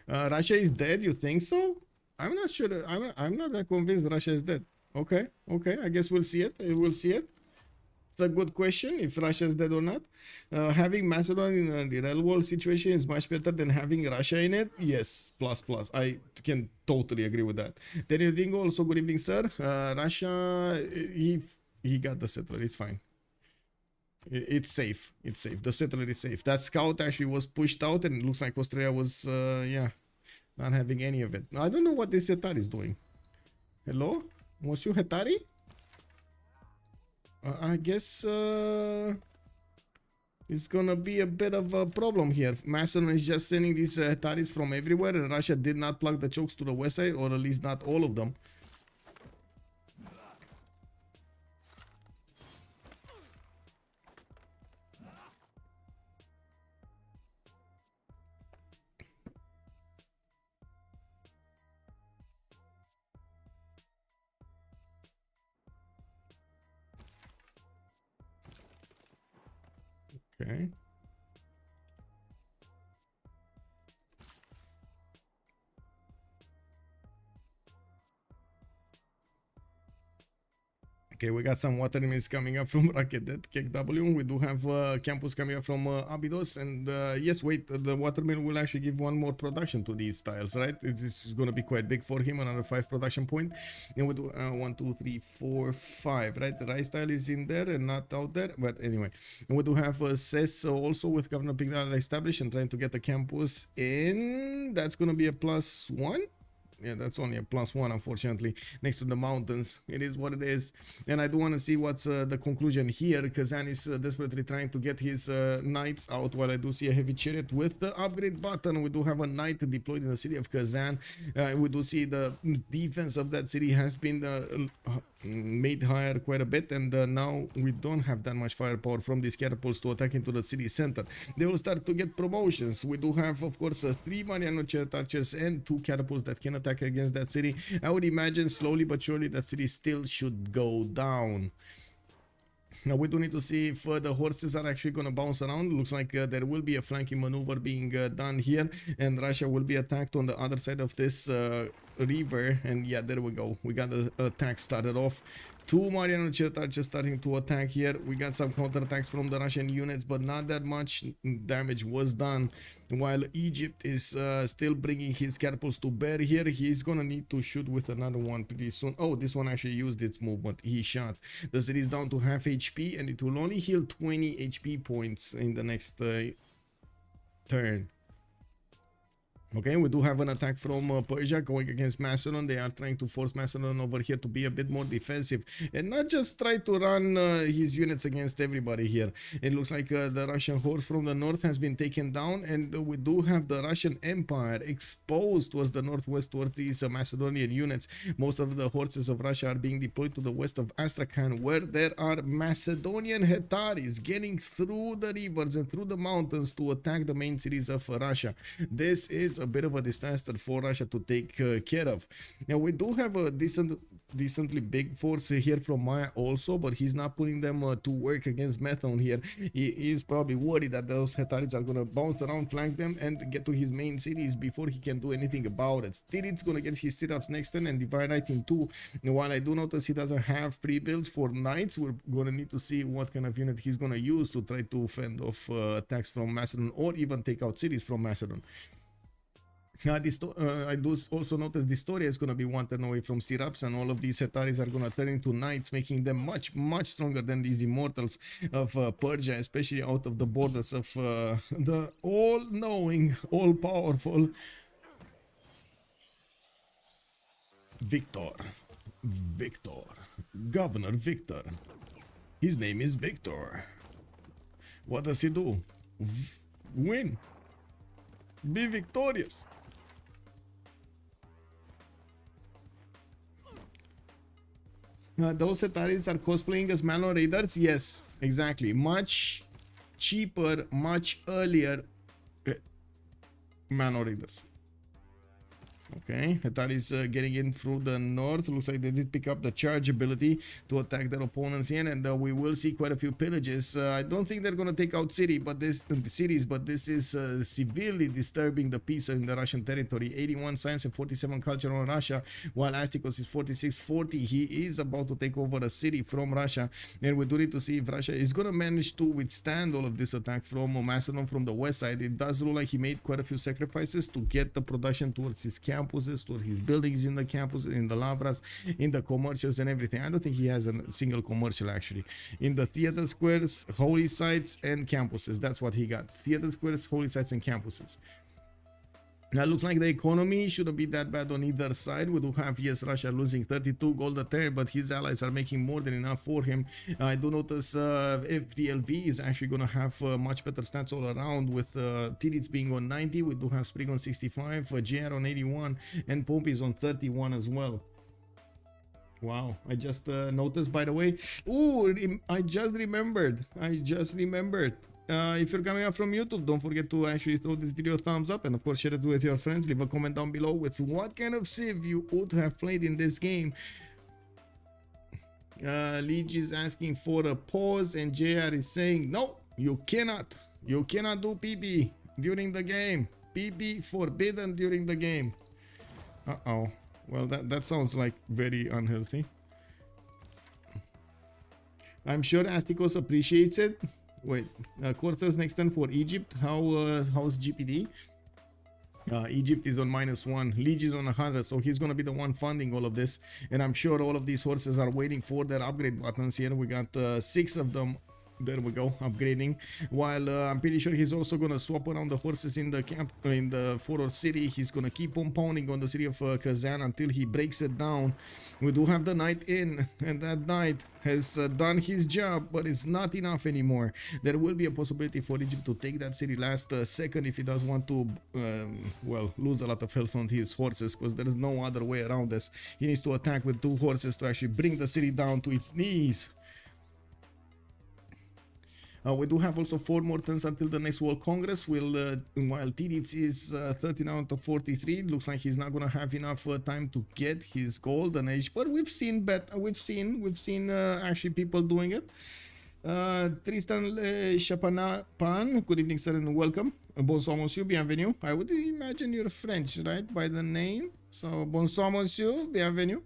Russia is dead. You think so? I'm not sure. I'm not that convinced Russia is dead. Okay. I guess we'll see it. We'll see it. It's a good question if Russia is dead or not. Having Macedon in a real world situation is much better than having Russia in it. Yes, plus. I can totally agree with that. Daniel Dingo, also good evening, sir. Russia, he got the settler. It's fine. It's safe. It's safe. The settler is safe. That scout actually was pushed out, and it looks like Austria was, not having any of it. I don't know what this Hetari is doing. Hello? Monsieur Hetari? I guess it's gonna be a bit of a problem here. Macedon is just sending these Hetaris from everywhere, and Russia did not plug the chokes to the west side, or at least not all of them. Okay. Okay, we got some water enemies coming up from Raketet, KW. We do have campus coming up from Abydos, and yes, wait, the watermill will actually give one more production to these tiles, right? This is going to be quite big for him, another 5 production point. And we do 1, 2, 3, 4, 5, right? The rice tile is in there and not out there, but anyway. And we do have CES also with Governor Pignal established and trying to get the campus in. That's going to be a +1. Yeah, that's only a +1, unfortunately, next to the mountains. It is what it is. And I do want to see what's the conclusion here. Kazan is desperately trying to get his knights out, while I do see a heavy chariot with the upgrade button. We do have a knight deployed in the city of Kazan. We do see the defense of that city has been made higher quite a bit, and now we don't have that much firepower from these catapults to attack into the city center. They will start to get promotions. We do have, of course, 3 Mariano chariot archers and 2 catapults that can attack against that city. I would imagine slowly but surely that city still should go down. Now we do need to see if the horses are actually going to bounce around. Looks like there will be a flanking maneuver being done here, and Russia will be attacked on the other side of this river. And yeah, there we go. We got the attack started off. 2 Mariano chariot archers starting to attack here. We got some counterattacks from the Russian units, but not that much damage was done. While Egypt is still bringing his catapults to bear here, he's gonna need to shoot with another one pretty soon. Oh, this one actually used its movement. He shot. The city is down to half HP, and it will only heal 20 HP points in the next turn. Okay, we do have an attack from Persia going against Macedon. They are trying to force Macedon over here to be a bit more defensive and not just try to run his units against everybody here. It looks like the Russian horse from the north has been taken down, and we do have the Russian Empire exposed towards the northwest, towards these Macedonian units. Most of the horses of Russia are being deployed to the west of Astrakhan, where there are Macedonian Hetaris getting through the rivers and through the mountains to attack the main cities of Russia. This is a bit of a disaster for Russia to take care of. Now we do have a decently big force here from Maya also, but he's not putting them to work against Methone here. He is probably worried that those Hetaris are gonna bounce around, flank them, and get to his main cities before he can do anything about it. Stirit's gonna get his sit-ups next turn and divide right in 2. And while I do notice he doesn't have pre-builds for knights, we're gonna need to see what kind of unit he's gonna use to try to fend off attacks from Macedon, or even take out cities from Macedon. I do also notice Distoria is going to be one turn away from Stirrups, and all of these Hetaris are going to turn into knights, making them much stronger than these immortals of Persia, especially out of the borders of the all-knowing, all-powerful Victor, Governor Victor. His name is Victor. What does he do? Win. Be victorious. Those Ataris are cosplaying as Malon Raiders? Yes, exactly. Much cheaper, much earlier Malon Raiders. Okay, Atari is getting in through the north. Looks like they did pick up the charge ability to attack their opponents here, and we will see quite a few pillages. I don't think they're gonna take out cities, but this is severely disturbing the peace in the Russian territory. 81 science and 47 culture on Russia, while Astikos is 46-40. He is about to take over a city from Russia, and we do need to see if Russia is gonna manage to withstand all of this attack from Macedon from the west side. It does look like he made quite a few sacrifices to get the production towards his campuses, towards his buildings in the campus, in the lavras, in the commercials and everything. I don't think he has a single commercial actually. In the theater squares, holy sites and campuses, that's what he got. Theater squares, holy sites and campuses. Now, it looks like the economy shouldn't be that bad on either side. We do have, yes, Russia losing 32 gold a turn, but his allies are making more than enough for him. I do notice FDLV is actually going to have much better stats all around, with Tidits being on 90. We do have Sprig on 65, JR on 81, and Pompey is on 31 as well. Wow, I just noticed, by the way. Ooh, I just remembered. If you're coming up from YouTube, don't forget to actually throw this video a thumbs up, and of course share it with your friends. Leave a comment down below with what kind of Civ you would have played in this game. Liege is asking for a pause, and JR is saying no, you cannot do PP during the game. PP forbidden during the game. Well, that sounds like very unhealthy. I'm sure Astikos appreciates it. Wait, quarters next turn for Egypt. How's GPD? Egypt is on -1, Liege is on 100, so he's gonna be the one funding all of this, and I'm sure all of these horses are waiting for their upgrade buttons. Here we got 6 of them. There we go, upgrading. While I'm pretty sure he's also gonna swap around the horses in the camp, in the Foror city. He's gonna keep on pounding on the city of Kazan until he breaks it down. We do have the knight in, and that knight has done his job, but it's not enough anymore. There will be a possibility for Egypt to take that city last second if he does want to, well, lose a lot of health on his horses, because there is no other way around this. He needs to attack with 2 horses to actually bring the city down to its knees. We do have also 4 more turns until the next World Congress. While Tidits is 13 out of 43, looks like he's not gonna have enough time to get his golden age. But we've seen actually people doing it. Tristan Chapanapan, good evening, sir, and welcome. Bonsoir, monsieur, bienvenue. I would imagine you're French, right, by the name. So bonsoir, monsieur, bienvenue.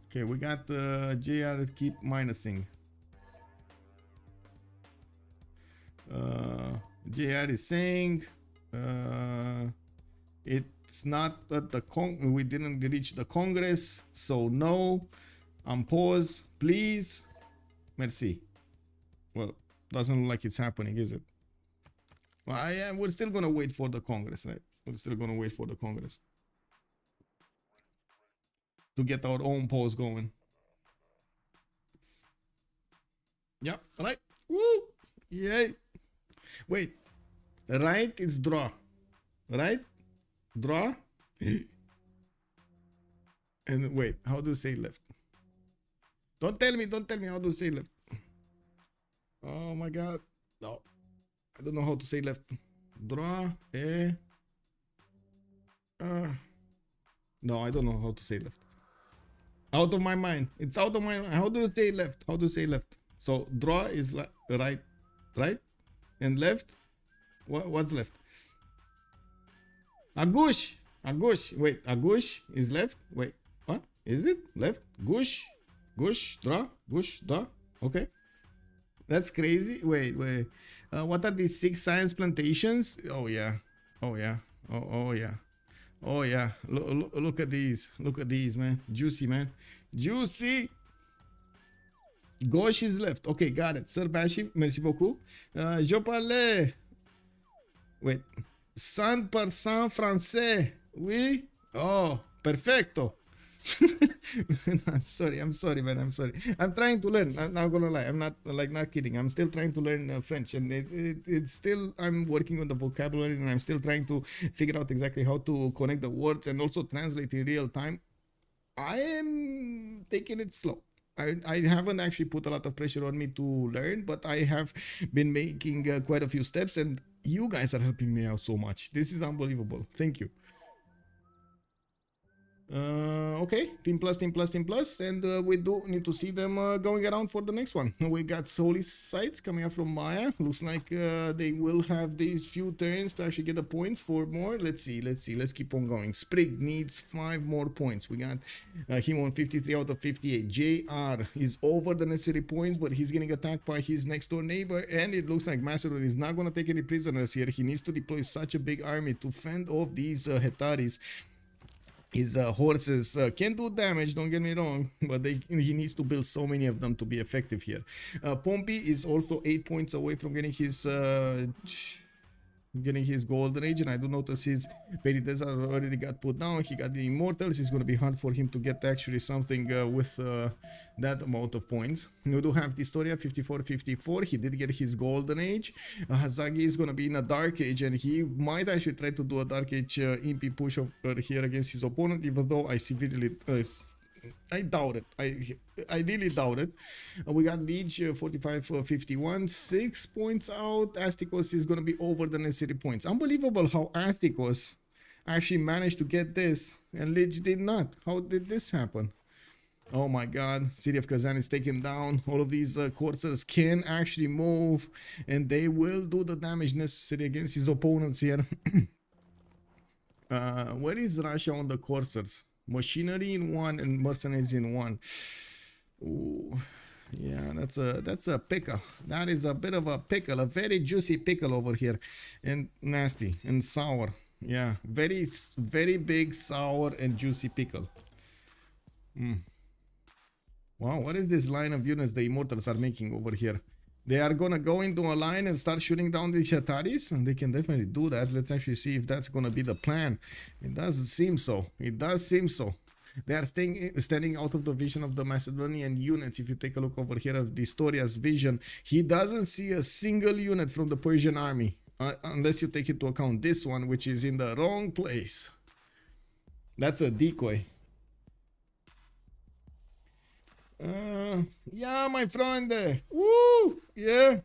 Okay, we got JR keep minusing. JR is saying it's not at the we didn't reach the Congress, so no. Pause, please. Merci. Well, doesn't look like it's happening, is it? Well, we're still gonna wait for the Congress, right? We're still gonna wait for the Congress to get our own pause going. Yep, right. Woo! Yay! Wait, right is draw, right? Draw. And wait, how do you say left? Don't tell me how to say left. Oh my god, no, I don't know how to say left. Draw, no, I don't know how to say left. Out of my mind, it's out of my mind. How do you say left? How do you say left? So draw is like right, and left. What's left? Agush. Wait, agush is left. Wait, what is it? Left. Gush, draw. Okay, that's crazy. Wait. What are these 6 science plantations? Oh yeah. Look at these. Man. Juicy, man. Juicy. Gauche is left. Okay, got it. Sir Bashim, merci beaucoup. Je parle. Wait. 100% français. Oui. Oh, perfecto. I'm sorry, man. I'm sorry. I'm trying to learn. I'm not gonna lie. I'm not kidding. I'm still trying to learn French, and it's still, I'm working on the vocabulary, and I'm still trying to figure out exactly how to connect the words and also translate in real time. I am taking it slow. I haven't actually put a lot of pressure on me to learn, but I have been making quite a few steps, and you guys are helping me out so much. This is unbelievable. Thank you. Okay, team plus, and we do need to see them going around for the next one. We got Holy sites coming up from Maya. Looks like they will have these few turns to actually get the points for more. Let's see, let's keep on going. Sprig needs 5 more points. We got him on 53 out of 58. JR is over the necessary points, but he's getting attacked by his next door neighbor, and it looks like Macedon is not going to take any prisoners here. He needs to deploy such a big army to fend off these Hetaris. His horses can do damage, don't get me wrong, but he needs to build so many of them to be effective here. Pompey is also 8 points away from getting his golden age, and I do notice his Freritos already got put down. He got the immortals. It's going to be hard for him to get actually something with that amount of points. We do have Historia 54-54. He did get his golden age. Hazagi is going to be in a dark age, and he might actually try to do a dark age MP push over here against his opponent, even though I severely I doubt it. I really doubt it. We got Liege 45-51, 6 points out. Astikos is going to be over the necessary points. Unbelievable how Astikos actually managed to get this and Liege did not. How did this happen? Oh my god, City of Kazan is taken down. All of these coursers can actually move, and they will do the damage necessary against his opponents here. Where is Russia on the coursers? Machinery in 1 and mercenaries in 1. Ooh, yeah, that's a pickle. That is a bit of a pickle, a very juicy pickle over here, and nasty and sour. Yeah, very big, sour and juicy pickle. Wow, what is this line of units the Immortals are making over here? They are gonna go into a line and start shooting down the Hetaris, and they can definitely do that. Let's actually see if that's gonna be the plan. It doesn't seem so. It does seem so. They are standing out of the vision of the Macedonian units. If you take a look over here at Historia's vision, he doesn't see a single unit from the Persian army, unless you take into account this one, which is in the wrong place. That's a decoy. Yeah, my friend. Woo! Yeah.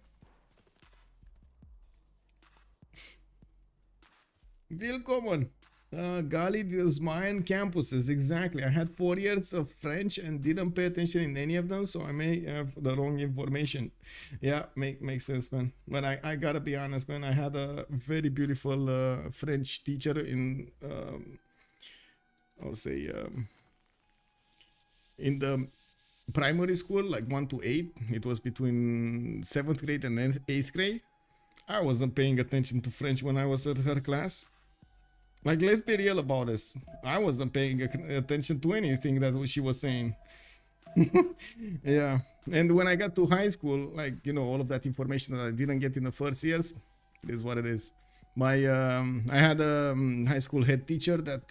Willkommen. Gali dos Mayan campuses. Exactly. I had 4 years of French and didn't pay attention in any of them, so I may have the wrong information. Yeah, makes sense, man. But I gotta be honest, man. I had a very beautiful French teacher in, I'll say, in the primary school, like 1 to 8. It was between 7th grade and 8th grade. I wasn't paying attention to French when I was at her class. Like, let's be real about this. I wasn't paying attention to anything that she was saying. Yeah. And when I got to high school, like, you know, all of that information that I didn't get in the first years, it is what it is. I had a high school head teacher that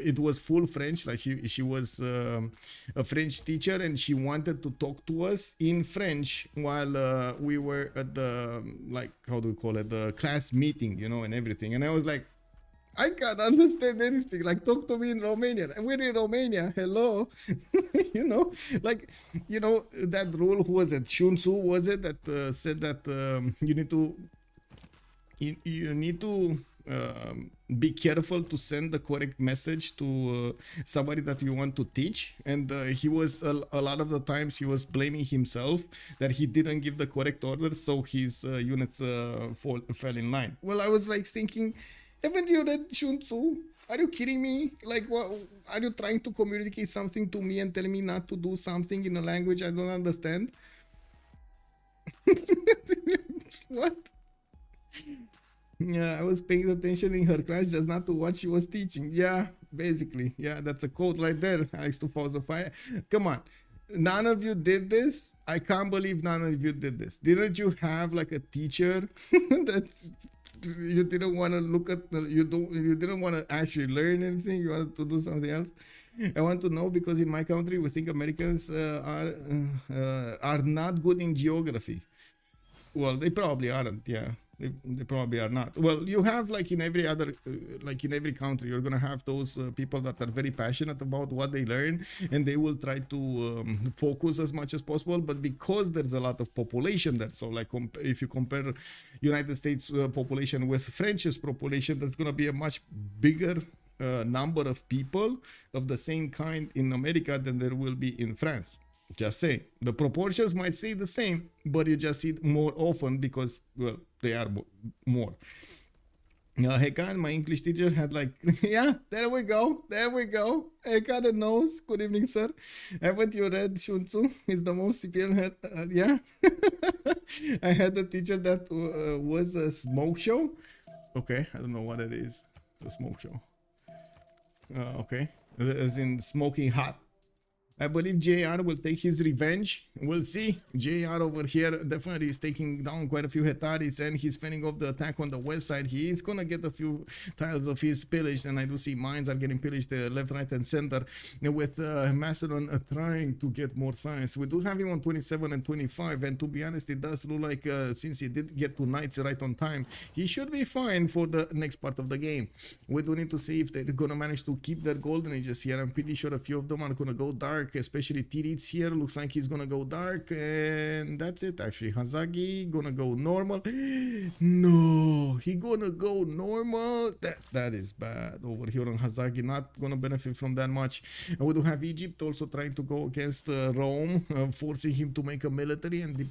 it was full French, like she was a French teacher, and she wanted to talk to us in French while we were at the, like, how do we call it, the class meeting, you know, and everything. And I was like, I can't understand anything. Like, talk to me in Romanian. We're in Romania. Hello. You know, like, you know, that rule, who was it? Sun Tzu, was it, that said that you need to be careful to send the correct message to somebody that you want to teach. And he was a lot of the times he was blaming himself that he didn't give the correct order, so his units fell in line. Well, I was like thinking, haven't you read Sun Tzu? Are you kidding me? Like, what, are you trying to communicate something to me and telling me not to do something in a language I don't understand? What? Yeah, I was paying attention in her class, just not to what she was teaching. Yeah, basically. Yeah, that's a code right there, Alex 2005. Come on. None of you did this? I can't believe none of you did this. Didn't you have like a teacher that you didn't want to look at, you didn't want to actually learn anything, you wanted to do something else? I want to know, because in my country we think Americans are not good in geography. Well, they probably aren't, yeah. They probably are not. Well, you have like in every other, like in every country, you're gonna have those people that are very passionate about what they learn, and they will try to focus as much as possible. But because there's a lot of population there, so like if you compare United States population with French's population, that's gonna be a much bigger number of people of the same kind in America than there will be in France. Just saying, the proportions might stay the same, but you just see it more often because, well, they are more. Hekan, my English teacher, had like, yeah, there we go. Hekan knows. Good evening, sir. Haven't you read Shunzu? It's the most superior head. Yeah. I had a teacher that was a smoke show. Okay, I don't know what it is. A smoke show. Okay, as in smoking hot. I believe JR will take his revenge. We'll see. JR over here definitely is taking down quite a few Hetaris, and he's fending off the attack on the west side. He is gonna get a few tiles of his pillaged, and I do see mines are getting pillaged left, right, and center, with Macedon trying to get more science. We do have him on 27 and 25, and to be honest, it does look like since he did get to knights right on time, he should be fine for the next part of the game. We do need to see if they're gonna manage to keep their golden ages here. I'm pretty sure a few of them are gonna go dark, especially Tirits here. Looks like he's gonna go dark, and that's it. Actually, Hazagi gonna go normal. No, he gonna go normal. That is bad over here on Hazagi. Not gonna benefit from that much. And we do have Egypt also trying to go against Rome, forcing him to make a military and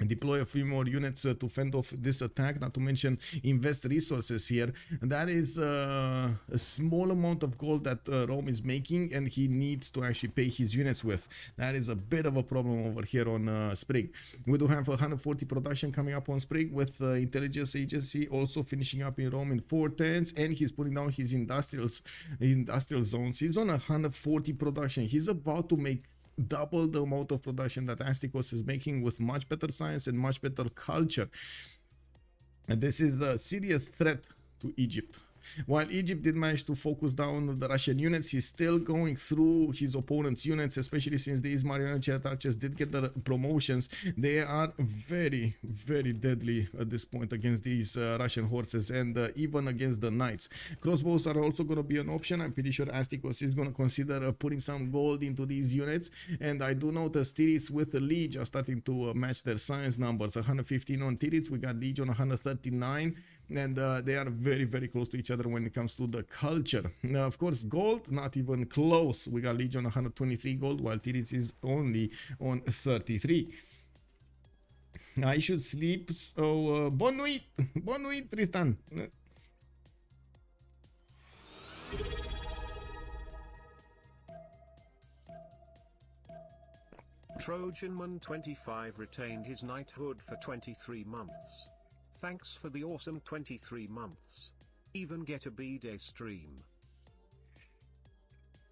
deploy a few more units to fend off this attack, not to mention invest resources here. That is a small amount of gold that Rome is making, and he needs to actually pay his units with. That is a bit of a problem over here on Sprig. We do have 140 production coming up on Sprig, with intelligence agency also finishing up in Rome in 410s, and he's putting down his industrial zones. He's on 140 production. He's about to make double the amount of production that Astikos is making, with much better science and much better culture. And this is a serious threat to Egypt. While Egypt did manage to focus down the Russian units, he's still going through his opponent's units, especially since these marionette archers did get the promotions. They are very, very deadly at this point against these Russian horses, and even against the knights. Crossbows are also going to be an option. I'm pretty sure Astikos is going to consider putting some gold into these units, and I do notice Tirits with the Liege are starting to match their science numbers. 115 on Tirits, we got Liege on 139. And they are very, very close to each other when it comes to the culture. Of course, gold, not even close. We got Legion 123 gold, while Tirits is only on 33. I should sleep, so bonne nuit. Bonne nuit, Tristan. Trojanman 25 retained his knighthood for 23 months. Thanks for the awesome 23 months. Even get a B-day stream.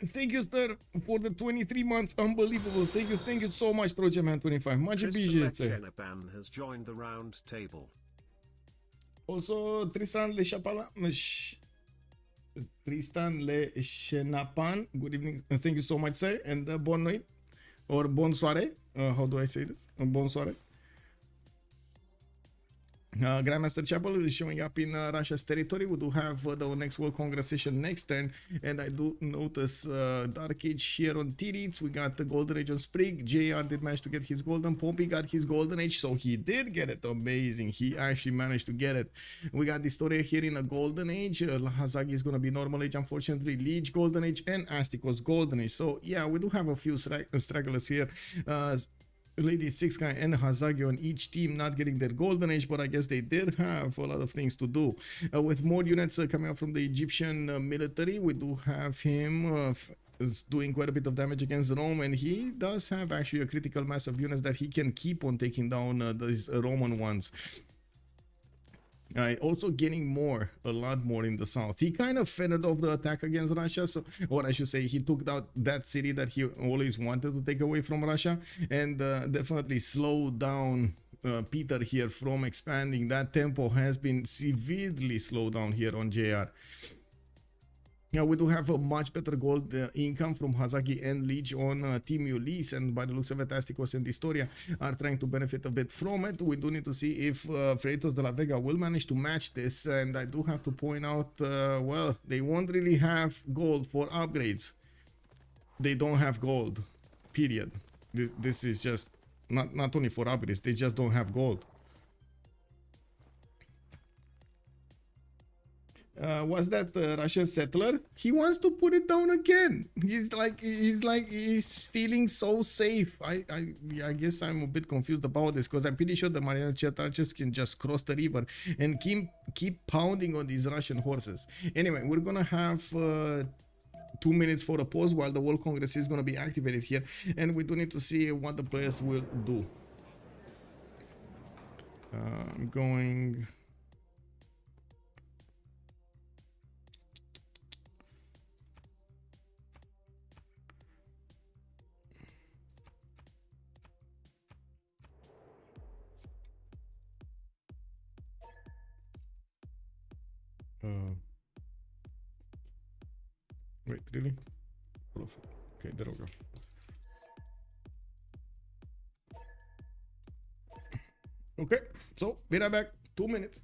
Thank you, sir, for the 23 months. Unbelievable. Thank you so much, Trojanman 25. Much appreciated, sir. Tristan has joined the round table. Also, Tristan Le Shenapan. Good evening. Thank you so much, sir. And bonne nuit. Or bonne soirée. How do I say this? Bonne soirée. Grandmaster Chapel is showing up in Russia's territory. We do have the next World Congress session next turn, and I do notice Dark Age here on Tirits. We got the Golden Age on Sprig. JR did manage to get his Golden. Pompey got his Golden Age, so he did get it. Amazing. He actually managed to get it. We got Dystoria here in a Golden Age. Hazagi is going to be Normal Age, unfortunately. Liege Golden Age, and Astikos Golden Age. So yeah, we do have a few stragglers here. Lady 6 guy and Hazagi on each team not getting their golden age, but I guess they did have a lot of things to do. With more units coming up from the Egyptian military, we do have him doing quite a bit of damage against Rome, and he does have actually a critical mass of units that he can keep on taking down these Roman ones. Also getting a lot more in the south. He kind of fended off the attack against Russia, so, or I should say, he took out that city that he always wanted to take away from Russia, and definitely slowed down Peter here from expanding. That tempo has been severely slowed down here on JR. Yeah, we do have a much better gold income from Hazaki and Leech on Team Ulyss, and by the looks of it, Asticos and Historia are trying to benefit a bit from it. We do need to see if Freritos de la Vega will manage to match this, and I do have to point out, well, they won't really have gold for upgrades. They don't have gold, period. This is just not only for upgrades, they just don't have gold. Was that Russian settler? He wants to put it down again. He's feeling so safe. I guess I'm a bit confused about this, because I'm pretty sure the marionette archers can just cross the river and keep pounding on these Russian horses. Anyway, we're gonna have 2 minutes for a pause while the World Congress is gonna be activated here, and we do need to see what the players will do. I'm going. Wait, really? Perfect. Okay, there we go. Okay, so be right back. 2 minutes.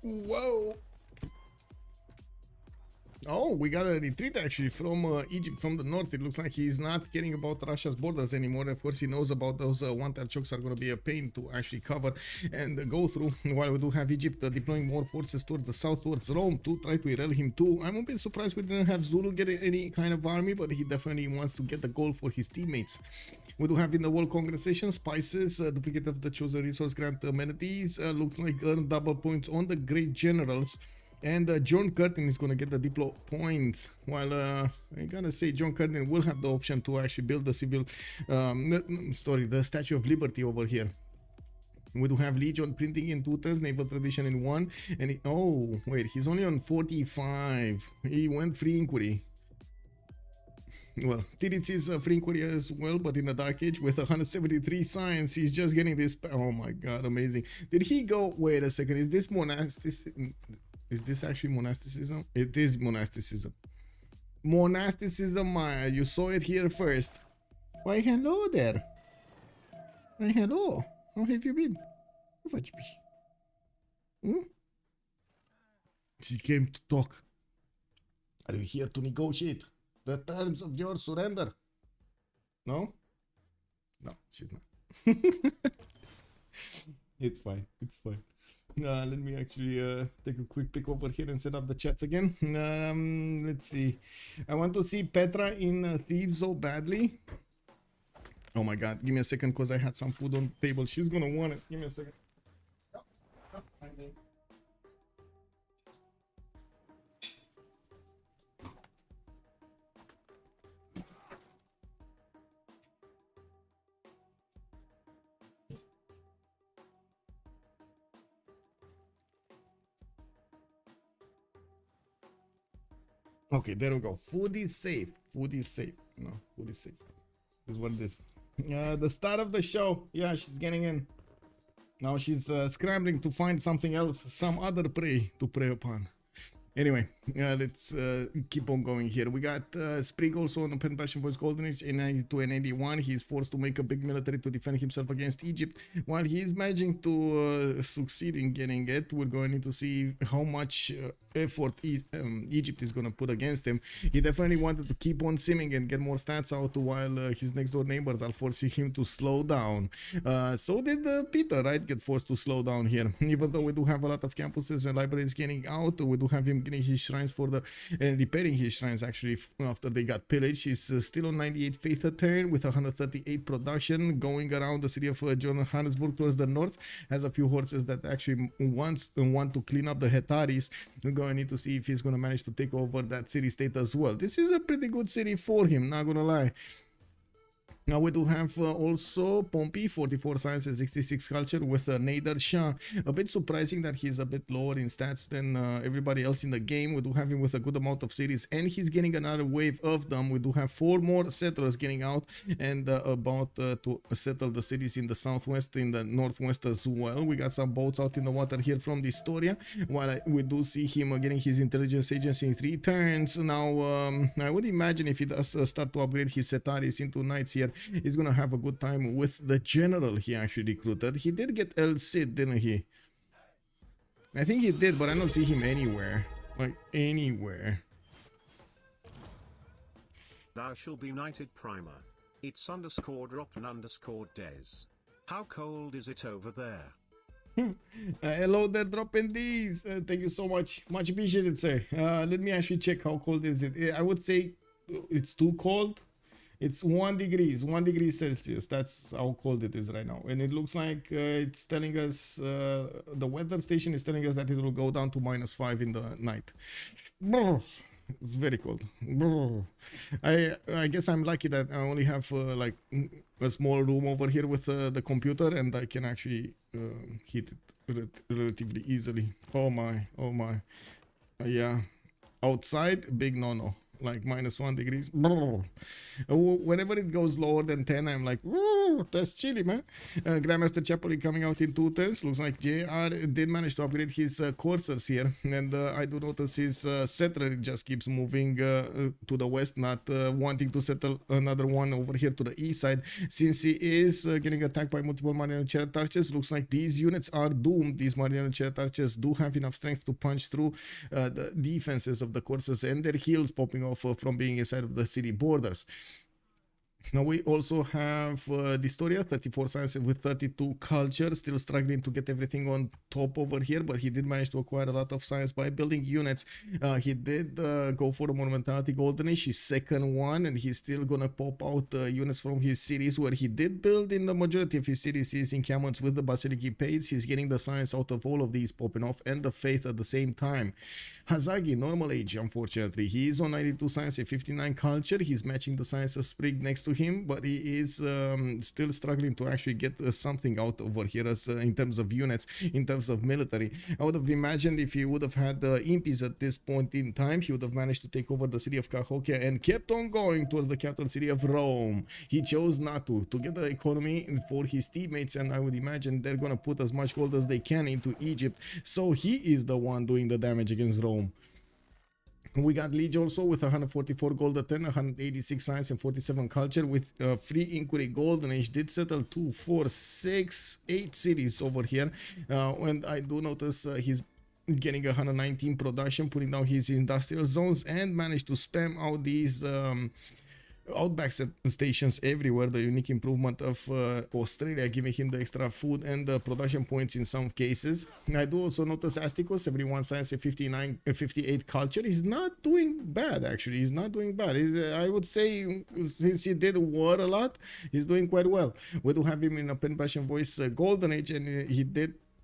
Whoa. Oh, we got a retreat actually from Egypt, from the north. It looks like he's not caring about Russia's borders anymore. Of course, he knows about those one-tab chokes are going to be a pain to actually cover and go through. While we do have Egypt deploying more forces towards the south, towards Rome, to try to derail him too. I'm a bit surprised we didn't have Zulu get any kind of army, but he definitely wants to get the goal for his teammates. We do have in the World Congressation spices, duplicate of the chosen resource grant amenities, looks like earn double points on the great generals. And John Curtin is going to get the diplo points, while I gotta say John Curtin will have the option to actually build the the Statue of Liberty over here. We do have Legion printing in 2 turns, Naval Tradition in 1, and oh wait, he's only on 45. He went free inquiry. Well, Tidits is free inquiry as well, but in the Dark Age with 173 science, he's just getting this. Oh my god, amazing. Did he go? Wait a second, is this monasticism? Is this actually monasticism? It is monasticism. Monasticism, Maya. You saw it here first. Why, hello there. Hey, hello. How have you been? Ce faci, piși? She came to talk. Are you here to negotiate the terms of your surrender? No? No, she's not. It's fine. It's fine. Let me actually take a quick pick over here and set up the chats again. Let's see. I want to see Petra in Thieves so badly. Oh my god, give me a second because I had some food on the table. She's gonna want it. Give me a second. Okay, there we go. Food is safe. Food is safe. No, food is safe. Is what it is. The start of the show. Yeah, she's getting in. Now she's scrambling to find something else, some other prey to prey upon. Anyway, let's keep on going here. We got Sprig also on the pen passion for his golden age in 92 and 81. He's forced to make a big military to defend himself against Egypt. While he is managing to succeed in getting it, we're going to need to see how much effort Egypt is going to put against him. He definitely wanted to keep on simming and get more stats out while his next door neighbors are forcing him to slow down. So did Peter, right? Get forced to slow down here. Even though we do have a lot of campuses and libraries getting out, we do have him getting his shrines for the repairing his shrines actually after they got pillaged. He's still on 98 faith a turn with 138 production, going around the city of Johannesburg towards the north. Has a few horses that actually want to clean up the Hetaris. We're going to need to see if he's going to manage to take over that city state as well. This is a pretty good city for him, not gonna lie. Now we do have also Pompey, 44 science and 66 culture with Nader Shah. A bit surprising that he's a bit lower in stats than everybody else in the game. We do have him with a good amount of cities and he's getting another wave of them. We do have 4 more settlers getting out and about to settle the cities in the southwest, in the northwest as well. We got some boats out in the water here from the Historia, while we do see him getting his intelligence agency in 3 turns. Now I would imagine if he does start to upgrade his Setaris into knights here, he's gonna have a good time with the general he actually recruited. He did get El Cid, didn't he? I think he did, but I don't see him anywhere. Like, anywhere. Thou shall be knighted primer. It's _drop and _des. How cold is it over there? Hello there, dropping these. Thank you so much. Much appreciated, sir. Let me actually check how cold is it. I would say it's too cold. It's 1 degree Celsius. That's how cold it is right now. And it looks like it's telling us, the weather station is telling us that it will go down to -5 in the night. It's very cold. I guess I'm lucky that I only have like a small room over here with the computer and I can actually heat it relatively easily. Oh my. Yeah. Outside, big no-no. Like -1 degrees. Whenever it goes lower than 10, I'm like, woo, that's chilly, man. Grandmaster Chapley coming out in 2 turns. Looks like JR did manage to upgrade his coursers here. And I do notice his settler just keeps moving to the west, not wanting to settle another one over here to the east side. Since he is getting attacked by multiple Marine chariot archers, looks like these units are doomed. These Marine chariot archers do have enough strength to punch through the defenses of the coursers and their heels popping off from being inside of the city borders. Now we also have Distoria, 34 science with 32 culture, still struggling to get everything on top over here, but he did manage to acquire a lot of science by building units. He did go for the Monumentality Golden Age, his second one, and he's still gonna pop out units from his cities where he did build in the majority of his cities, his encampments with the Basiliki Pades. He's getting the science out of all of these popping off and the faith at the same time. Hazagi, normal age, unfortunately. He is on 92 science and 59 culture. He's matching the science of Sprig next to him, but he is still struggling to actually get something out over here as in terms of units, in terms of military. I would have imagined if he would have had impies at this point in time, he would have managed to take over the city of Cahokia and kept on going towards the capital city of Rome. He chose not to get the economy for his teammates, and I would imagine they're gonna put as much gold as they can into Egypt, so he is the one doing the damage against Rome. We got Liege also with 144 gold a turn, 186 science and 47 culture with free inquiry golden age. Did settle 2, 4, 6, 8 cities over here. And I do notice he's getting 119 production, putting down his industrial zones, and managed to spam out these outback stations everywhere. The unique improvement of Australia giving him the extra food and the production points in some cases. I do also notice Asticos, 71 science and 58 culture. He's not doing bad, actually. He's not doing bad. I would say, since he did war a lot, he's doing quite well. We do have him in a pen brush and voice golden age, and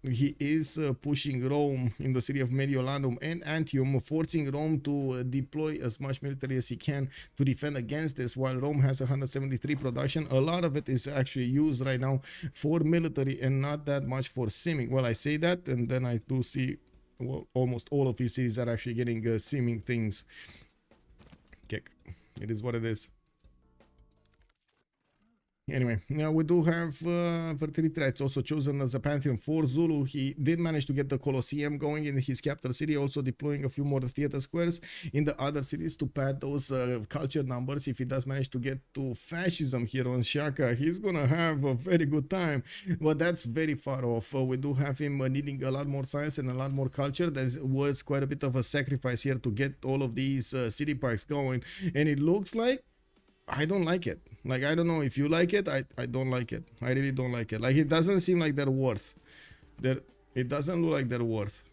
he is pushing Rome in the city of Mediolanum and Antium, forcing Rome to deploy as much military as he can to defend against this, while Rome has 173 production. A lot of it is actually used right now for military and not that much for simming. Well, I say that, and then I do see, well, almost all of his cities are actually getting simming things. Kick. It is what it is. Anyway, now we do have fertility rights also chosen as a Pantheon for Zulu. He did manage to get the Colosseum going in his capital city, also deploying a few more theater squares in the other cities to pad those culture numbers. If he does manage to get to fascism here on Shaka, he's gonna have a very good time, but that's very far off. We do have him needing a lot more science and a lot more culture. There was quite a bit of a sacrifice here to get all of these city parks going, and it looks like I don't like it. Like, I don't know if you like it. I don't like it. I really don't like it. Like, it doesn't seem like they're worth. It doesn't look like they're worth.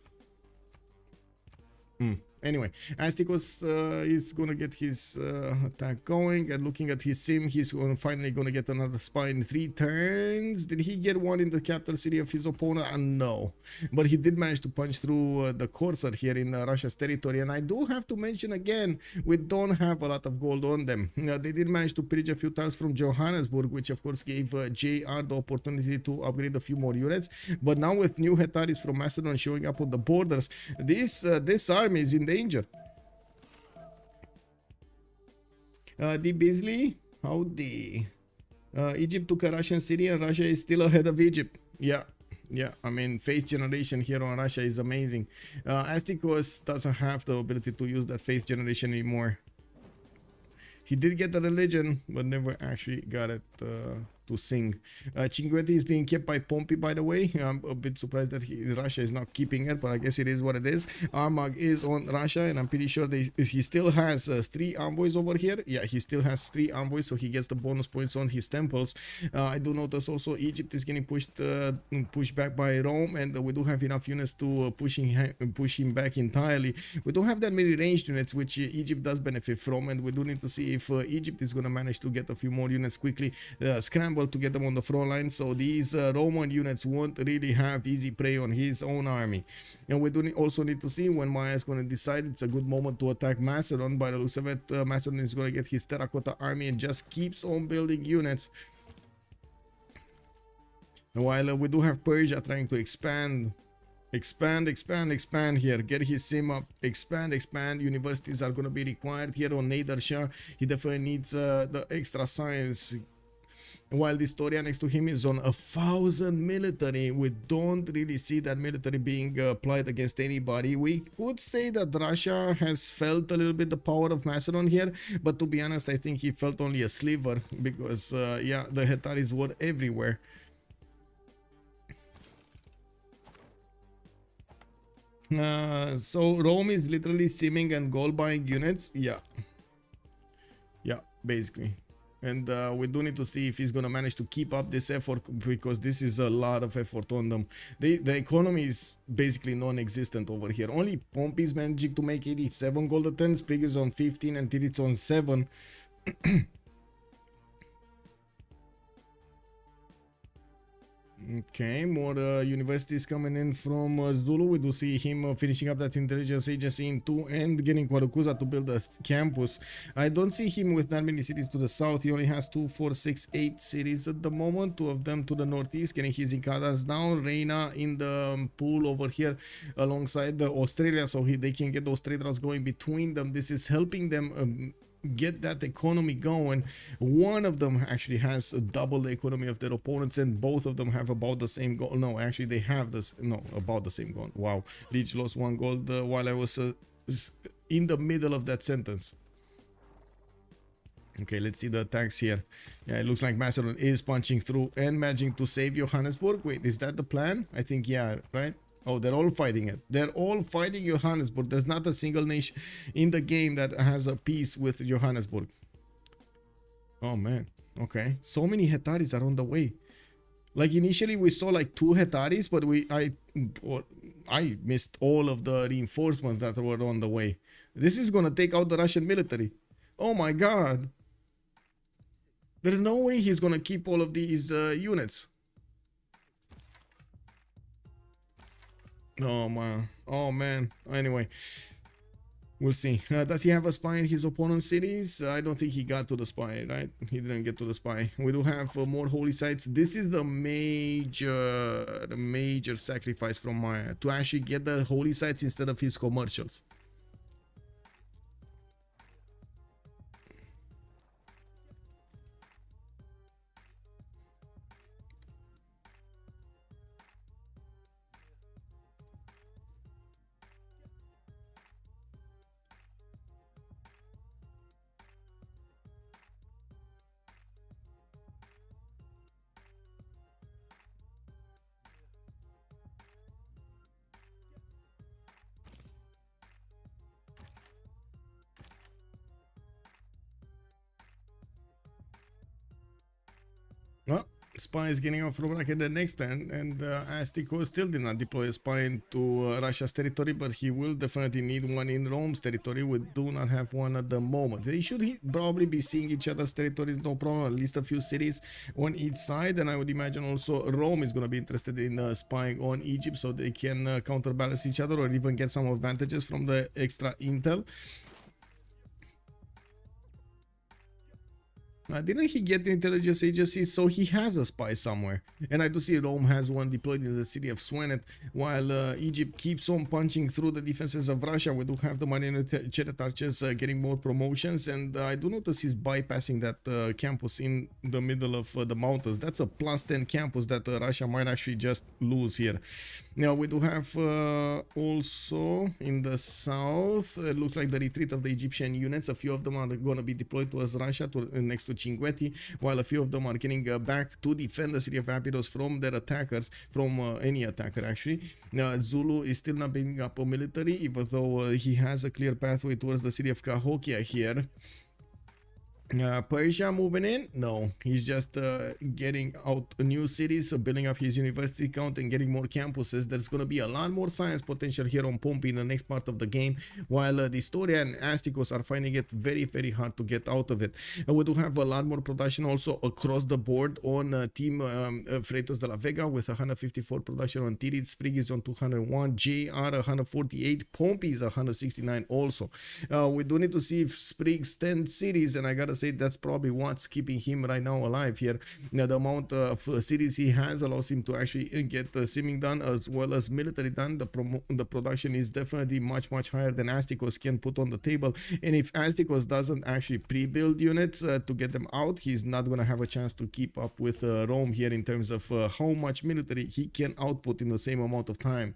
Anyway, Asticos is gonna get his attack going, and looking at his sim, he's finally gonna get another spy in 3 turns. Did he get one in the capital city of his opponent? No, but he did manage to punch through the Corsair here in Russia's territory. And I do have to mention again, we don't have a lot of gold on them. They did manage to pillage a few tiles from Johannesburg, which of course gave JR the opportunity to upgrade a few more units. But now with new Hetaris from Macedon showing up on the borders, this army is in danger. D. Beasley, howdy. Egypt took a Russian city and Russia is still ahead of Egypt. Yeah, I mean, faith generation here on Russia is amazing. Asticos doesn't have the ability to use that faith generation anymore. He did get the religion, but never actually got it to sing. Cinquetti is being kept by Pompey, by the way. I'm a bit surprised that Russia is not keeping it, but I guess it is what it is. Armagh is on Russia, and I'm pretty sure he still has 3 envoys over here. Yeah, he still has 3 envoys, so he gets the bonus points on his temples. I do notice also Egypt is getting pushed back by Rome, and we do have enough units to push him back entirely. We don't have that many ranged units, which Egypt does benefit from, and we do need to see if Egypt is going to manage to get a few more units quickly, scramble to get them on the front line, so these Roman units won't really have easy prey on his own army. And we do also need to see when Maya is going to decide it's a good moment to attack Macedon. By the looks of it, Macedon is going to get his terracotta army and just keeps on building units. While we do have Persia trying to expand here, get his sim up, expand. Universities are going to be required here on Nader Shah. He definitely needs the extra science. While the Historia next to him is on 1,000 military, we don't really see that military being applied against anybody. We could say that Russia has felt a little bit the power of Macedon here, but to be honest, I think he felt only a sliver, because yeah, the Hetaris were everywhere. So Rome is literally simming and gold buying units. Yeah, basically. And we do need to see if he's gonna manage to keep up this effort, because this is a lot of effort on them. The economy is basically non-existent over here. Only Pompey is managing to make 87 gold a turn, Sprig is on 15 and Tirit's on 7. Okay, more universities coming in from Zulu. We do see him finishing up that intelligence agency in 2 and getting Quaracuza to build a campus. I don't see him with that many cities to the south. He only has 2, 4, 6, 8 cities at the moment. 2 of them to the northeast, getting his Ikadas down. Reina in the pool over here alongside the Australia, so they can get those trade routes going between them. This is helping them get that economy going. One of them actually has double the economy of their opponents, and both of them have about the same goal. No, actually they have this, no, about the same goal. Wow, Leech lost 1 gold while I was in the middle of that sentence. Okay, let's see the attacks here. Yeah, it looks like Macedon is punching through and managing to save Johannesburg. Wait, is that the plan? I think, yeah, right? Oh, they're all fighting it. They're all fighting Johannesburg. There's not a single nation in the game that has a peace with Johannesburg. Oh, man. Okay. So many Hetaris are on the way. Like, initially we saw like 2 Hetaris, but I missed all of the reinforcements that were on the way. This is gonna take out the Russian military. Oh my god. There's no way he's gonna keep all of these units. Oh man. Oh man. Anyway, we'll see. Does he have a spy in his opponent's cities? I don't think he got to the spy, right? He didn't get to the spy. We do have more holy sites. This is the major sacrifice from Maya to actually get the holy sites instead of his commercials. Well, spy is getting off from Rocket the next turn, and Astico still did not deploy a spy into Russia's territory, but he will definitely need one in Rome's territory. We do not have one at the moment. They should probably be seeing each other's territories, no problem, at least a few cities on each side, and I would imagine also Rome is going to be interested in spying on Egypt so they can counterbalance each other or even get some advantages from the extra intel. Didn't he get the intelligence agency? So he has a spy somewhere. And I do see Rome has one deployed in the city of Swenet, while Egypt keeps on punching through the defenses of Russia. We do have the marionette chariot archers getting more promotions, and I do notice he's bypassing that campus in the middle of the mountains. That's a +10 campus that Russia might actually just lose here. Now we do have also in the south, it looks like the retreat of the Egyptian units. A few of them are going to be deployed towards Russia next to Cinguetti, while a few of them are getting back to defend the city of Abydos from their attackers, from any attacker actually. Zulu is still not building up a military, even though he has a clear pathway towards the city of Cahokia here. Persia moving in? No, he's just getting out new cities, so building up his university count and getting more campuses. There's going to be a lot more science potential here on Pompey in the next part of the game, while the Historia and Asticos are finding it very, very hard to get out of it. We do have a lot more production also across the board on Team Freritos de la Vega with 154 production on Tirit, Sprig is on 201, JR 148, Pompey is 169 also. We do need to see if Sprig's 10 cities, and I gotta say that's probably what's keeping him right now alive here. Now, the amount of cities he has allows him to actually get simming done as well as military done. The production is definitely much higher than Asticos can put on the table, and if Asticos doesn't actually pre-build units to get them out, he's not going to have a chance to keep up with Rome here in terms of how much military he can output in the same amount of time.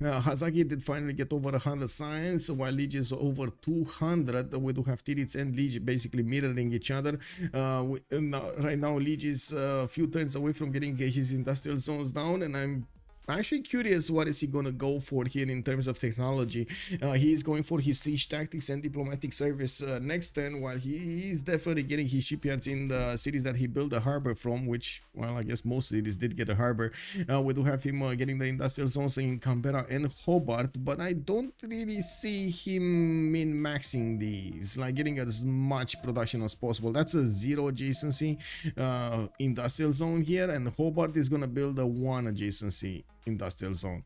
Hazaki did finally get over 100 science, while Liege is over 200. We do have Tirits and Liege basically mirroring each other. Right now, Liege is a few turns away from getting his industrial zones down, and I'm actually curious what is he gonna go for here in terms of technology. He is going for his siege tactics and diplomatic service next turn, while he is definitely getting his shipyards in the cities that he built a harbor from, which, well, I guess most cities did get a harbor. We do have him getting the industrial zones in Canberra and Hobart, but I don't really see him min-maxing these, like getting as much production as possible. That's a 0 adjacency industrial zone here, and Hobart is gonna build a 1 adjacency industrial zone.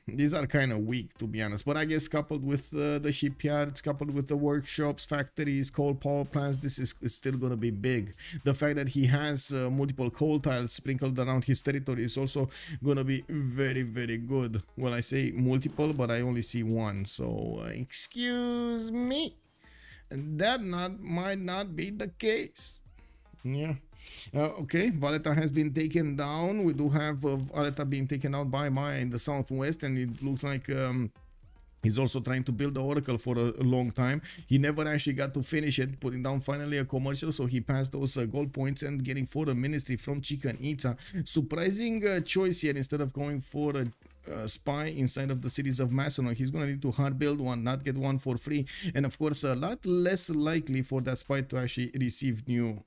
These are kind of weak, to be honest, but I guess coupled with the shipyards, coupled with the workshops, factories, coal power plants, this is still going to be big. The fact that he has multiple coal tiles sprinkled around his territory is also going to be very, very good. Well, I say multiple, but I only see one, so excuse me, that might not be the case. Yeah. Okay, Valletta has been taken down. We do have Valletta being taken out by Maya in the southwest, and it looks like He's also trying to build the Oracle for a long time. He never actually got to finish it, putting down finally a commercial, so he passed those gold points and getting for a ministry from Chicken Itza. Surprising choice here, instead of going for a spy inside of the cities of Macedon. He's gonna need to hard build one, not get one for free, and of course a lot less likely for that spy to actually receive new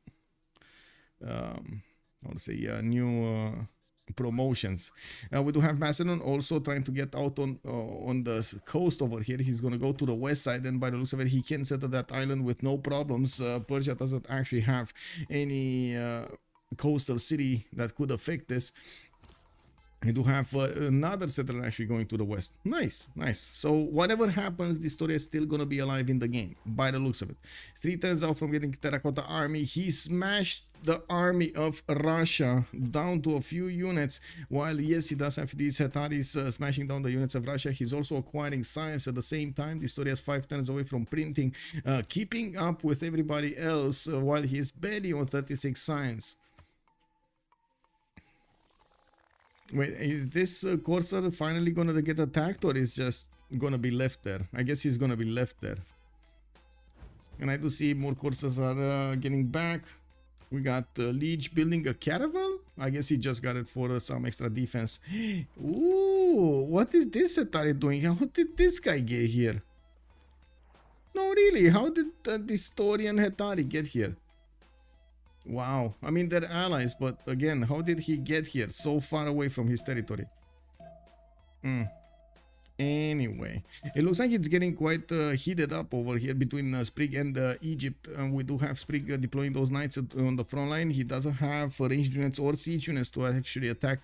new promotions. We do have Macedon also trying to get out on the coast over here. He's going to go to the west side, and by the looks of it, he can settle that island with no problems. Persia doesn't actually have any coastal city that could affect this. We do have another settler actually going to the west. Nice, nice. So whatever happens, this story is still going to be alive in the game, by the looks of it. 3 turns out from getting Terracotta Army. He smashed the army of Russia down to a few units. While, yes, he does have these Hetaris smashing down the units of Russia, he's also acquiring science at the same time. This story is 5 turns away from printing, keeping up with everybody else while he's barely on 36 science. Wait, is this Corsair finally gonna get attacked, or is just gonna be left there? I guess he's gonna be left there. And I do see more Corsairs are getting back. We got Liege building a caravel. I guess he just got it for some extra defense. Ooh, what is this Atari doing? How did this guy get here? No, really, how did the Historian Hetari get here? Wow, I mean, they're allies, but again, how did he get here so far away from his territory? Anyway, it looks like it's getting quite heated up over here between Sprig and Egypt. We do have Sprig deploying those knights on the front line. He doesn't have ranged units or siege units to actually attack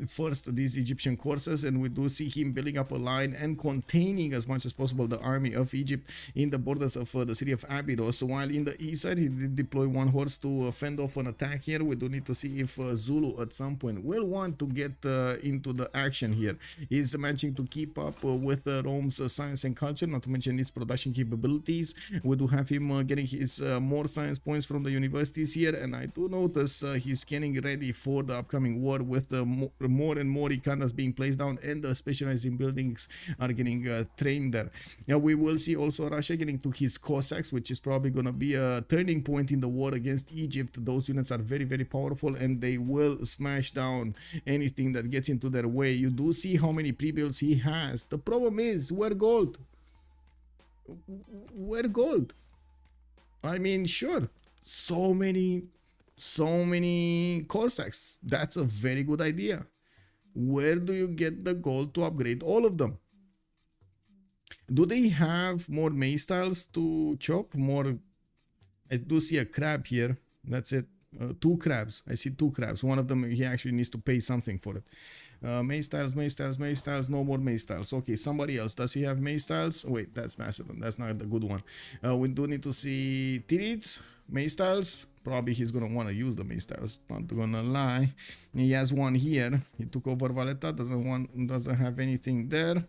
first these Egyptian corsairs, and we do see him building up a line and containing as much as possible the army of Egypt in the borders of the city of Abydos. While in the east side, he did deploy one horse to fend off an attack here. We do need to see if Zulu at some point will want to get into the action here. He's managing to keep up with Rome's science and culture, not to mention its production capabilities. We do have him getting his more science points from the universities here, and I do notice he's getting ready for the upcoming war with more and more Ikandas being placed down, and the specializing buildings are getting trained there. Now we will see also Russia getting to his Cossacks, which is probably going to be a turning point in the war against Egypt. Those units are very, very powerful, and they will smash down anything that gets into their way. You do see how many pre-builds he has. The problem is, where gold? Where gold? I mean, sure, so many Cossacks. That's a very good idea. Where do you get the gold to upgrade all of them? Do they have more mace tiles to chop? More? I do see a crab here. That's it. 2 crabs. I see 2 crabs. One of them, he actually needs to pay something for it. Mace tiles, mace tiles, mace tiles. No more mace tiles. Okay, somebody else. Does he have mace tiles? Wait, that's Macedon. That's not the good one. We do need to see Tirits, mace tiles. Probably he's gonna want to use the mace tiles. Not gonna lie. He has one here. He took over Valletta. Doesn't have anything there.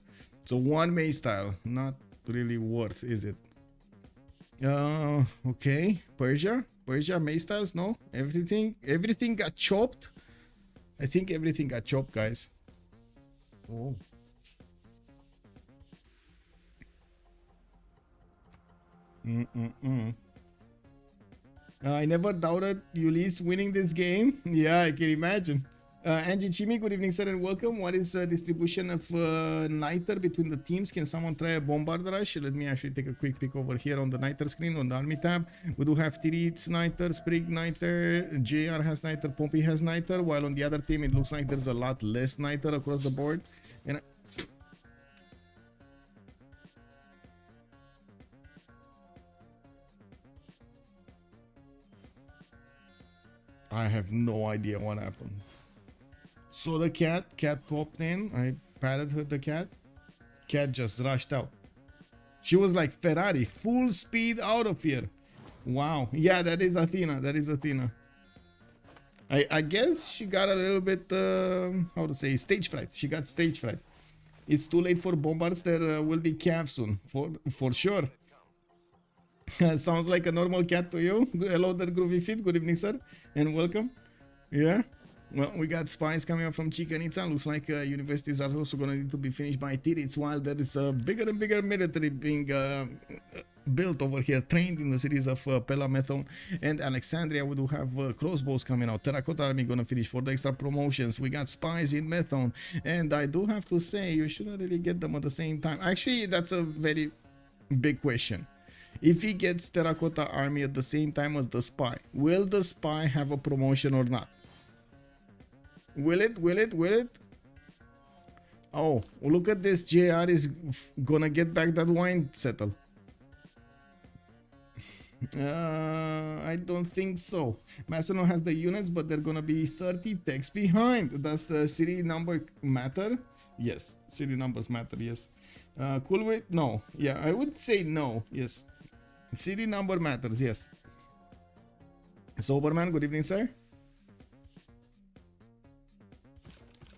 So 1 mace tile. Not really worth, is it? Okay. Persia, mace tiles, no? Everything got chopped. I think everything got chopped, guys. Oh. I never doubted Ulyss winning this game. Yeah, I can imagine. Angie Chimi, good evening, sir, and welcome. What is distribution of Niter between the teams? Can someone try a bombard rush? Let me actually take a quick peek over here on the Niter screen on the army tab. We do have Tirits Niter, Sprig Niter, JR has Niter, Pompey has Niter, while on the other team it looks like there's a lot less Niter across the board. And I have no idea what happened. So the cat popped in. I patted her, the cat just rushed out. She was like Ferrari, full speed out of here. Wow. Yeah, that is Athena. I guess she got a little bit how to say, stage fright. She got stage fright. It's too late for bombards. There will be calves soon, for sure. Sounds like a normal cat to you. Hello there, Groovy Fit. Good evening, sir, and welcome. Yeah. Well, we got spies coming up from Chichen Itza. Looks like universities are also going to need to be finished by Tirits, while there is a bigger and bigger military being built over here, trained in the cities of Pelamethon and Alexandria. We do have crossbows coming out. Terracotta Army going to finish for the extra promotions. We got spies in Methon, and I do have to say, you shouldn't really get them at the same time. Actually, that's a very big question. If he gets Terracotta Army at the same time as the spy, will the spy have a promotion or not? Will it? Will it? Will it? Oh, look at this. JR is gonna get back that wine settle. I don't think so. Macedon has the units, but they're gonna be 30 techs behind. Does the city number matter? Yes. City numbers matter, yes. Cool with? No. Yeah, I would say no. Yes. City number matters, yes. Soberman, good evening, sir.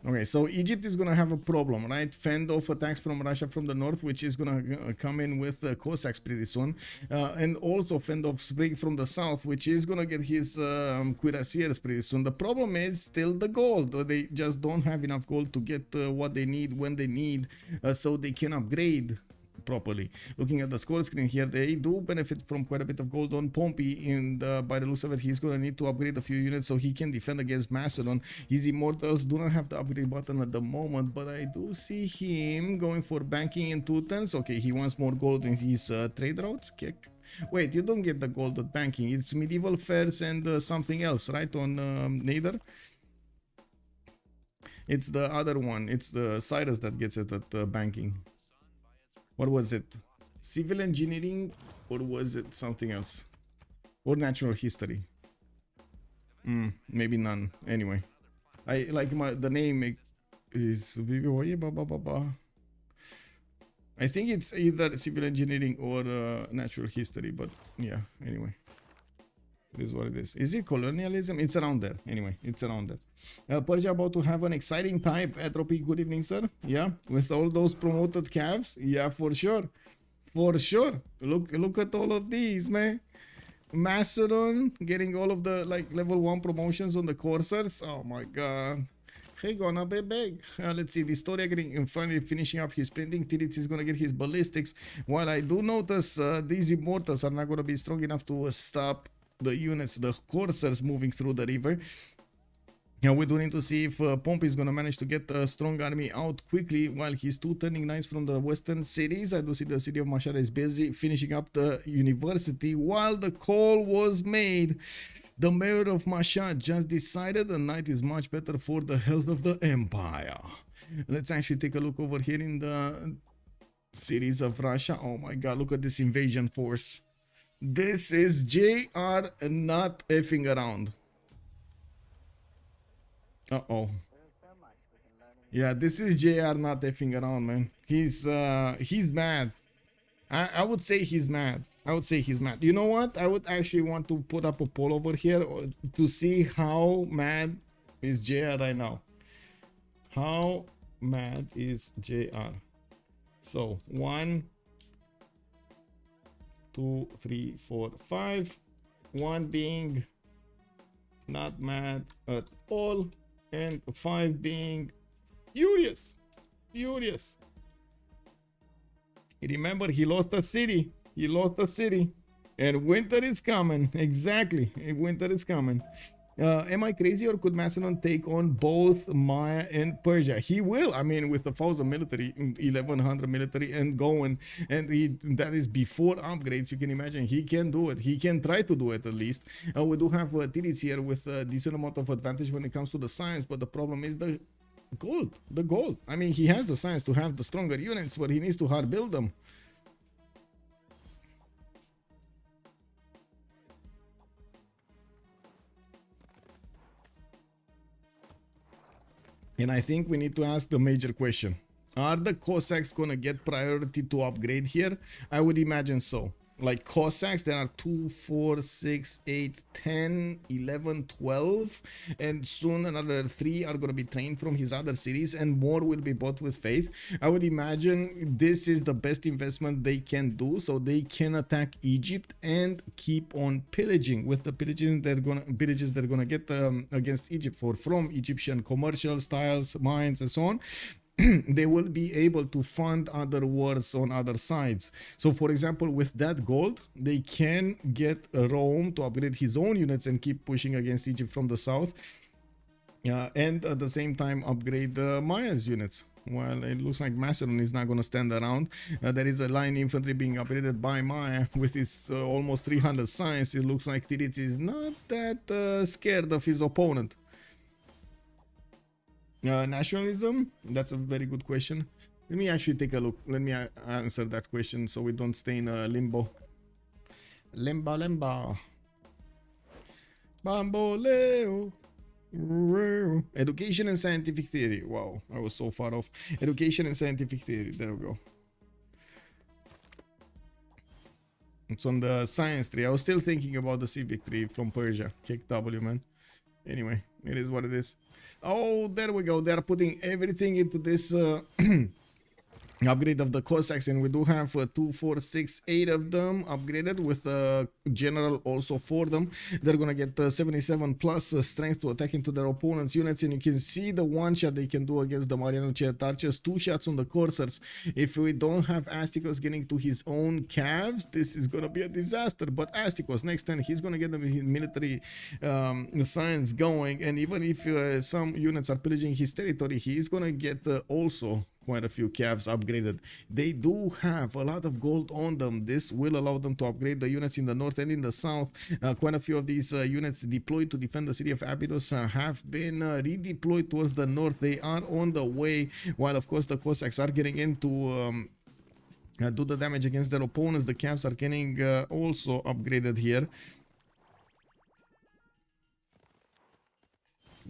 Okay, so Egypt is going to have a problem, right? Fend off attacks from Russia from the north, which is going to come in with Cossacks pretty soon. And also fend off Spring from the south, which is going to get his cuirassiers pretty soon. The problem is still the gold. They just don't have enough gold to get what they need when they need, so they can upgrade properly. Looking at the score screen here, they do benefit from quite a bit of gold on Pompey, and by the looks of it, he's going to need to upgrade a few units so he can defend against Macedon. His immortals do not have the upgrade button at the moment, but I do see him going for banking in Teutons. Okay, he wants more gold in his trade routes. Kick. Wait, you don't get the gold at banking. It's medieval fairs and something else, right? On Nether. It's the other one. It's the Cyrus that gets it at banking. What was it? Civil engineering, or was it something else? Or natural history? Maybe none. Anyway, I like the name is. I think it's either civil engineering or natural history, but yeah. Anyway, it is what it is. Is it colonialism? It's around there. Anyway, it's around there. Persia about to have an exciting time. Atropy, good evening, sir. Yeah, with all those promoted calves. Yeah, for sure. For sure. Look at all of these, man. Macedon getting all of the like level 1 promotions on the coursers. Oh my god. Hey, gonna be big. Let's see. The Historia getting finally finishing up his printing. Tirits is gonna get his ballistics. While I do notice these immortals are not gonna be strong enough to stop the units, the coursers moving through the river. Now we do need to see if Pompey is going to manage to get a strong army out quickly while he's two turning knights from the western cities. I do see the city of Mashhad is busy finishing up the university while the call was made. The mayor of Mashhad just decided the night is much better for the health of the empire. Let's actually take a look over here in the cities of Russia. Oh my god, look at this invasion force. This is JR not effing around. Uh-oh. Yeah, this is JR not effing around, man. He's mad. I would say he's mad. I would say he's mad. You know what? I would actually want to put up a poll over here to see how mad is JR right now. How mad is JR? So 1, 2, 3, 4, 5. 1 being not mad at all, and 5 being furious. Furious. Remember, he lost a city. He lost a city. And winter is coming. Exactly. Winter is coming. Am I crazy, or could Macedon take on both Maya and Persia? He will. I mean, with 1,000 military, 1,100 military and going, and that is before upgrades. You can imagine he can do it. He can try to do it at least. We do have Tirits here with a decent amount of advantage when it comes to the science, but the problem is the gold. The gold. I mean, he has the science to have the stronger units, but he needs to hard build them. And I think we need to ask the major question. Are the Cossacks going to get priority to upgrade here? I would imagine so. like Cossacks, there are 2, 4, 6, 8, 10, 11, 12, and soon another 3 are going to be trained from his other cities, and more will be bought with faith. I would imagine this is the best investment they can do, so they can attack Egypt and keep on pillaging. With the pillages they're gonna get against Egypt from Egyptian commercial styles, mines, and so on. They will be able to fund other wars on other sides. So for example, with that gold, they can get Rome to upgrade his own units and keep pushing against Egypt from the south, and at the same time upgrade the Maya's units. Well, it looks like Macedon is not going to stand around. There is a line infantry being upgraded by Maya with his almost 300 science. It looks like Tiritz is not that scared of his opponent. Nationalism? That's a very good question. Let me actually take a look. Let me answer that question so we don't stay in limbo. Limba. Bamboleo. Education and scientific theory. Wow, I was so far off. Education and scientific theory. There we go. It's on the science tree. I was still thinking about the civic tree from Persia. Kick W, man. Anyway, it is what it is. Oh, there we go. They are putting everything into this upgrade of the Cossacks, and we do have 2, 4, 6, 8 of them upgraded with a general also for them. They're gonna get 77 plus strength to attack into their opponent's units, and you can see the one shot they can do against the Mariano Jet archers, 2 shots on the coursers. If we don't have Astikos getting to his own calves, this is gonna be a disaster. But Astikos next turn, he's gonna get the military science going, and even if some units are pillaging his territory, he's gonna get also quite a few calves upgraded. They do have a lot of gold on them. This will allow them to upgrade the units in the north and in the south. Quite a few of these units deployed to defend the city of Abydos have been redeployed towards the north. They are on the way, while of course the Cossacks are getting into do the damage against their opponents. The calves are getting also upgraded here.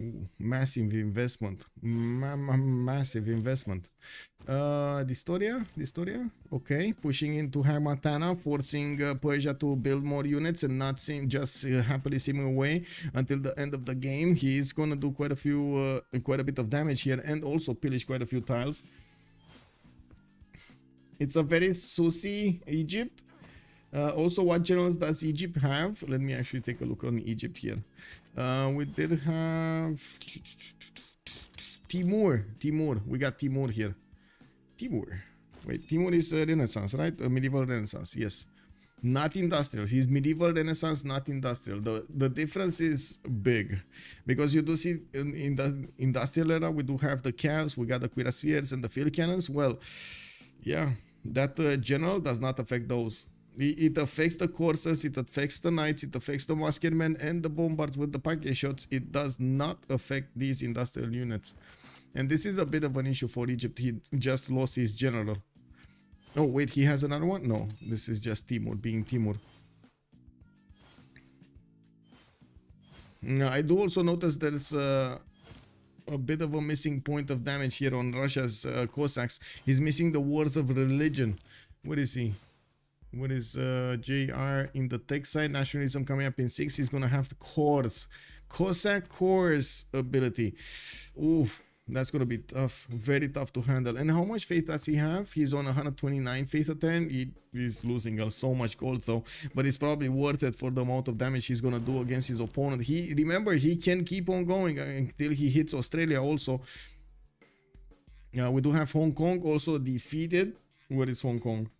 Ooh, massive investment. Massive investment. Distoria? Okay, pushing into Hamatana, forcing Persia to build more units and not just happily simming away until the end of the game. He's gonna do quite a bit of damage here and also pillage quite a few tiles. It's a very Susi Egypt. Also, what generals does Egypt have? Let me actually take a look on Egypt here. We did have Timur. We got Timur here. Wait, Timur is Renaissance, right? Medieval Renaissance, yes. Not industrial. He's medieval Renaissance, not industrial. The difference is big, because you do see in the industrial era we do have the calves, we got the cuirassiers and the field cannons. Well, yeah, that general does not affect those. It affects the coursers, it affects the knights, it affects the musketmen and the bombards with the pike shots. It does not affect these industrial units. And this is a bit of an issue for Egypt. He just lost his general. Oh, wait, he has another one? No, this is just Timur being Timur. Now, I do also notice there's a bit of a missing point of damage here on Russia's Cossacks. He's missing the wars of religion. What is he? What is JR in the tech side? Nationalism coming up in 6. He's gonna have the cores. Cossack cores ability. Oof, that's gonna be tough. Very tough to handle. And how much faith does he have? He's on 129 faith at 10. He's losing so much gold though, but it's probably worth it for the amount of damage he's gonna do against his opponent. Remember, he can keep on going until he hits Australia also. We do have Hong Kong also defeated. Where is Hong Kong?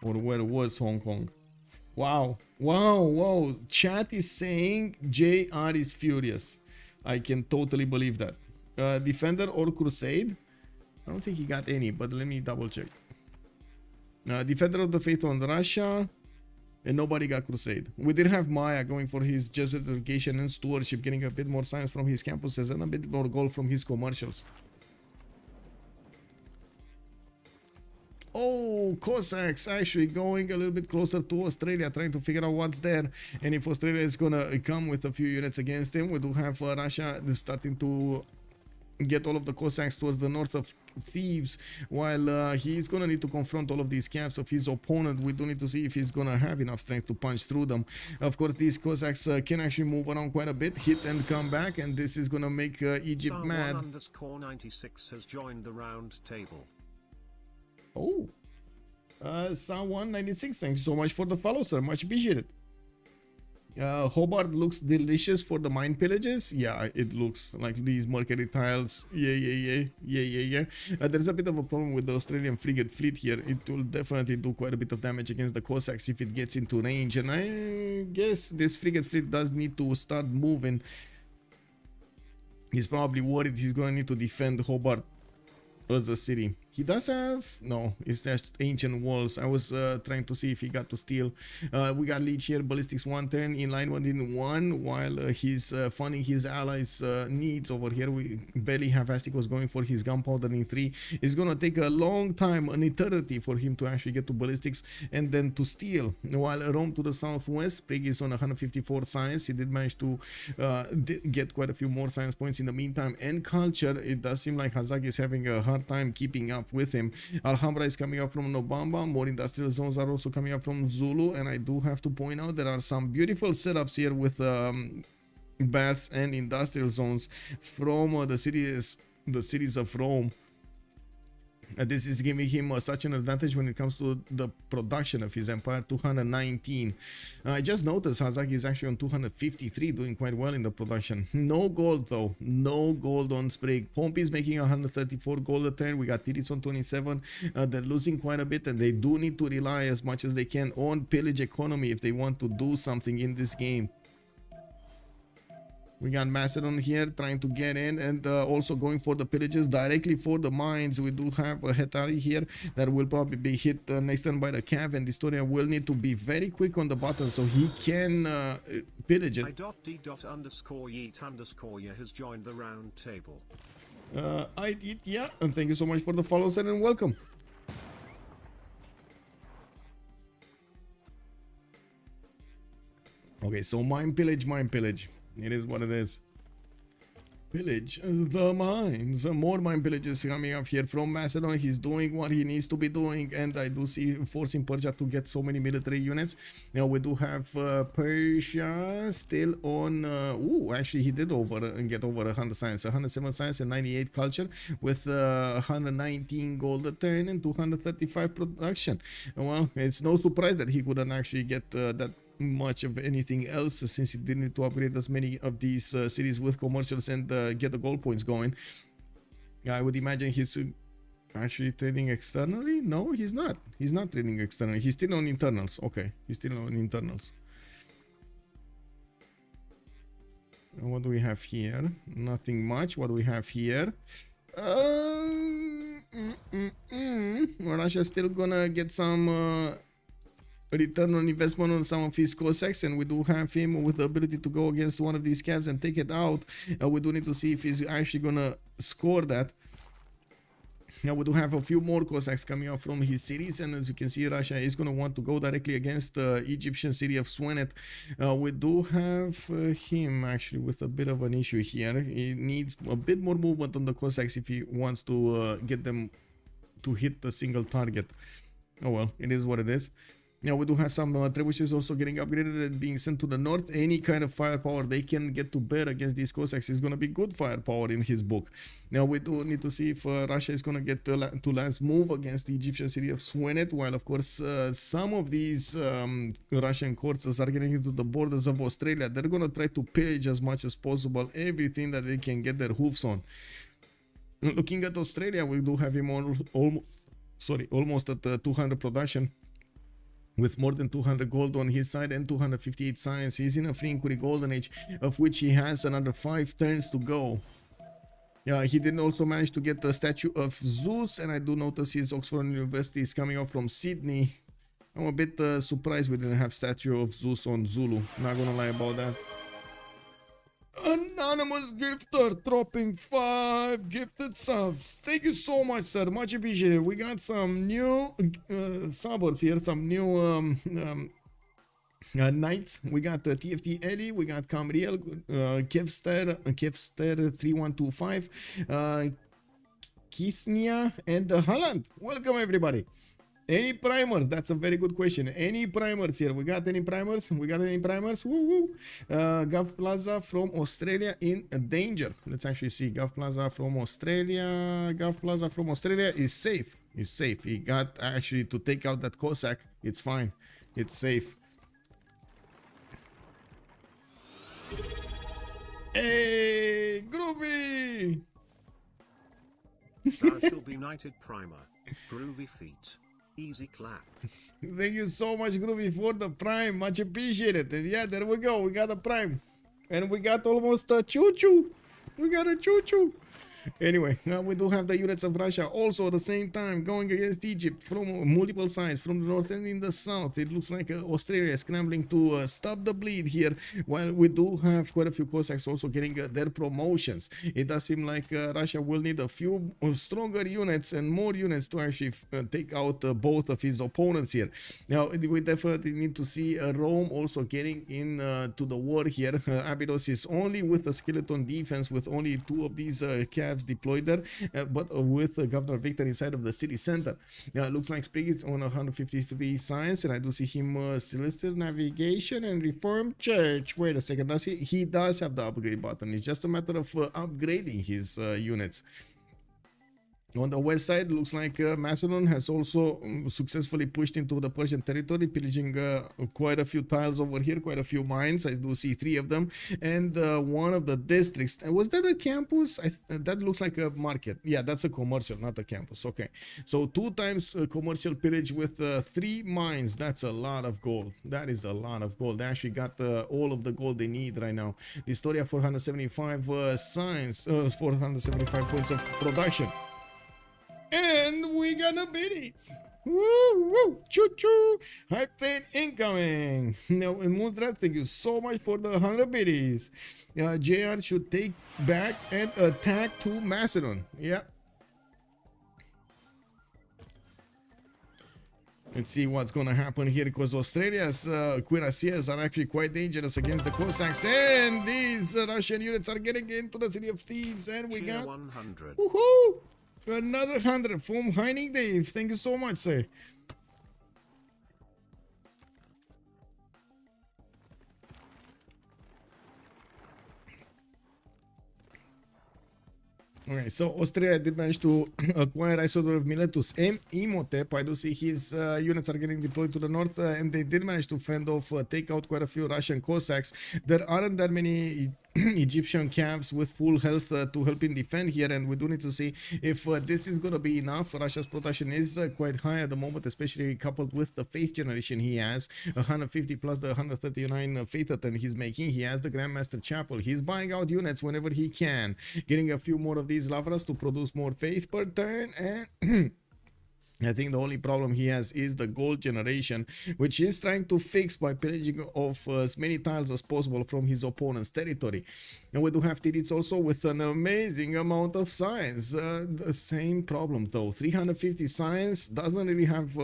Or where was Hong Kong? Wow. Chat is saying JR is furious. I can totally believe that. Defender or Crusade? I don't think he got any, but let me double check. Defender of the Faith on Russia, and nobody got Crusade. We did have Maya going for his Jesuit education and stewardship, getting a bit more science from his campuses and a bit more gold from his commercials. Oh, Cossacks actually going a little bit closer to Australia, trying to figure out what's there. And if Australia is gonna come with a few units against him, we do have Russia starting to get all of the Cossacks towards the north of Thebes, while he's gonna need to confront all of these camps of his opponent. We do need to see if he's gonna have enough strength to punch through them. Of course, these Cossacks can actually move around quite a bit, hit and come back, and this is gonna make Egypt mad. _96 has joined the round table. Oh, Sa196, thanks so much for the follow, sir. Much appreciated. Hobart looks delicious for the mine pillages. Yeah, it looks like these mercury tiles. Yeah. There's a bit of a problem with the Australian frigate fleet here. It will definitely do quite a bit of damage against the Cossacks if it gets into range. And I guess this frigate fleet does need to start moving. He's probably worried he's going to need to defend Hobart as a city. He does have, no, it's just ancient walls. I was trying to see if he got to steal. We got Leech here, ballistics 110 in line 1 while he's funding his allies needs over here. We barely have Asticos going for his gunpowder in 3. It's gonna take a long time, an eternity, for him to actually get to ballistics and then to steal. While Rome to the southwest, Sprague is on 154 science. He did manage to get quite a few more science points in the meantime. And culture, it does seem like Hazak is having a hard time keeping up with him. Alhambra is coming up from Nobamba. More industrial zones are also coming up from Zulu, and I do have to point out there are some beautiful setups here with baths and industrial zones from the cities of Rome. This is giving him such an advantage when it comes to the production of his empire. 219. I just noticed Hazak is actually on 253, doing quite well in the production. No gold though, no gold on Sprague. Pompey is making 134 gold a turn. We got Tiris on 27. They're losing quite a bit, and they do need to rely as much as they can on pillage economy if they want to do something in this game. We got Macedon here trying to get in and also going for the pillages directly for the mines. We do have a Hetari here that will probably be hit next turn by the Cav, and Historian will need to be very quick on the button so he can pillage it. I.D._yeet_ya has joined the round table. Yeah, and thank you so much for the follows and welcome. Okay, so mine pillage. It is what it is. Pillage the mines. More mine pillages coming up here from Macedon. He's doing what he needs to be doing, and I do see forcing Persia to get so many military units. Now we do have Persia still on. Actually he did get over 100 science, 107 science and 98 culture with 119 gold a turn and 235 production. Well, it's no surprise that he couldn't actually get that much of anything else, since he didn't need to upgrade as many of these cities with commercials and get the gold points going. I would imagine he's actually trading externally. No, he's not trading externally. He's still on internals. Okay, he's still on internals. And what do we have here? Nothing much. What do we have here? Russia's still gonna get some return on investment on some of his Cossacks, and we do have him with the ability to go against one of these cabs and take it out. We do need to see if he's actually gonna score that. Now we do have a few more Cossacks coming out from his cities, and as you can see, Russia is gonna want to go directly against the Egyptian city of Swenet. We do have him actually with a bit of an issue here. He needs a bit more movement on the Cossacks if he wants to get them to hit the single target. Oh well, it is what it is. Now we do have some trebuchets also getting upgraded and being sent to the north. Any kind of firepower they can get to bear against these Cossacks is going to be good firepower in his book. Now we do need to see if Russia is going to get to lance move against the Egyptian city of Swenet, while of course some of these Russian courts are getting into the borders of Australia. They're going to try to pillage as much as possible everything that they can get their hoofs on. Looking at Australia, we do have him almost at 200 production, with more than 200 gold on his side and 258 science. He's in a free inquiry golden age, of which he has another 5 turns to go. Yeah, he did also manage to get the statue of Zeus, and I do notice his Oxford University is coming out from Sydney. I'm a bit surprised we didn't have statue of Zeus on Zulu, not gonna lie about that. Anonymous gifter dropping 5 gifted subs. Thank you so much, sir. Much appreciated. We got some new subbers here, some new Knights, we got TFT Ellie, we got Camriel, Kevster 3125, Kithnia, and Holland. Welcome everybody. Any primers? That's a very good question. Any primers here? We got any primers? We got any primers? Woo woo. Gov Plaza from Australia in danger. Let's actually see. Gov Plaza from Australia. Gov Plaza from Australia is safe. Is safe. He got actually to take out that Cossack. It's fine. It's safe. Hey, groovy! Thou shall be knighted primer. Groovy feet. Easy clap. Thank you so much, Groovy, for the prime. Much appreciated. And yeah, there we go. We got a prime. And we got almost a choo-choo. We got a choo-choo. Anyway, now we do have the units of Russia also at the same time going against Egypt from multiple sides, from the north and in the south. It looks like Australia is scrambling to stop the bleed here, while we do have quite a few Cossacks also getting their promotions. It does seem like Russia will need a few stronger units and more units to actually take out both of his opponents here. Now, we definitely need to see Rome also getting in to the war here. Abydos is only with a skeleton defense with only 2 of these calves deployed there, but with Governor Victor inside of the city center. Looks like Sprig is on 153 science, and I do see him Celestial Navigation and Reformed Church. Wait a second, does he does have the upgrade button. It's just a matter of upgrading his units. On the west side, looks like Macedon has also successfully pushed into the Persian territory, pillaging quite a few tiles over here, quite a few mines. I do see 3 of them, and one of the districts. Was that a campus? That looks like a market. Yeah, that's a commercial, not a campus. Okay, so 2 times commercial pillage with 3 mines. That's a lot of gold. That is a lot of gold. They actually got all of the gold they need right now. The Historia 475 science, 475 points of production. And we got the biddies. Woo woo, choo choo. Hype train incoming. Now, in Moonstrat, thank you so much for the 100 biddies. JR should take back and attack to Macedon. Yeah. Let's see what's gonna happen here, because Australia's cuirassiers are actually quite dangerous against the Cossacks, and these Russian units are getting into the City of Thieves, and we got 100. woohoo! Another 100 from Heining Dave. Thank you so much, sir. Okay, so Austria did manage to acquire Isodor of Miletus and Imhotep. I do see his units are getting deployed to the north, and they did manage to fend off, take out quite a few Russian Cossacks. There aren't that many Egyptian camps with full health to help in defend here, and we do need to see if this is going to be enough. Russia's production is quite high at the moment, especially coupled with the faith generation he has. 150 plus the 139 faith attempt he's making. He has the Grandmaster Chapel. He's buying out units whenever he can, getting a few more of these lavras to produce more faith per turn, and I think the only problem he has is the gold generation, which he's trying to fix by pillaging of as many tiles as possible from his opponent's territory. And we do have Tirits also with an amazing amount of science. The same problem though, 350 science, doesn't really have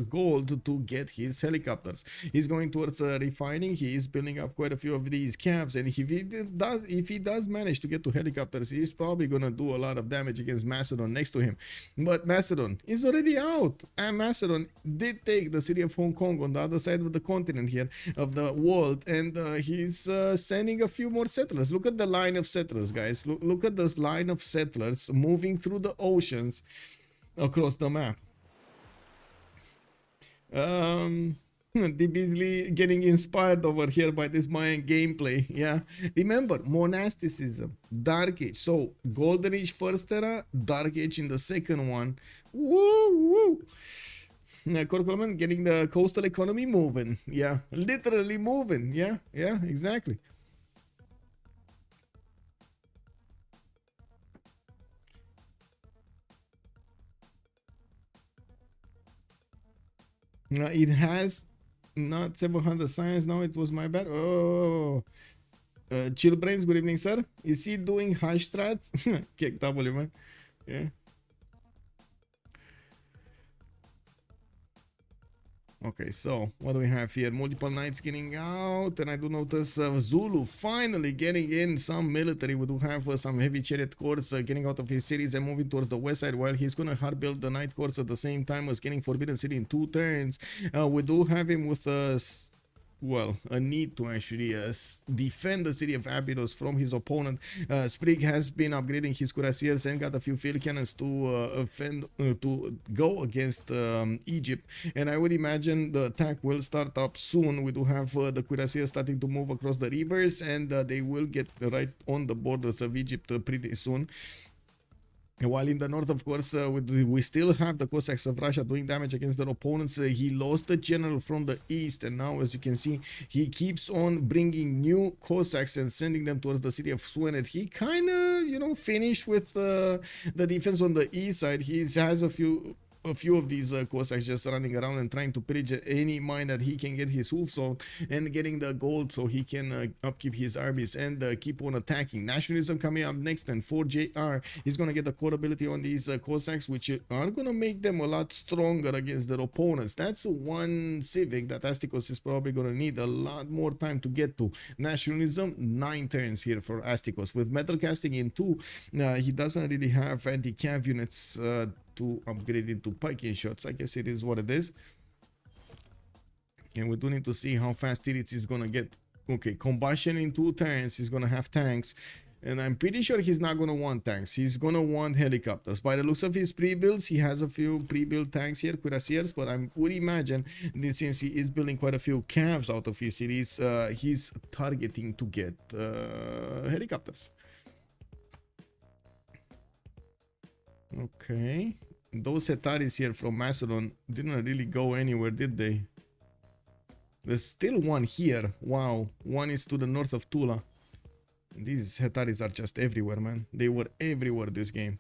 gold to get his helicopters. He's going towards refining. He is building up quite a few of these camps, and if he does manage to get to helicopters, he's probably gonna do a lot of damage against Macedon next to him. But Macedon is already out, and Macedon did take the city of Hong Kong on the other side of the continent here, of the world, and he's sending a few more settlers. Look at the line of settlers, guys. Look at this line of settlers moving through the oceans across the map. Busily getting inspired over here by this Mayan gameplay. Yeah, remember, monasticism, Dark Age. So Golden Age first era, Dark Age in the second one. Woo woo. Corcoran getting the coastal economy moving. Yeah, literally moving. Yeah, exactly. It has not 700 science. Now it was my bad. Oh, Chill Brains, good evening, sir. Is he doing hash strats? Kick W, man. Yeah. Okay, so what do we have here? Multiple knights getting out, and I do notice Zulu finally getting in some military. We do have some heavy chariot corps getting out of his cities and moving towards the west side, while he's gonna hard build the knight corps at the same time as getting Forbidden City in 2 turns. We do have him with well, a need to actually defend the city of Abydos from his opponent. Sprig has been upgrading his cuirassiers and got a few field cannons to to go against Egypt, and I would imagine the attack will start up soon. We do have the cuirassiers starting to move across the rivers, and they will get right on the borders of Egypt pretty soon. While in the north, of course, we still have the Cossacks of Russia doing damage against their opponents. He lost the general from the east, and now, as you can see, he keeps on bringing new Cossacks and sending them towards the city of Swenet. He kind of, you know, finished with the defense on the east side. He has a few of these Cossacks just running around and trying to pillage any mine that he can get his hoofs on, and getting the gold so he can upkeep his armies and keep on attacking. Nationalism coming up next, and 4JR is going to get the core ability on these Cossacks, which are going to make them a lot stronger against their opponents. That's one civic that Astikos is probably going to need a lot more time to get to. Nationalism, 9 turns here for Astikos. With metal casting in 2, he doesn't really have anti-cav units to upgrade into piking shots. I guess it is what it is. And we do need to see how fast Ulyss is gonna get. Okay, combustion in 2 turns. He's gonna have tanks, and I'm pretty sure he's not gonna want tanks. He's gonna want helicopters. By the looks of his pre-builds, he has a few pre-built tanks here, cuirassiers, but I would imagine that since he is building quite a few calves out of his cities, he's targeting to get helicopters. Okay, those Hetaris here from Macedon didn't really go anywhere, did they? There's still one here. Wow, one is to the north of Tula. These Hetaris are just everywhere, man. They were everywhere this game.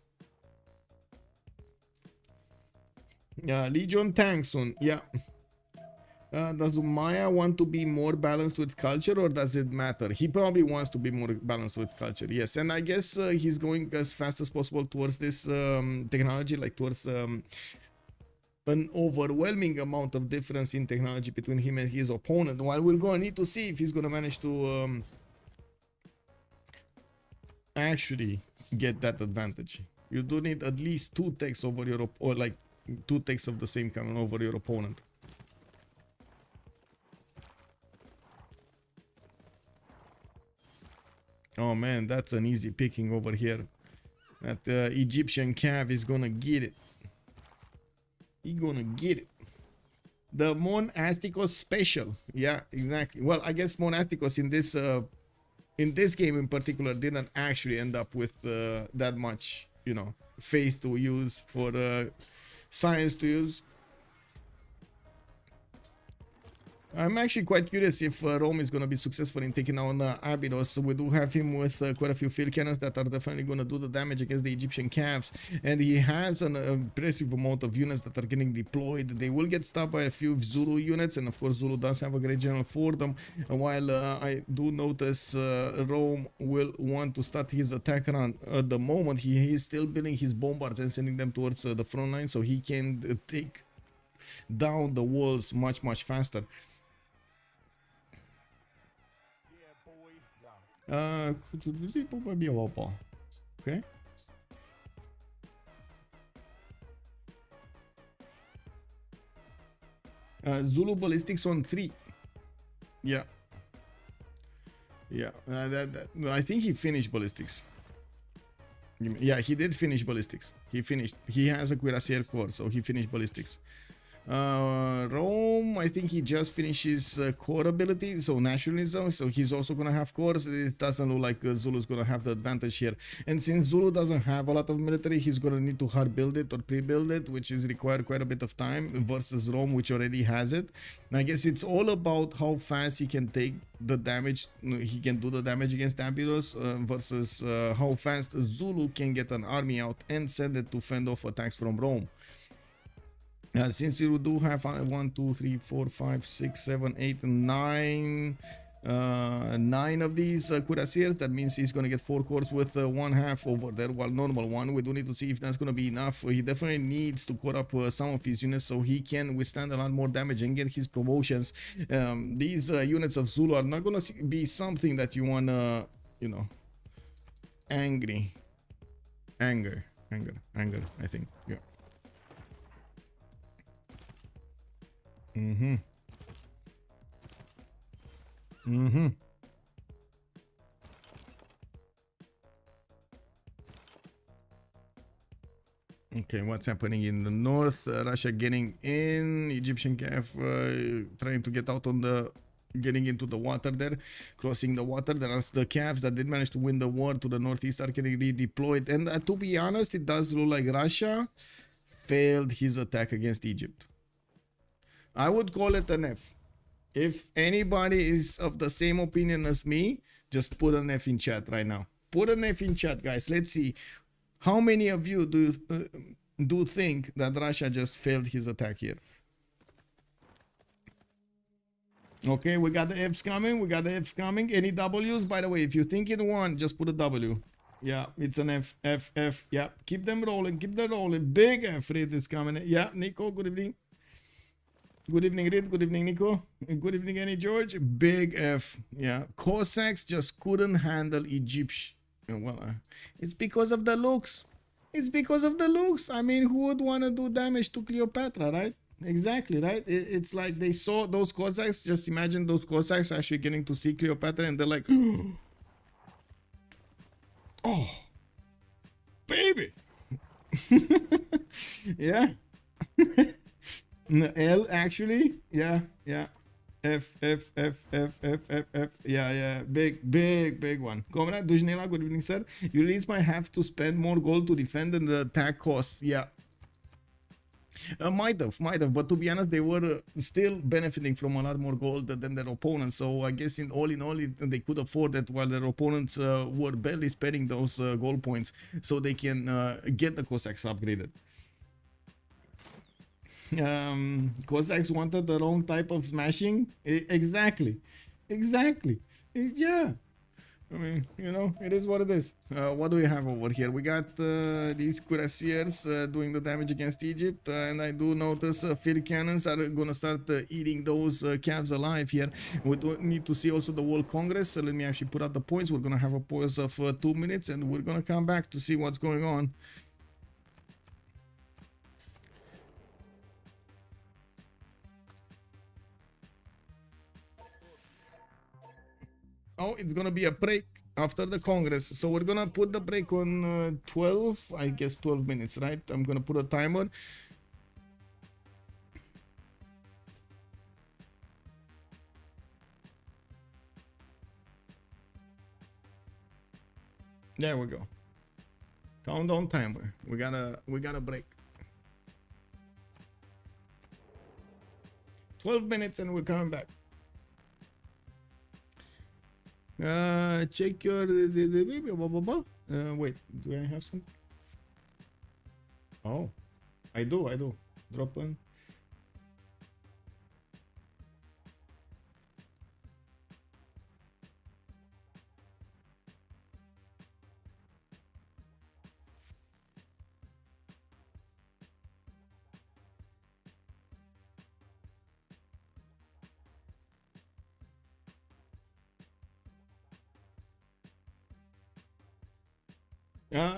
Yeah, Legion tanks soon. Yeah. Does Maya want to be more balanced with culture, or does it matter? He probably wants to be more balanced with culture, yes. And I guess he's going as fast as possible towards this technology, like towards an overwhelming amount of difference in technology between him and his opponent. While we're going to need to see if he's going to manage to actually get that advantage. You do need at least 2 techs over your, or like 2 techs of the same kind over your opponent. Oh man, that's an easy picking over here. That Egyptian cav is gonna get it. He's gonna get it. The Monasticos special. Yeah, exactly. Well, I guess Monasticos in this game in particular didn't actually end up with that much, you know, faith to use, or science to use. I'm actually quite curious if Rome is going to be successful in taking on Abydos. We do have him with quite a few field cannons that are definitely going to do the damage against the Egyptian calves, and he has an impressive amount of units that are getting deployed. They will get stopped by a few Zulu units, and of course Zulu does have a great general for them. While I do notice Rome will want to start his attack run. At the moment he is still building his bombards and sending them towards the front line, so he can take down the walls much faster. Okay. Zulu ballistics on 3. Yeah. Yeah. I think he finished ballistics. Yeah, he did finish ballistics. He finished. He has a cuirassier core, so he finished ballistics. Rome, I think he just finished his core ability, so nationalism, so he's also gonna have cores. It doesn't look like Zulu's gonna have the advantage here, and since Zulu doesn't have a lot of military, he's gonna need to hard build it or pre-build it, which is required quite a bit of time, versus Rome, which already has it. And I guess it's all about how fast he can take the damage, he can do the damage against Abydos, versus how fast Zulu can get an army out and send it to fend off attacks from Rome. Since you do have 1, 2, 3, 4, 5, 6, 7, 8, 9 9 of these cuirassiers. That means he's gonna get 4 cores with 1/2 over there, while normal 1. We do need to see if that's gonna be enough. He definitely needs to core up some of his units so he can withstand a lot more damage and get his promotions. These units of Zulu are not gonna be something that you wanna, you know, anger, I think. Yeah. Okay, what's happening in the north? Russia getting in, Egyptian CAF trying to get out on the, getting into the water there, crossing the water. There are the CAFs that did manage to win the war to the northeast are getting redeployed. And to be honest, it does look like Russia failed his attack against Egypt. I would call it an F. If anybody is of the same opinion as me, just put an F in chat right now. Put an F in chat, guys. Let's see. How many of you do think that Russia just failed his attack here? Okay, we got the F's coming. We got the F's coming. Any W's? By the way, if you think it won, just put a W. Yeah, it's an F, F, F. Yeah, keep them rolling. Keep them rolling. Big F rate is coming. Yeah, Nico, good evening. Good evening, Reed. Good evening, Nico. Good evening, Annie George. Big F. Yeah, Cossacks just couldn't handle Egypt. Well, it's because of the looks. It's because of the looks. I mean, who would want to do damage to Cleopatra, right? Exactly, right? It's like they saw those Cossacks. Just imagine those Cossacks actually getting to see Cleopatra and they're like, oh, baby. Yeah. L actually. Yeah, yeah. F, F, F, F, F, F, F. Yeah, yeah. Big one. Comrade Dujnela, good evening, sir. Ulyss might have to spend more gold to defend than the attack costs. Yeah. Might have. But to be honest, they were still benefiting from a lot more gold than their opponents. So I guess in all, they could afford it while their opponents were barely spending those gold points so they can get the Cossacks upgraded. Cossacks wanted the wrong type of smashing. Exactly. Yeah, I mean, you know, it is what it is. What do we have over here? We got these cuirassiers doing the damage against Egypt, and I do notice field cannons are gonna start eating those calves alive here. We do need to see also the World Congress. So let me actually put up the points. We're gonna have a pause of 2 minutes and we're gonna come back to see what's going on. Oh, it's gonna be a break after the Congress. So we're gonna put the break on 12, I guess 12 minutes, right? I'm gonna put a timer. There we go. Countdown timer. We got a break. 12 minutes and we're coming back. Check your wait, do I have something? Oh, I do. Drop one.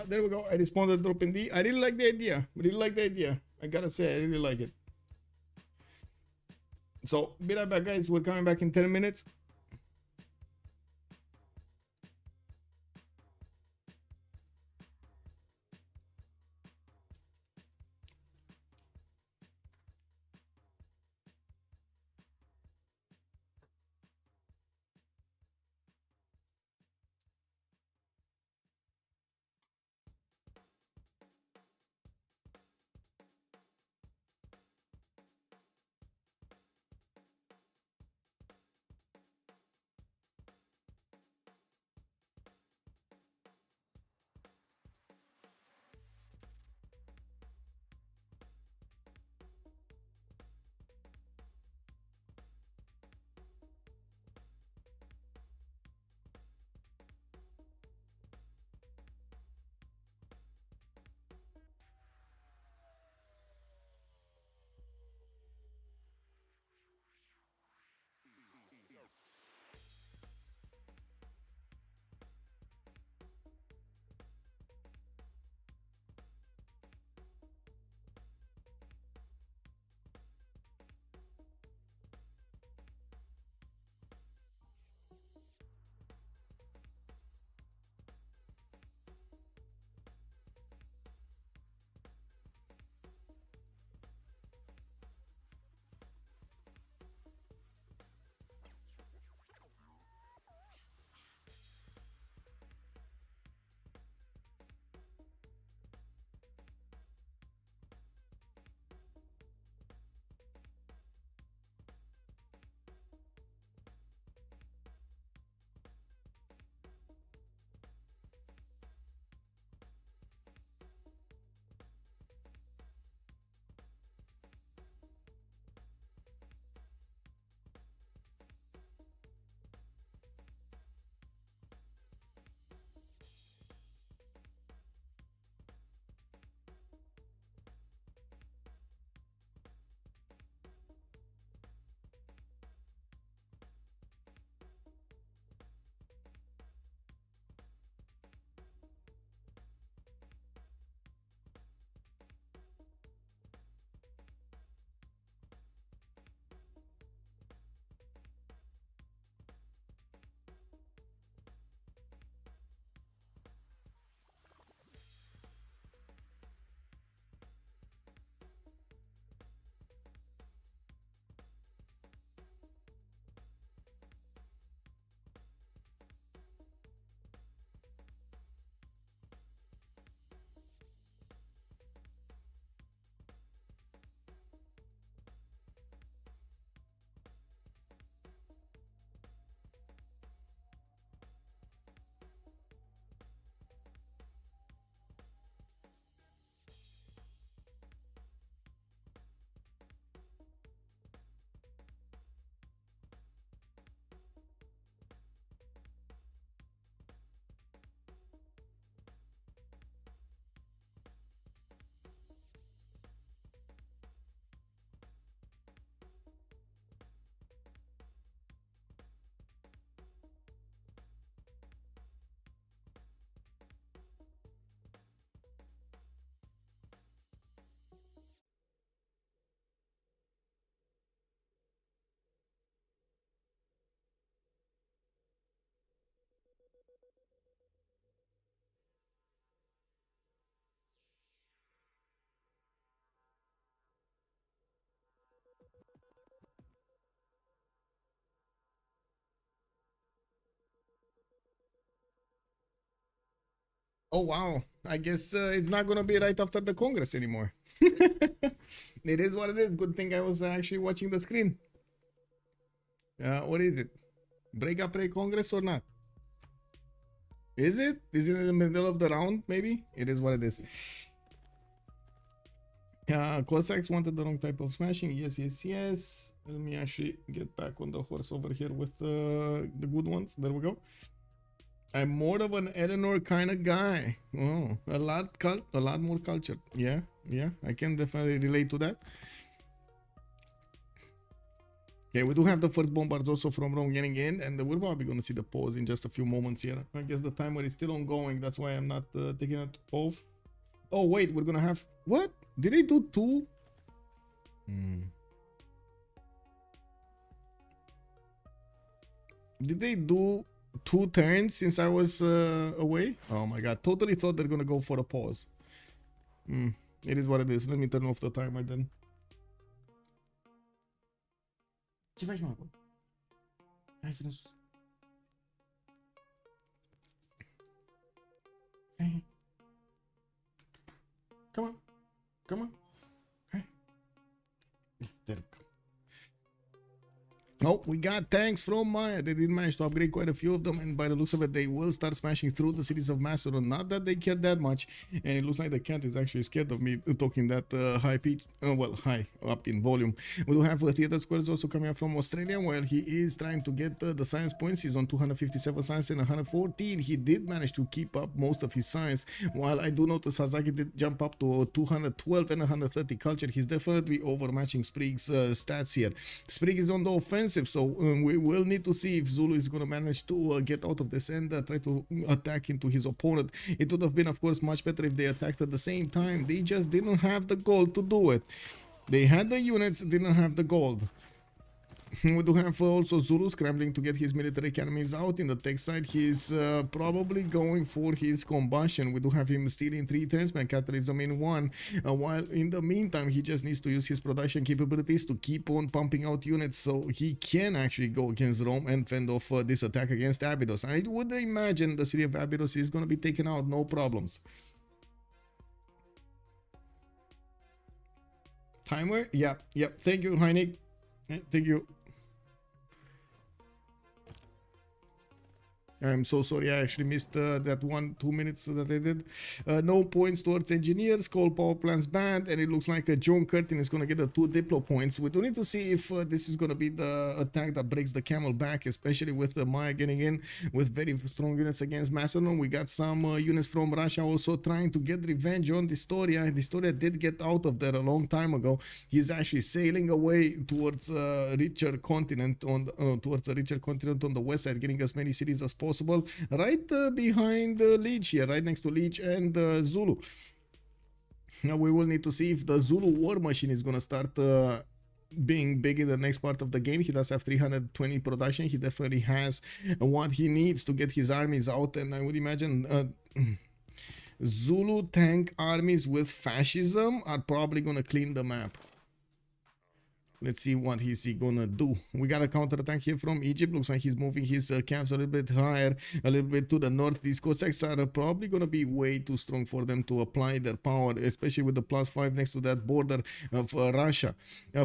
There we go. I responded dropping D. I really like the idea. I gotta say, I really like it. So, be right back, guys. We're coming back in 10 minutes. Oh wow, I guess it's not gonna be right after the Congress anymore. It is what it is. Good thing I was actually watching the screen. What is it? Break up Congress or not? Is it? Is it in the middle of the round? Maybe? It is what it is. Cossacks wanted the wrong type of smashing. Yes, yes, yes. Let me actually get back on the horse over here with the good ones. There we go. I'm more of an Eleanor kind of guy. Oh, a lot more cultured. Yeah, yeah. I can definitely relate to that. Okay, we do have the first bombards also from Rome getting in, and we're probably going to see the pause in just a few moments here. I guess the timer is still ongoing. That's why I'm not taking it off. Oh, wait, we're going to have... What? Did they do two? Did they do 2 turns since I was away? Oh my god, totally thought they're going to go for a pause. It is what it is. Let me turn off the timer then. Ce faci, mă, acolo? Hai, fi sus. Hai. Come on. Come on. Hai. There we go. Oh, we got tanks from Maya. They did manage to upgrade quite a few of them, and by the looks of it, they will start smashing through the cities of Macedon. Not that they care that much, and it looks like the cat is actually scared of me talking that high pitch, well, high up in volume. We do have theater squares also coming up from Australia, while he is trying to get the science points. He's on 257 science and 114. He did manage to keep up most of his science, while I do notice Sasaki did jump up to 212 and 130 culture. He's definitely overmatching Sprig's stats here. Sprig is on the offense, so we will need to see if Zulu is going to manage to get out of this and try to attack into his opponent. It would have been, of course, much better if they attacked at the same time. They just didn't have the gold to do it. They had the units, didn't have the gold. We do have also Zulu scrambling to get his military academies out. In the tech side, he's probably going for his combustion. We do have him stealing 3 turns, man, catalysm in 1. While in the meantime, he just needs to use his production capabilities to keep on pumping out units so he can actually go against Rome and fend off this attack against Abydos. I would imagine the city of Abydos is going to be taken out, no problems. Timer? Yep. Thank you, Heinig. Thank you. I'm so sorry, I actually missed that 1-2 minutes that I did. No points towards engineers, coal power plants banned, and it looks like John Curtin is going to get the 2 Diplo points. We do need to see if this is going to be the attack that breaks the camel back, especially with Maya getting in with very strong units against Macedon. We got some units from Russia also trying to get revenge on Distoria. Distoria did get out of there a long time ago. He's actually sailing away towards richer continent towards a richer continent on the west side, getting as many cities as possible, right behind Leech here, right next to Leech and Zulu. Now we will need to see if the Zulu war machine is going to start being big in the next part of the game. He does have 320 production. He definitely has what he needs to get his armies out, and I would imagine Zulu tank armies with fascism are probably going to clean the map. Let's see what he's gonna do. We got a counterattack here from Egypt. Looks like he's moving his camps a little bit higher, a little bit to the north. These Cossacks are probably gonna be way too strong for them to apply their power, especially with the +5 next to that border of Russia.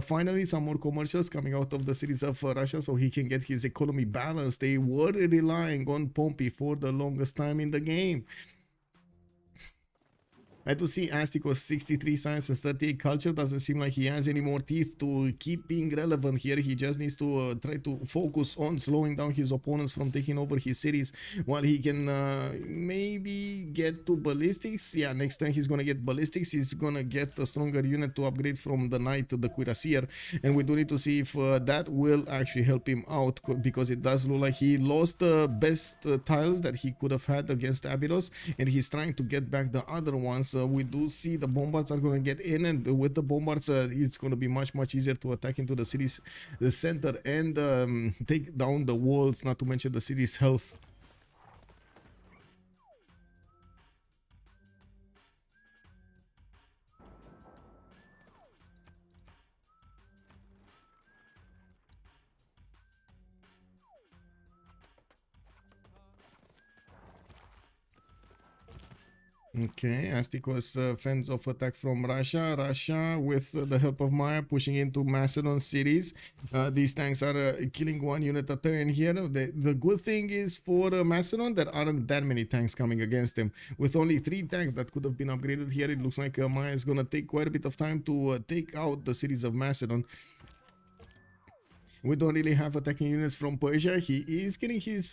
Finally, some more commercials coming out of the cities of Russia so he can get his economy balanced. They were relying on Pompey for the longest time in the game. I do see Asticos 63 science and 38 culture. Doesn't seem like he has any more teeth to keep being relevant here. He just needs to try to focus on slowing down his opponents from taking over his cities while he can maybe get to ballistics. Yeah, next time he's gonna get ballistics. He's gonna get a stronger unit to upgrade from the knight to the cuirassier, and we do need to see if that will actually help him out, because it does look like he lost the best tiles that he could have had against Abydos, and he's trying to get back the other ones. We do see the bombards are going to get in, and with the bombards it's going to be much easier to attack into the city's center and take down the walls, not to mention the city's health. Okay, Asticos fends off attack from Russia. Russia, with the help of Maya, pushing into Macedon cities. These tanks are killing one unit a turn here. The good thing is for Macedon, there aren't that many tanks coming against them. With only 3 tanks that could have been upgraded here, it looks like Maya is going to take quite a bit of time to take out the cities of Macedon. We don't really have attacking units from Persia. He is getting his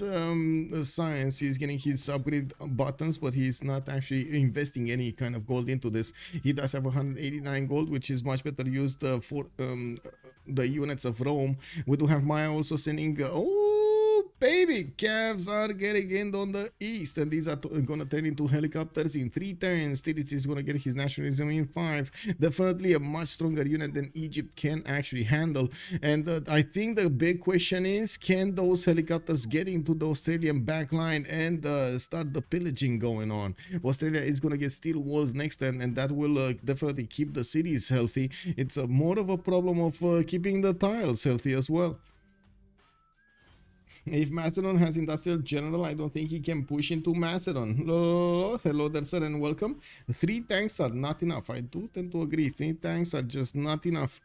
science, he's getting his upgrade buttons, but he's not actually investing any kind of gold into this. He does have 189 gold, which is much better used for the units of Rome. We do have Maya also sending... baby, Cavs are getting in on the east, and these are gonna turn into helicopters in 3 turns. Tiris is gonna get his nationalism in 5. Definitely a much stronger unit than Egypt can actually handle. And I think the big question is, can those helicopters get into the Australian backline and start the pillaging going on? Australia is gonna get steel walls next turn, and that will definitely keep the cities healthy. It's more of a problem of keeping the tiles healthy as well. If Macedon has industrial general, I don't think he can push into Macedon. Hello there, sir, and welcome. 3 tanks are not enough. I do tend to agree. 3 tanks are just not enough.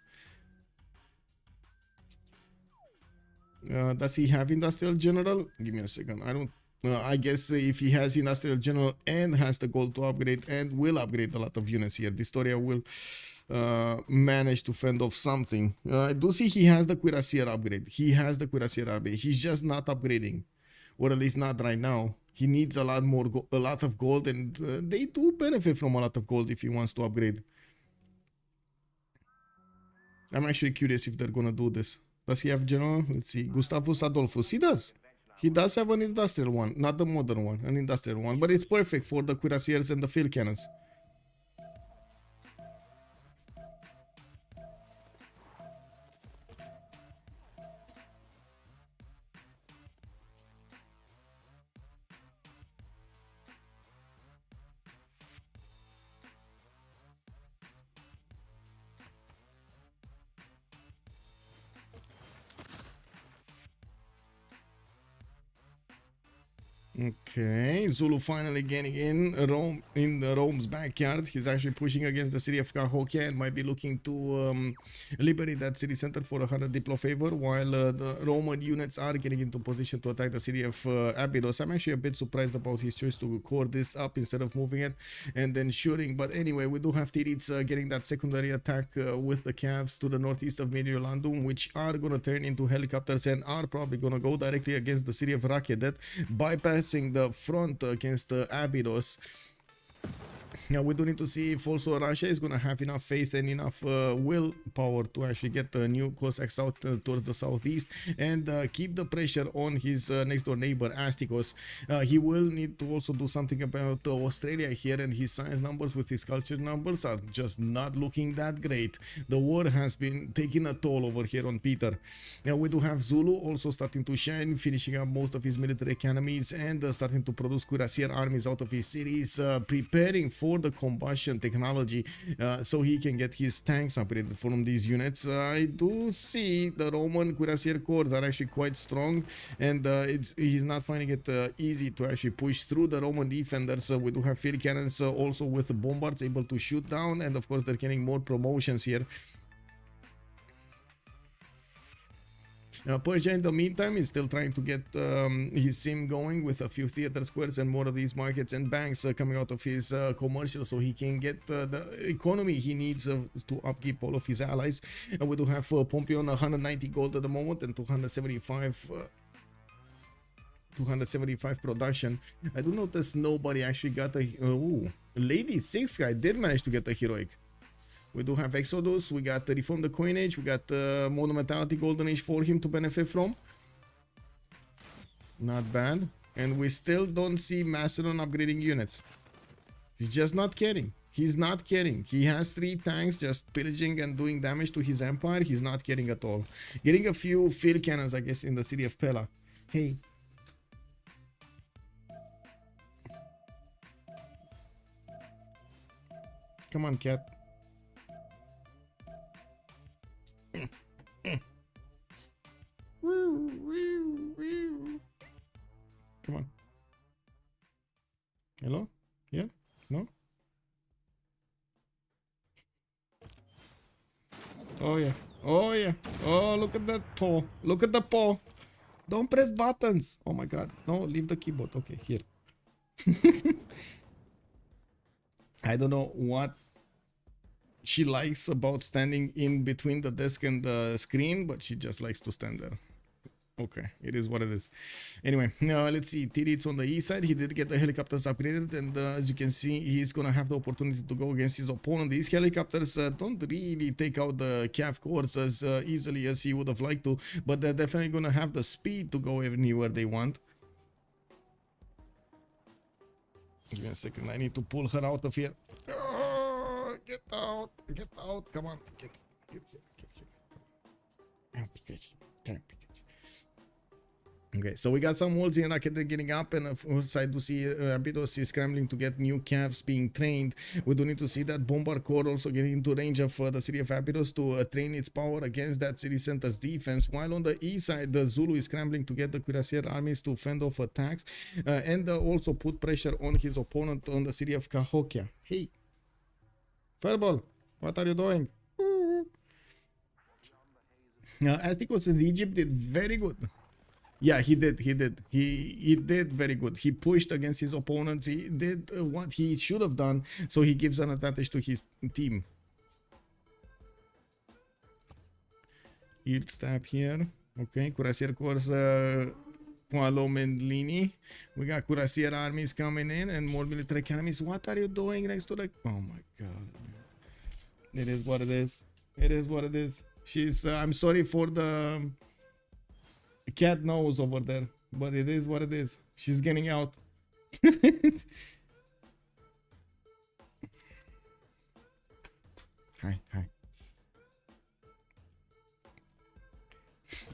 Does he have industrial general? Give me a second. I don't... I guess if he has industrial general and has the gold to upgrade and will upgrade a lot of units here, Distoria will manage to fend off something. I do see he has the cuirassier upgrade. He has the cuirassier upgrade. He's just not upgrading, or at least not right now. He needs a lot more, a lot of gold, and they do benefit from a lot of gold if he wants to upgrade. I'm actually curious if they're gonna do this. Does he have general? Let's see. Gustavus Adolphus. He does. He does have an industrial one, not the modern one, an industrial one, but it's perfect for the cuirassiers and the field cannons. Okay, Zulu finally getting in Rome, in Rome's backyard. He's actually pushing against the city of Cahokia and might be looking to liberate that city center for 100 Diplo favor, while the Roman units are getting into position to attack the city of Abydos. I'm actually a bit surprised about his choice to core this up instead of moving it and then shooting. But anyway, we do have Tirits getting that secondary attack with the Cavs to the northeast of Mediolandum, which are going to turn into helicopters and are probably going to go directly against the city of Rakedet, bypassing the front against Abydos. Now we do need to see if also Russia is going to have enough faith and enough willpower to actually get the new Cossacks out towards the southeast and keep the pressure on his next door neighbor Asticos. He will need to also do something about Australia here, and his science numbers with his culture numbers are just not looking that great. The war has been taking a toll over here on Peter. Now we do have Zulu also starting to shine, finishing up most of his military academies and starting to produce cuirassier armies out of his cities, preparing for the combustion technology so he can get his tanks upgraded from these units. I do see the Roman cuirassier corps are actually quite strong, and he's not finding it easy to actually push through the Roman defenders. We do have field cannons also with bombards able to shoot down, and of course they're getting more promotions here. Persia in the meantime is still trying to get his sim going with a few theater squares and more of these markets and banks coming out of his commercial, so he can get the economy he needs to upkeep all of his allies. We do have Pompey on 190 gold at the moment and 275 production. I do notice nobody actually got a... Lady 6 guy did manage to get a heroic. We do have Exodus, we got Reform the Coinage, we got Monumentality Golden Age for him to benefit from. Not bad. And we still don't see Macedon upgrading units. He's just not caring. He's not caring. He has 3 tanks just pillaging and doing damage to his empire. He's not caring at all. Getting a few field cannons, I guess, in the city of Pella. Hey. Come on, cat. Come on. Hello? Yeah? No? Oh yeah. Oh, look at that paw. Look at the paw. Don't press buttons. Oh my god. No, leave the keyboard. Okay, here. I don't know what she likes about standing in between the desk and the screen, but she just likes to stand there. Okay, it is what it is. Anyway, let's see. Freritos on the east side, he did get the helicopters upgraded, and as you can see, he's gonna have the opportunity to go against his opponent. These helicopters don't really take out the cav cores as easily as he would have liked to, but they're definitely gonna have the speed to go anywhere they want. Give me a second, I need to pull her out of here. Get out, come on, get here. Come on, Pikachu. Okay, so we got some walls in Arcade getting up, and of course I do see Freritos is scrambling to get new calves being trained. We do need to see that Bombard Core also getting into range of the city of Freritos to train its power against that city center's defense, while on the east side the Zulu is scrambling to get the Cuirassier armies to fend off attacks and also put pressure on his opponent on the city of Cahokia. Hey, Fireball, what are you doing? Aztecos in Egypt did very good. Yeah, he did. He did very good. He pushed against his opponents. He did what he should have done, so he gives an advantage to his team. Yield stab here. Okay, Cuirassier Corps Qualo Mendlini. We got Cuirassier armies coming in and more military academies. What are you doing next to the... Oh my god. It is what it is. It is what it is. She's... I'm sorry for the... cat nose over there, but it is what it is. She's getting out. Hi.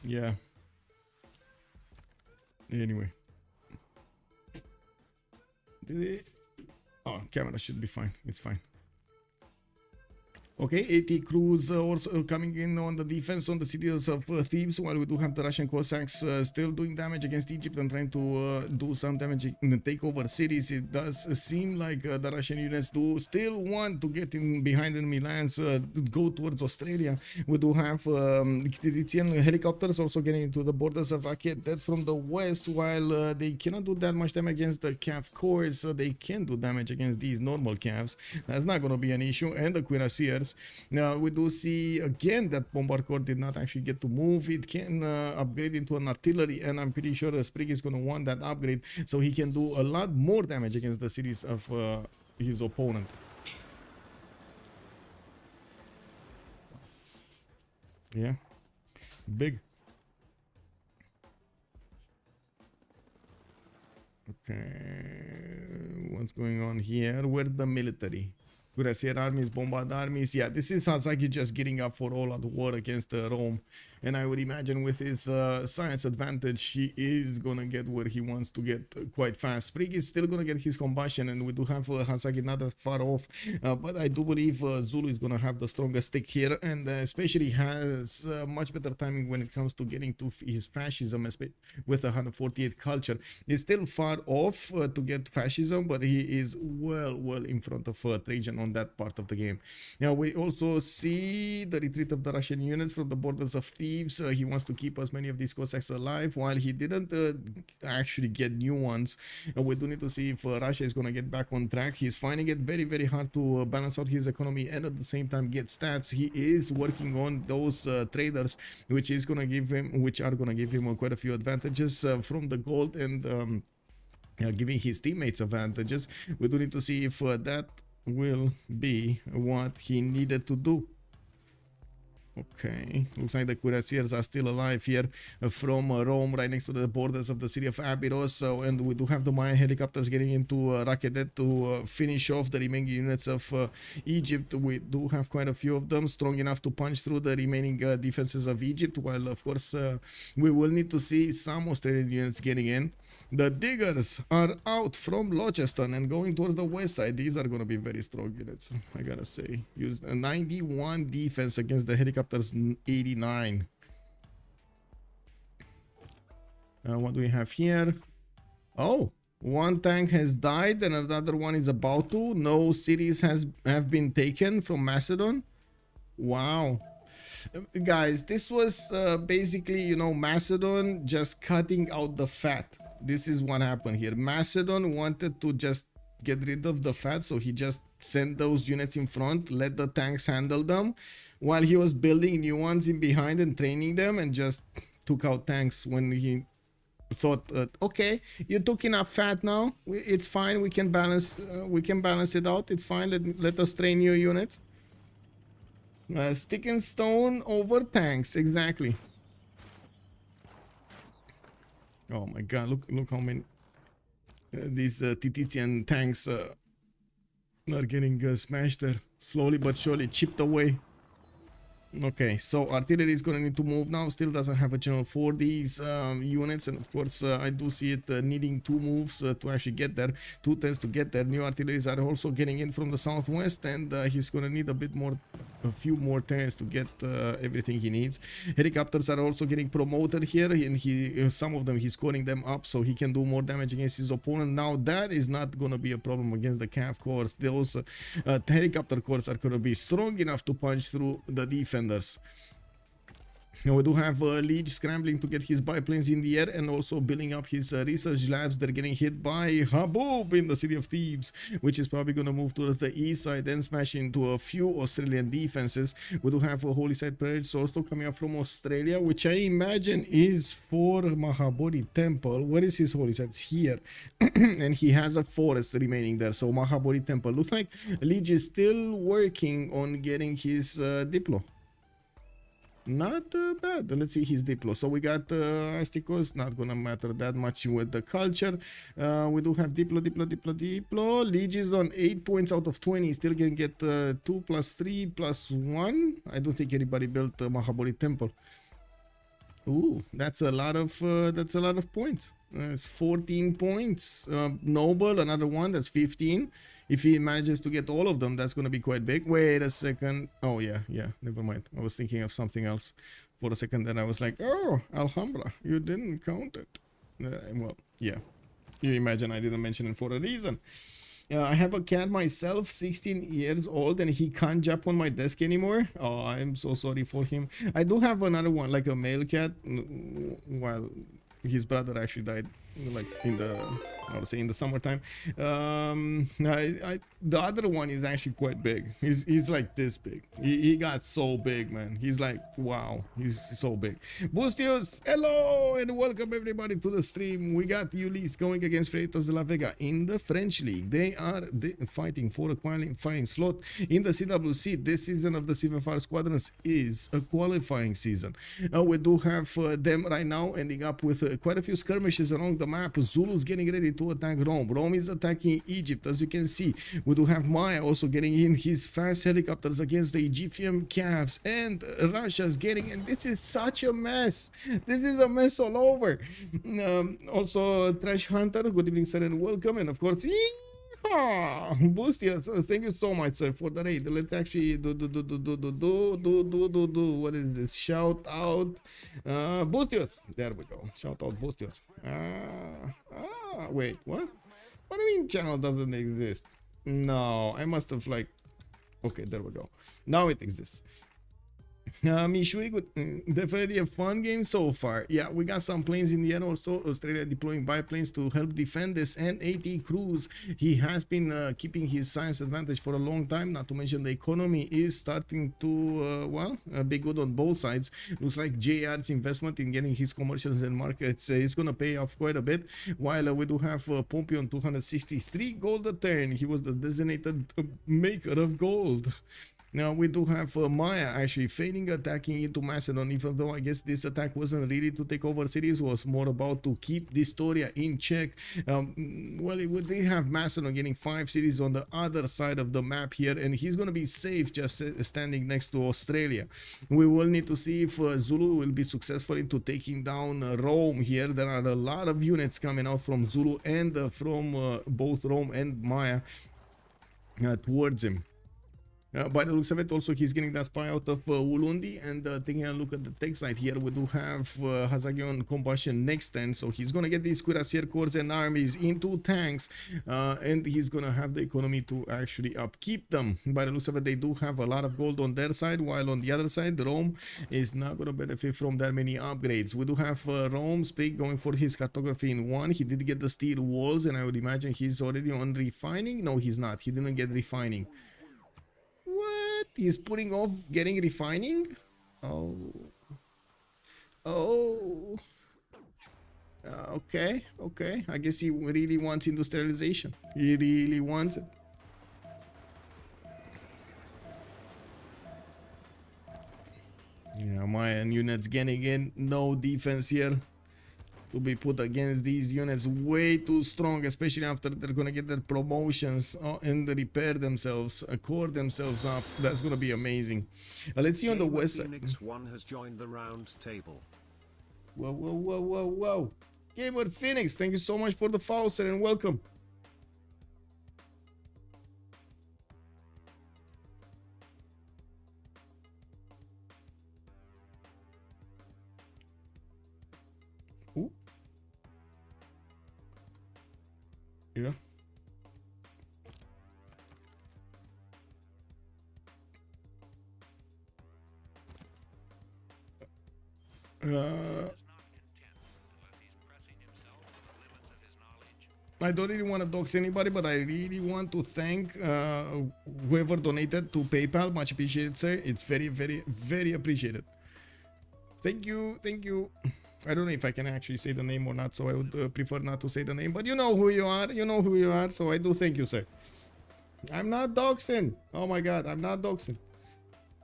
Yeah. Anyway. Did it? Oh, camera should be fine. It's fine. Okay, 80 crews also coming in on the defense on the cities of Thebes, while we do have the Russian Cossacks still doing damage against Egypt and trying to do some damage in the takeover cities. It does seem like the Russian units do still want to get in behind enemy lands, go towards Australia. We do have Ethiopian helicopters also getting into the borders of Raket from the west, while they cannot do that much damage against the cav cores. They can do damage against these normal calves. That's not going to be an issue. And the Cuirassiers. Now we do see again that Bombard Core did not actually get to move. It can upgrade into an artillery, and I'm pretty sure Sprig is going to want that upgrade so he can do a lot more damage against the cities of his opponent. Yeah, big. Okay, what's going on here? Where's the military? Cuirassier armies, Bombard armies. Yeah, this is Sasaki just getting up for all out war against Rome. And I would imagine with his science advantage, he is gonna get where he wants to get quite fast. Sprig is still gonna get his combustion, and we do have Hasaki not that far off. But I do believe Zulu is gonna have the strongest stick here, and especially has much better timing when it comes to getting to his fascism with 148 culture. He's still far off to get fascism, but he is well in front of Trajan on that part of the game. Now we also see the retreat of the Russian units from the borders of Thebes. He wants to keep as many of these Cossacks alive, while he didn't actually get new ones. We do need to see if Russia is going to get back on track. He's finding it very hard to balance out his economy and at the same time get stats. He is working on those traders, which are going to give him quite a few advantages from the gold and giving his teammates advantages. We do need to see if that will be what he needed to do. Okay, looks like the Cuirassiers are still alive here from Rome, right next to the borders of the city of Abydos. And we do have the Mayan helicopters getting into Rakedet to finish off the remaining units of Egypt. We do have quite a few of them, strong enough to punch through the remaining defenses of Egypt, while of course we will need to see some Australian units getting in. The Diggers are out from Launceston and going towards the west side. These are going to be very strong units, I gotta say. Used a 91 defense against the helicopters 89. What do we have here? Oh, one tank has died and another one is about to. No cities have been taken from Macedon. Wow. Guys, this was basically, you know, Macedon just cutting out the fat. This is what happened here. Macedon wanted to just get rid of the fat, so he just sent those units in front, let the tanks handle them, while he was building new ones in behind and training them, and just took out tanks when he thought, okay, you took enough fat now, it's fine, we can balance it out, it's fine, let us train new units. Stick and stone over tanks, exactly. Oh my god, look how many these Tititian tanks are getting smashed there, slowly but surely, chipped away. Okay, so artillery is gonna need to move now. Still doesn't have a channel for these units, and of course I do see it needing 2 moves to actually get there, 2 turns to get there. New artilleries are also getting in from the southwest, and he's gonna need a few more turns to get everything he needs. Helicopters are also getting promoted here, and some of them he's scoring them up so he can do more damage against his opponent. Now that is not gonna be a problem against the cav corps. Those helicopter corps are gonna be strong enough to punch through the defense. Now we do have Liege scrambling to get his biplanes in the air and also building up his research labs. They're getting hit by Haboob in the city of Thebes, which is probably going to move towards the east side and smash into a few Australian defenses. We do have a Holy Site Purge also coming up from Australia, which I imagine is for Mahabodhi Temple. Where is his Holy Site? It's here. And he has a forest remaining there. So Mahabodhi Temple. Looks like Liege is still working on getting his Diplo. Not bad. Let's see his Diplo. So we got Asticos, not gonna matter that much with the culture. We do have Diplo. Liege is on 8 points out of 20. Still can get 2 plus 3 plus 1. I don't think anybody built Mahabodhi Temple. Ooh, that's a lot of points. It's 14 points. Noble, another one, that's 15. If he manages to get all of them, that's going to be quite big. Wait a second. Oh, yeah, never mind. I was thinking of something else for a second, then I was like, oh, Alhambra, you didn't count it. Well, yeah. You imagine I didn't mention it for a reason. I have a cat myself, 16 years old, and he can't jump on my desk anymore. Oh, I'm so sorry for him. I do have another one, like a male cat, while his brother actually died, like in the, I would say, in the summertime. The other one is actually quite big. He's like this big. He got so big, man. He's like, wow, he's so big. Bustios, hello and welcome everybody to the stream. We got Ulyss going against Freritos de la Vega in the French League. They are fighting for a qualifying slot in the CWC. This season of the CivFR Squadrons is a qualifying season. We do have them right now ending up with quite a few skirmishes along the map. Zulu's getting ready to attack Rome. Rome is attacking Egypt, as you can see. We do have Maya also getting in his fast helicopters against the Egyptian calves, and Russia's getting, and this is such a mess. This is a mess all over. Also Trash Hunter, good evening sir and welcome, and of course Bustios, thank you so much sir for the raid. Let's actually do what is this? Shout out Bustios. There we go. Shout out Bustios. Wait, what do you mean channel doesn't exist? No, I must have like, okay, there we go. Now it exists. Mishui, definitely a fun game so far. Yeah, we got some planes in the air also. Australia deploying biplanes to help defend this, and AT Cruz, he has been keeping his science advantage for a long time. Not to mention the economy is starting to be good on both sides. Looks like JR's investment in getting his commercials and markets is gonna pay off quite a bit. While we do have Pompey on 263 gold a turn. He was the designated maker of gold. Now we do have Maya actually failing attacking into Macedon, even though I guess this attack wasn't really to take over cities, was more about to keep Dystoria in check. Well, they have Macedon getting 5 cities on the other side of the map here, and he's going to be safe just standing next to Australia. We will need to see if Zulu will be successful into taking down Rome here. There are a lot of units coming out from Zulu and from both Rome and Maya towards him. By the looks of it, also he's getting that spy out of Ulundi, and taking a look at the tech side here, we do have Hazagi on combustion next turn, so he's gonna get these cuirassier corps and armies into tanks, and he's gonna have the economy to actually upkeep them. By the looks of it, they do have a lot of gold on their side, while on the other side, Rome is not gonna benefit from that many upgrades. We do have Rome Sprig going for his cartography in 1. He did get the steel walls, and I would imagine he's already on refining. No, he's not. He didn't get refining. What? He's putting off getting refining? Oh. Oh. Okay, okay. I guess he really wants industrialization. He really wants it. Yeah, Mayan units getting in. No defense here to be put against these units. Way too strong, especially after they're gonna get their promotions and repair themselves, core themselves up. That's gonna be amazing. Let's see on the west side. Phoenix 1 has joined the round table. Whoa, whoa, whoa, whoa, whoa. Gamer Phoenix, thank you so much for the follow, sir, and welcome. Ooh. Yeah. I don't really want to dox anybody, but I really want to thank whoever donated to PayPal. Much appreciated, sir. It's very, very, very appreciated. Thank you, thank you. I don't know if I can actually say the name or not, so I would prefer not to say the name. But you know who you are. You know who you are, so I do thank you, sir. I'm not doxing. Oh my god, I'm not doxing.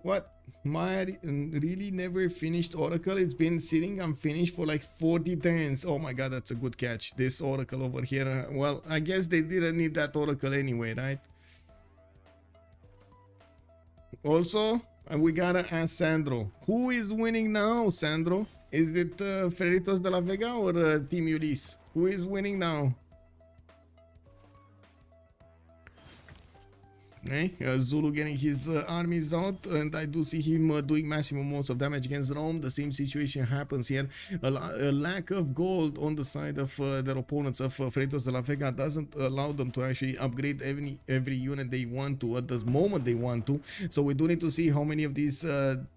What? My really never finished Oracle. It's been sitting unfinished for like 40 turns. Oh my god, that's a good catch. This Oracle over here. Well, I guess they didn't need that Oracle anyway, right? Also, we gotta ask Sandro. Who is winning now, Sandro? Is it Freritos de la Vega or Team Ulyss? Who is winning now? Okay. Zulu getting his armies out, and I do see him doing massive amounts of damage against Rome. The same situation happens here. A lack of gold on the side of their opponents of Freritos de la Vega doesn't allow them to actually upgrade every unit they want to at this moment they want to. So we do need to see how many of these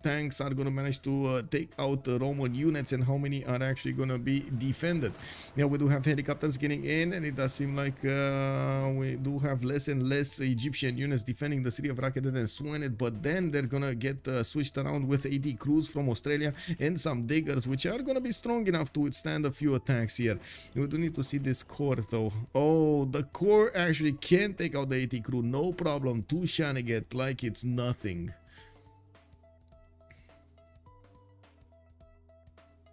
tanks are going to manage to take out Roman units and how many are actually going to be defended. Yeah, we do have helicopters getting in, and it does seem like we do have less and less Egyptian units defending the city of Raketen and Swanet, but then they're gonna get switched around with 80 crews from Australia and some diggers, which are gonna be strong enough to withstand a few attacks here. We do need to see this core though. Oh, the core actually can take out the 80 crew, no problem. Two Shanaget like it's nothing.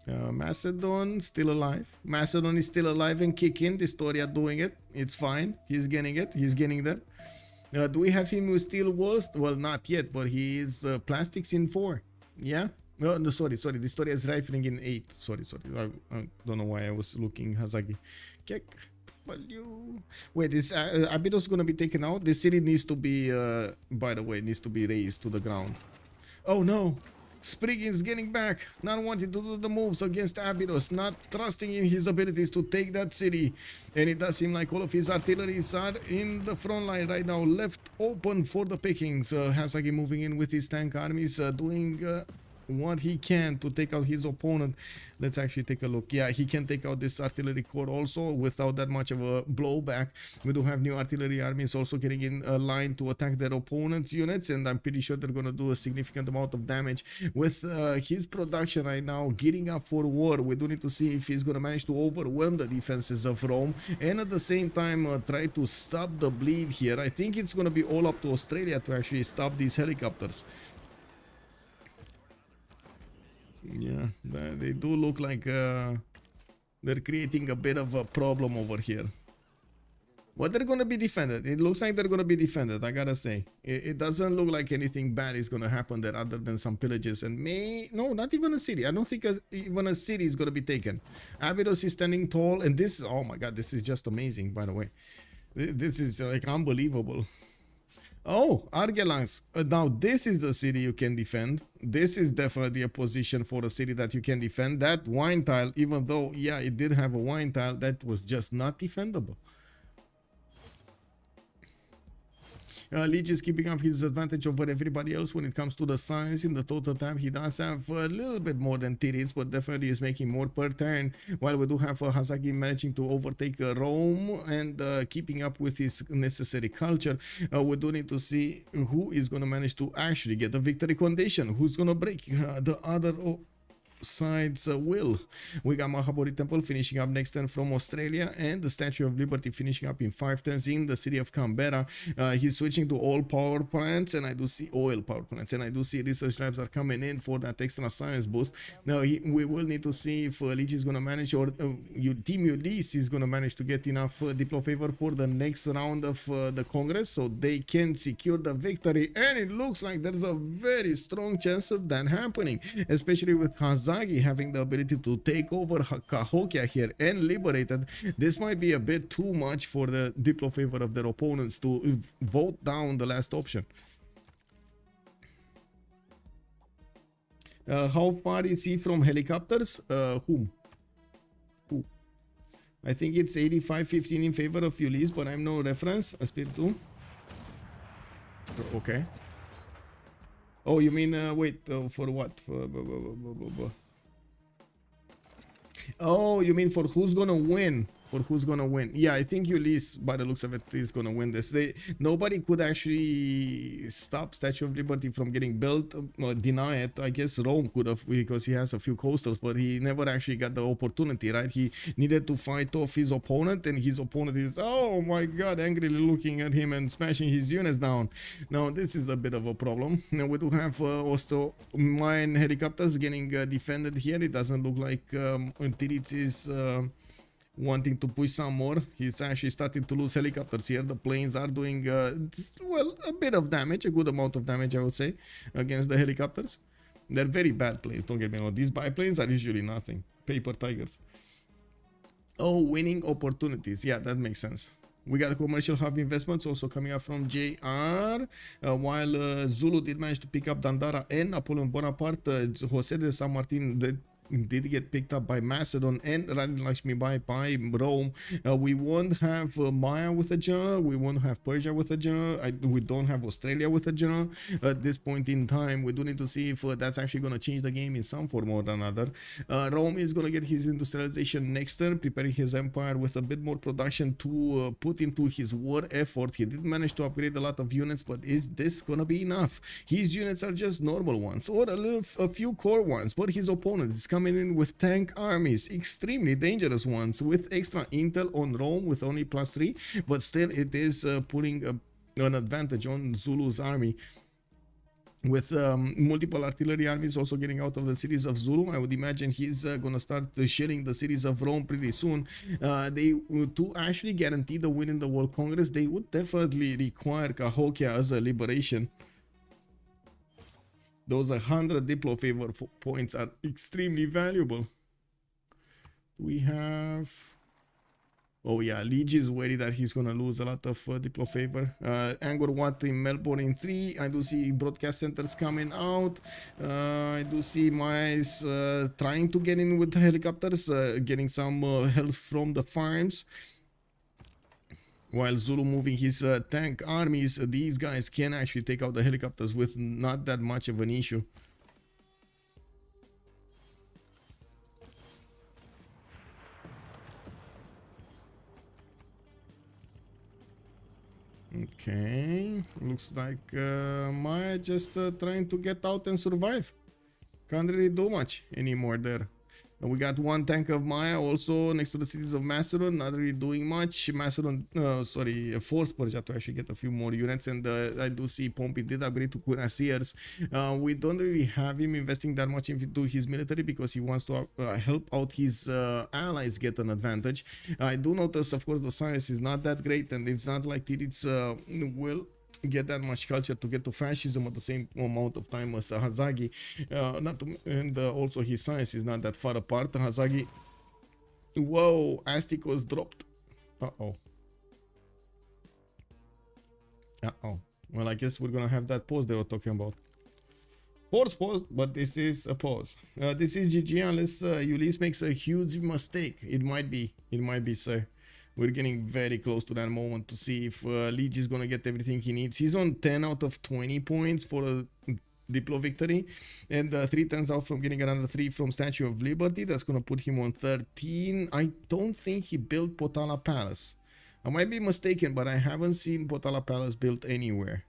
Macedon still alive. Macedon is still alive and kicking. Historia doing it. It's fine. He's getting it. He's getting there. Do we have him with steel walls? Well, not yet, but he is plastics in 4. Yeah? No, sorry. The story is rifling in 8. Sorry. I don't know why I was looking Hazagi. Wait, is Abydos gonna be taken out? This city needs to be, by the way, needs to be raised to the ground. Oh no! Spriggin's getting back, not wanting to do the moves against Abydos, not trusting in his abilities to take that city. And it does seem like all of his artilleries are in the front line right now, left open for the pickings. Hazagi moving in with his tank armies, doing what he can to take out his opponent. Let's actually take a look. Yeah, he can take out this artillery corps also without that much of a blowback. We do have new artillery armies also getting in a line to attack their opponent's units, and I'm pretty sure they're going to do a significant amount of damage with his production right now gearing up for war. We do need to see if he's going to manage to overwhelm the defenses of Rome and at the same time try to stop the bleed here. I think it's going to be all up to Australia to actually stop these helicopters. Yeah, they do look like they're creating a bit of a problem over here. But they're going to be defended. It looks like they're going to be defended, I gotta say. It doesn't look like anything bad is going to happen there other than some pillages. And no, not even a city. I don't think even a city is going to be taken. Abydos is standing tall. And this, oh my god, this is just amazing, by the way. This is like unbelievable. Oh, Argelansk. Now this is a city you can defend. This is definitely a position for a city that you can defend. That wine tile, even though, yeah, it did have a wine tile, that was just not defendable. Leech is keeping up his advantage over everybody else when it comes to the size. In the total time, he does have a little bit more than Tirits, but definitely is making more per turn. While we do have Hazagi managing to overtake Rome and keeping up with his necessary culture, we do need to see who is going to manage to actually get the victory condition. Who's going to break the other side's will. We got Mahabodhi Temple finishing up next turn from Australia, and the Statue of Liberty finishing up in 5 turns in the city of Canberra. He's switching to all power plants, and I do see oil power plants, and I do see research labs are coming in for that extra science boost. Now we will need to see if Leech is going to manage, or Team Ulyss is going to manage to get enough Diplo favor for the next round of the Congress, so they can secure the victory, and it looks like there's a very strong chance of that happening, especially with Hazagi having the ability to take over Cahokia here and liberate it. This might be a bit too much for the Diplo favor of their opponents to vote down the last option. How far is he from helicopters? Whom? Who? I think it's 85-15 in favor of Ulyss, but I'm no reference. Speed 2. Okay. Oh, you mean, wait, for what? Oh, you mean for who's gonna win? For who's gonna win? Yeah, I think Ulyss, by the looks of it, is gonna win this. Nobody could actually stop Statue of Liberty from getting built, deny it. I guess Rome could have, because he has a few coasters, but he never actually got the opportunity, right? He needed to fight off his opponent, and his opponent is, oh my god, angrily looking at him and smashing his units down. Now, this is a bit of a problem. Now, we do have also mine helicopters getting defended here. It doesn't look like Tirits is wanting to push some more. He's actually starting to lose helicopters here. The planes are doing, well, a bit of damage, a good amount of damage, I would say, against the helicopters. They're very bad planes, don't get me wrong. These biplanes are usually nothing. Paper tigers. Oh, winning opportunities. Yeah, that makes sense. We got commercial hub investments also coming up from JR. While Zulu did manage to pick up Dandara and Napoleon Bonaparte, Jose de San Martin did get picked up by Macedon and Rani Lakshmi by Rome. We won't have Maya with a general. We won't have Persia with a general. We don't have Australia with a general at this point in time. We do need to see if that's actually going to change the game in some form or another. Rome is going to get his industrialization next turn, preparing his empire with a bit more production to put into his war effort. He did manage to upgrade a lot of units, but is this going to be enough? His units are just normal ones or a few core ones, but his opponent is coming in with tank armies, extremely dangerous ones, with extra intel on Rome with only +3, but still it is putting an advantage on Zulu's army. With multiple artillery armies also getting out of the cities of Zulu, I would imagine he's gonna start shelling the cities of Rome pretty soon. To actually guarantee the win in the World Congress, they would definitely require Cahokia as a liberation. Those 100 Diplo favor points are extremely valuable. We have... Oh yeah, Liege is worried that he's gonna lose a lot of Diplo favor. Angkor Wat in Melbourne in 3. I do see broadcast centers coming out. I do see Mice trying to get in with the helicopters, getting some help from the farms. While Zulu moving his tank armies, these guys can actually take out the helicopters with not that much of an issue. Okay, looks like Maya just trying to get out and survive. Can't really do much anymore there. We got one tank of Maya also next to the cities of Macedon, not really doing much. Macedon, forced Persia to actually get a few more units, and I do see Pompey did upgrade to cuirassiers. We don't really have him investing that much into his military because he wants to help out his allies get an advantage. I do notice, of course, the science is not that great, and it's not like Tirits will get that much culture to get to fascism at the same amount of time as Hazagi. And also his science is not that far apart. Hazagi, whoa, Aztec was dropped. Uh-oh. Well, I guess we're gonna have that pause they were talking about. Force pause, but this is a pause. This is GG unless Ulyss makes a huge mistake. It might be, sir. We're getting very close to that moment to see if Leech is gonna get everything he needs. He's on 10 out of 20 points for a Diplo victory, and 3 turns out from getting another 3 from Statue of Liberty. That's gonna put him on 13. I don't think he built Potala Palace. I might be mistaken, but I haven't seen Potala Palace built anywhere.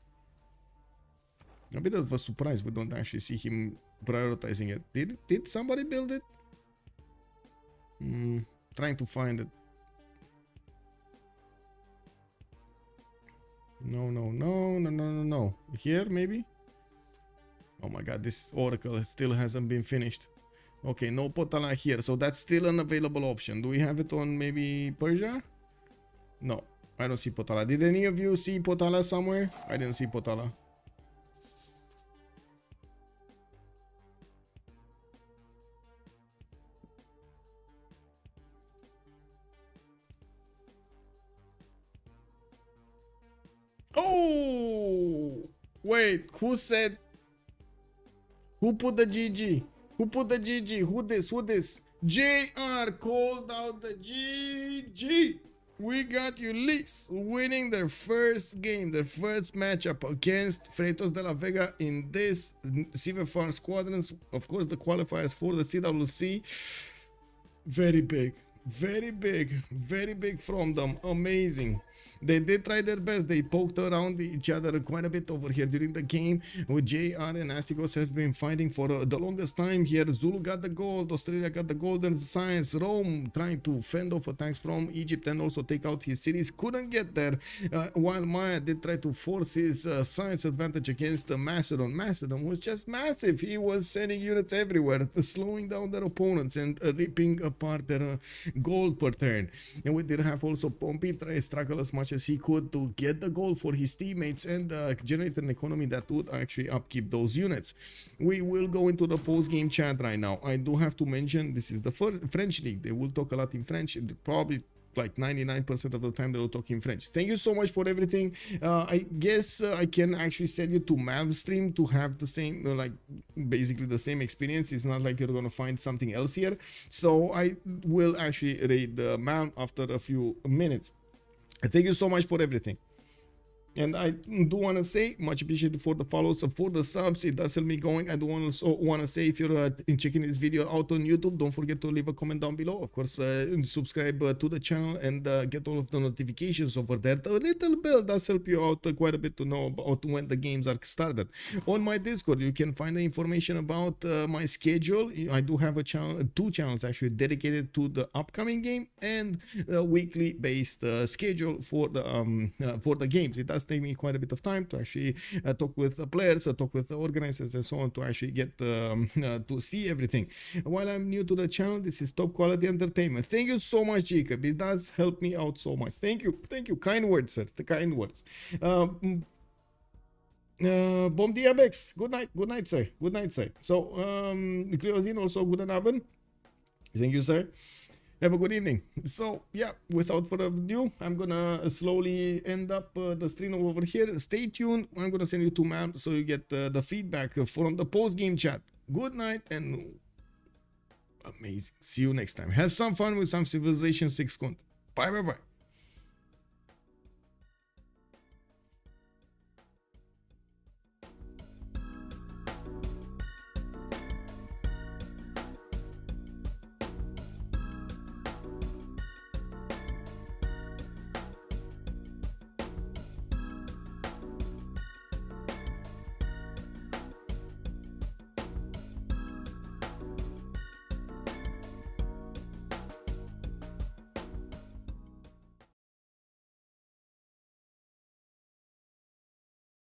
A bit of a surprise we don't actually see him prioritizing it. Did somebody build it? Trying to find it. No. Here, maybe? Oh my god, this Oracle still hasn't been finished. Okay, no Potala here, so that's still an available option. Do we have it on maybe Persia? No, I don't see Potala. Did any of you see Potala somewhere? I didn't see Potala. Oh! Wait, who said? Who put the GG? Who put the GG? Who this? JR called out the GG. We got Ulyss winning their first game, their first matchup against Freritos de la Vega in this CivFR Squadrons. Of course, the qualifiers for the CWC. Very big. Very big from them. Amazing. They did try their best. They poked around each other quite a bit over here during the game. With JR and Astigos have been fighting for the longest time here. Zulu got the gold, Australia got the golden science, Rome trying to fend off attacks from Egypt and also take out his cities. Couldn't get there, while Maya did try to force his science advantage against Macedon. Macedon was just massive. He was sending units everywhere, slowing down their opponents and ripping apart their gold per turn. And we did have also Pompey try struggle as much as he could to get the gold for his teammates and generate an economy that would actually upkeep those units. We will go into the post-game chat right now. I do have to mention this is the first French league. They will talk a lot in French, probably like 99% of the time they will talk in French. Thank you so much for everything. I guess I can actually send you to Malmstream to have the same, like basically the same experience. It's not like you're gonna find something else here. So I will actually raid the Malm after a few minutes. Thank you so much for everything. And I do want to say, much appreciated for the follows, for the subs. It does help me going. I do also want to say, if you're checking this video out on YouTube, don't forget to leave a comment down below. Of course, subscribe to the channel and get all of the notifications over there. The little bell does help you out quite a bit to know about when the games are started. On my Discord, you can find the information about my schedule. I do have a channel, 2 channels actually dedicated to the upcoming game and the weekly based schedule for the games. It does take me quite a bit of time to actually talk with the players, talk with the organizers and so on to actually get to see everything. While I'm new to the channel, this is top quality entertainment. Thank you so much, Jacob. It does help me out so much. Thank you. Kind words, sir. The kind words. Bom dia, Bex. Good night, sir. So, Cleozine also good abend. Thank you, sir. Have a good evening. So yeah, without further ado, I'm gonna slowly end up the stream over here. Stay tuned. I'm gonna send you to Mam so you get the feedback from the post-game chat. Good night and amazing. See you next time. Have some fun with some Civilization 6 content. Bye.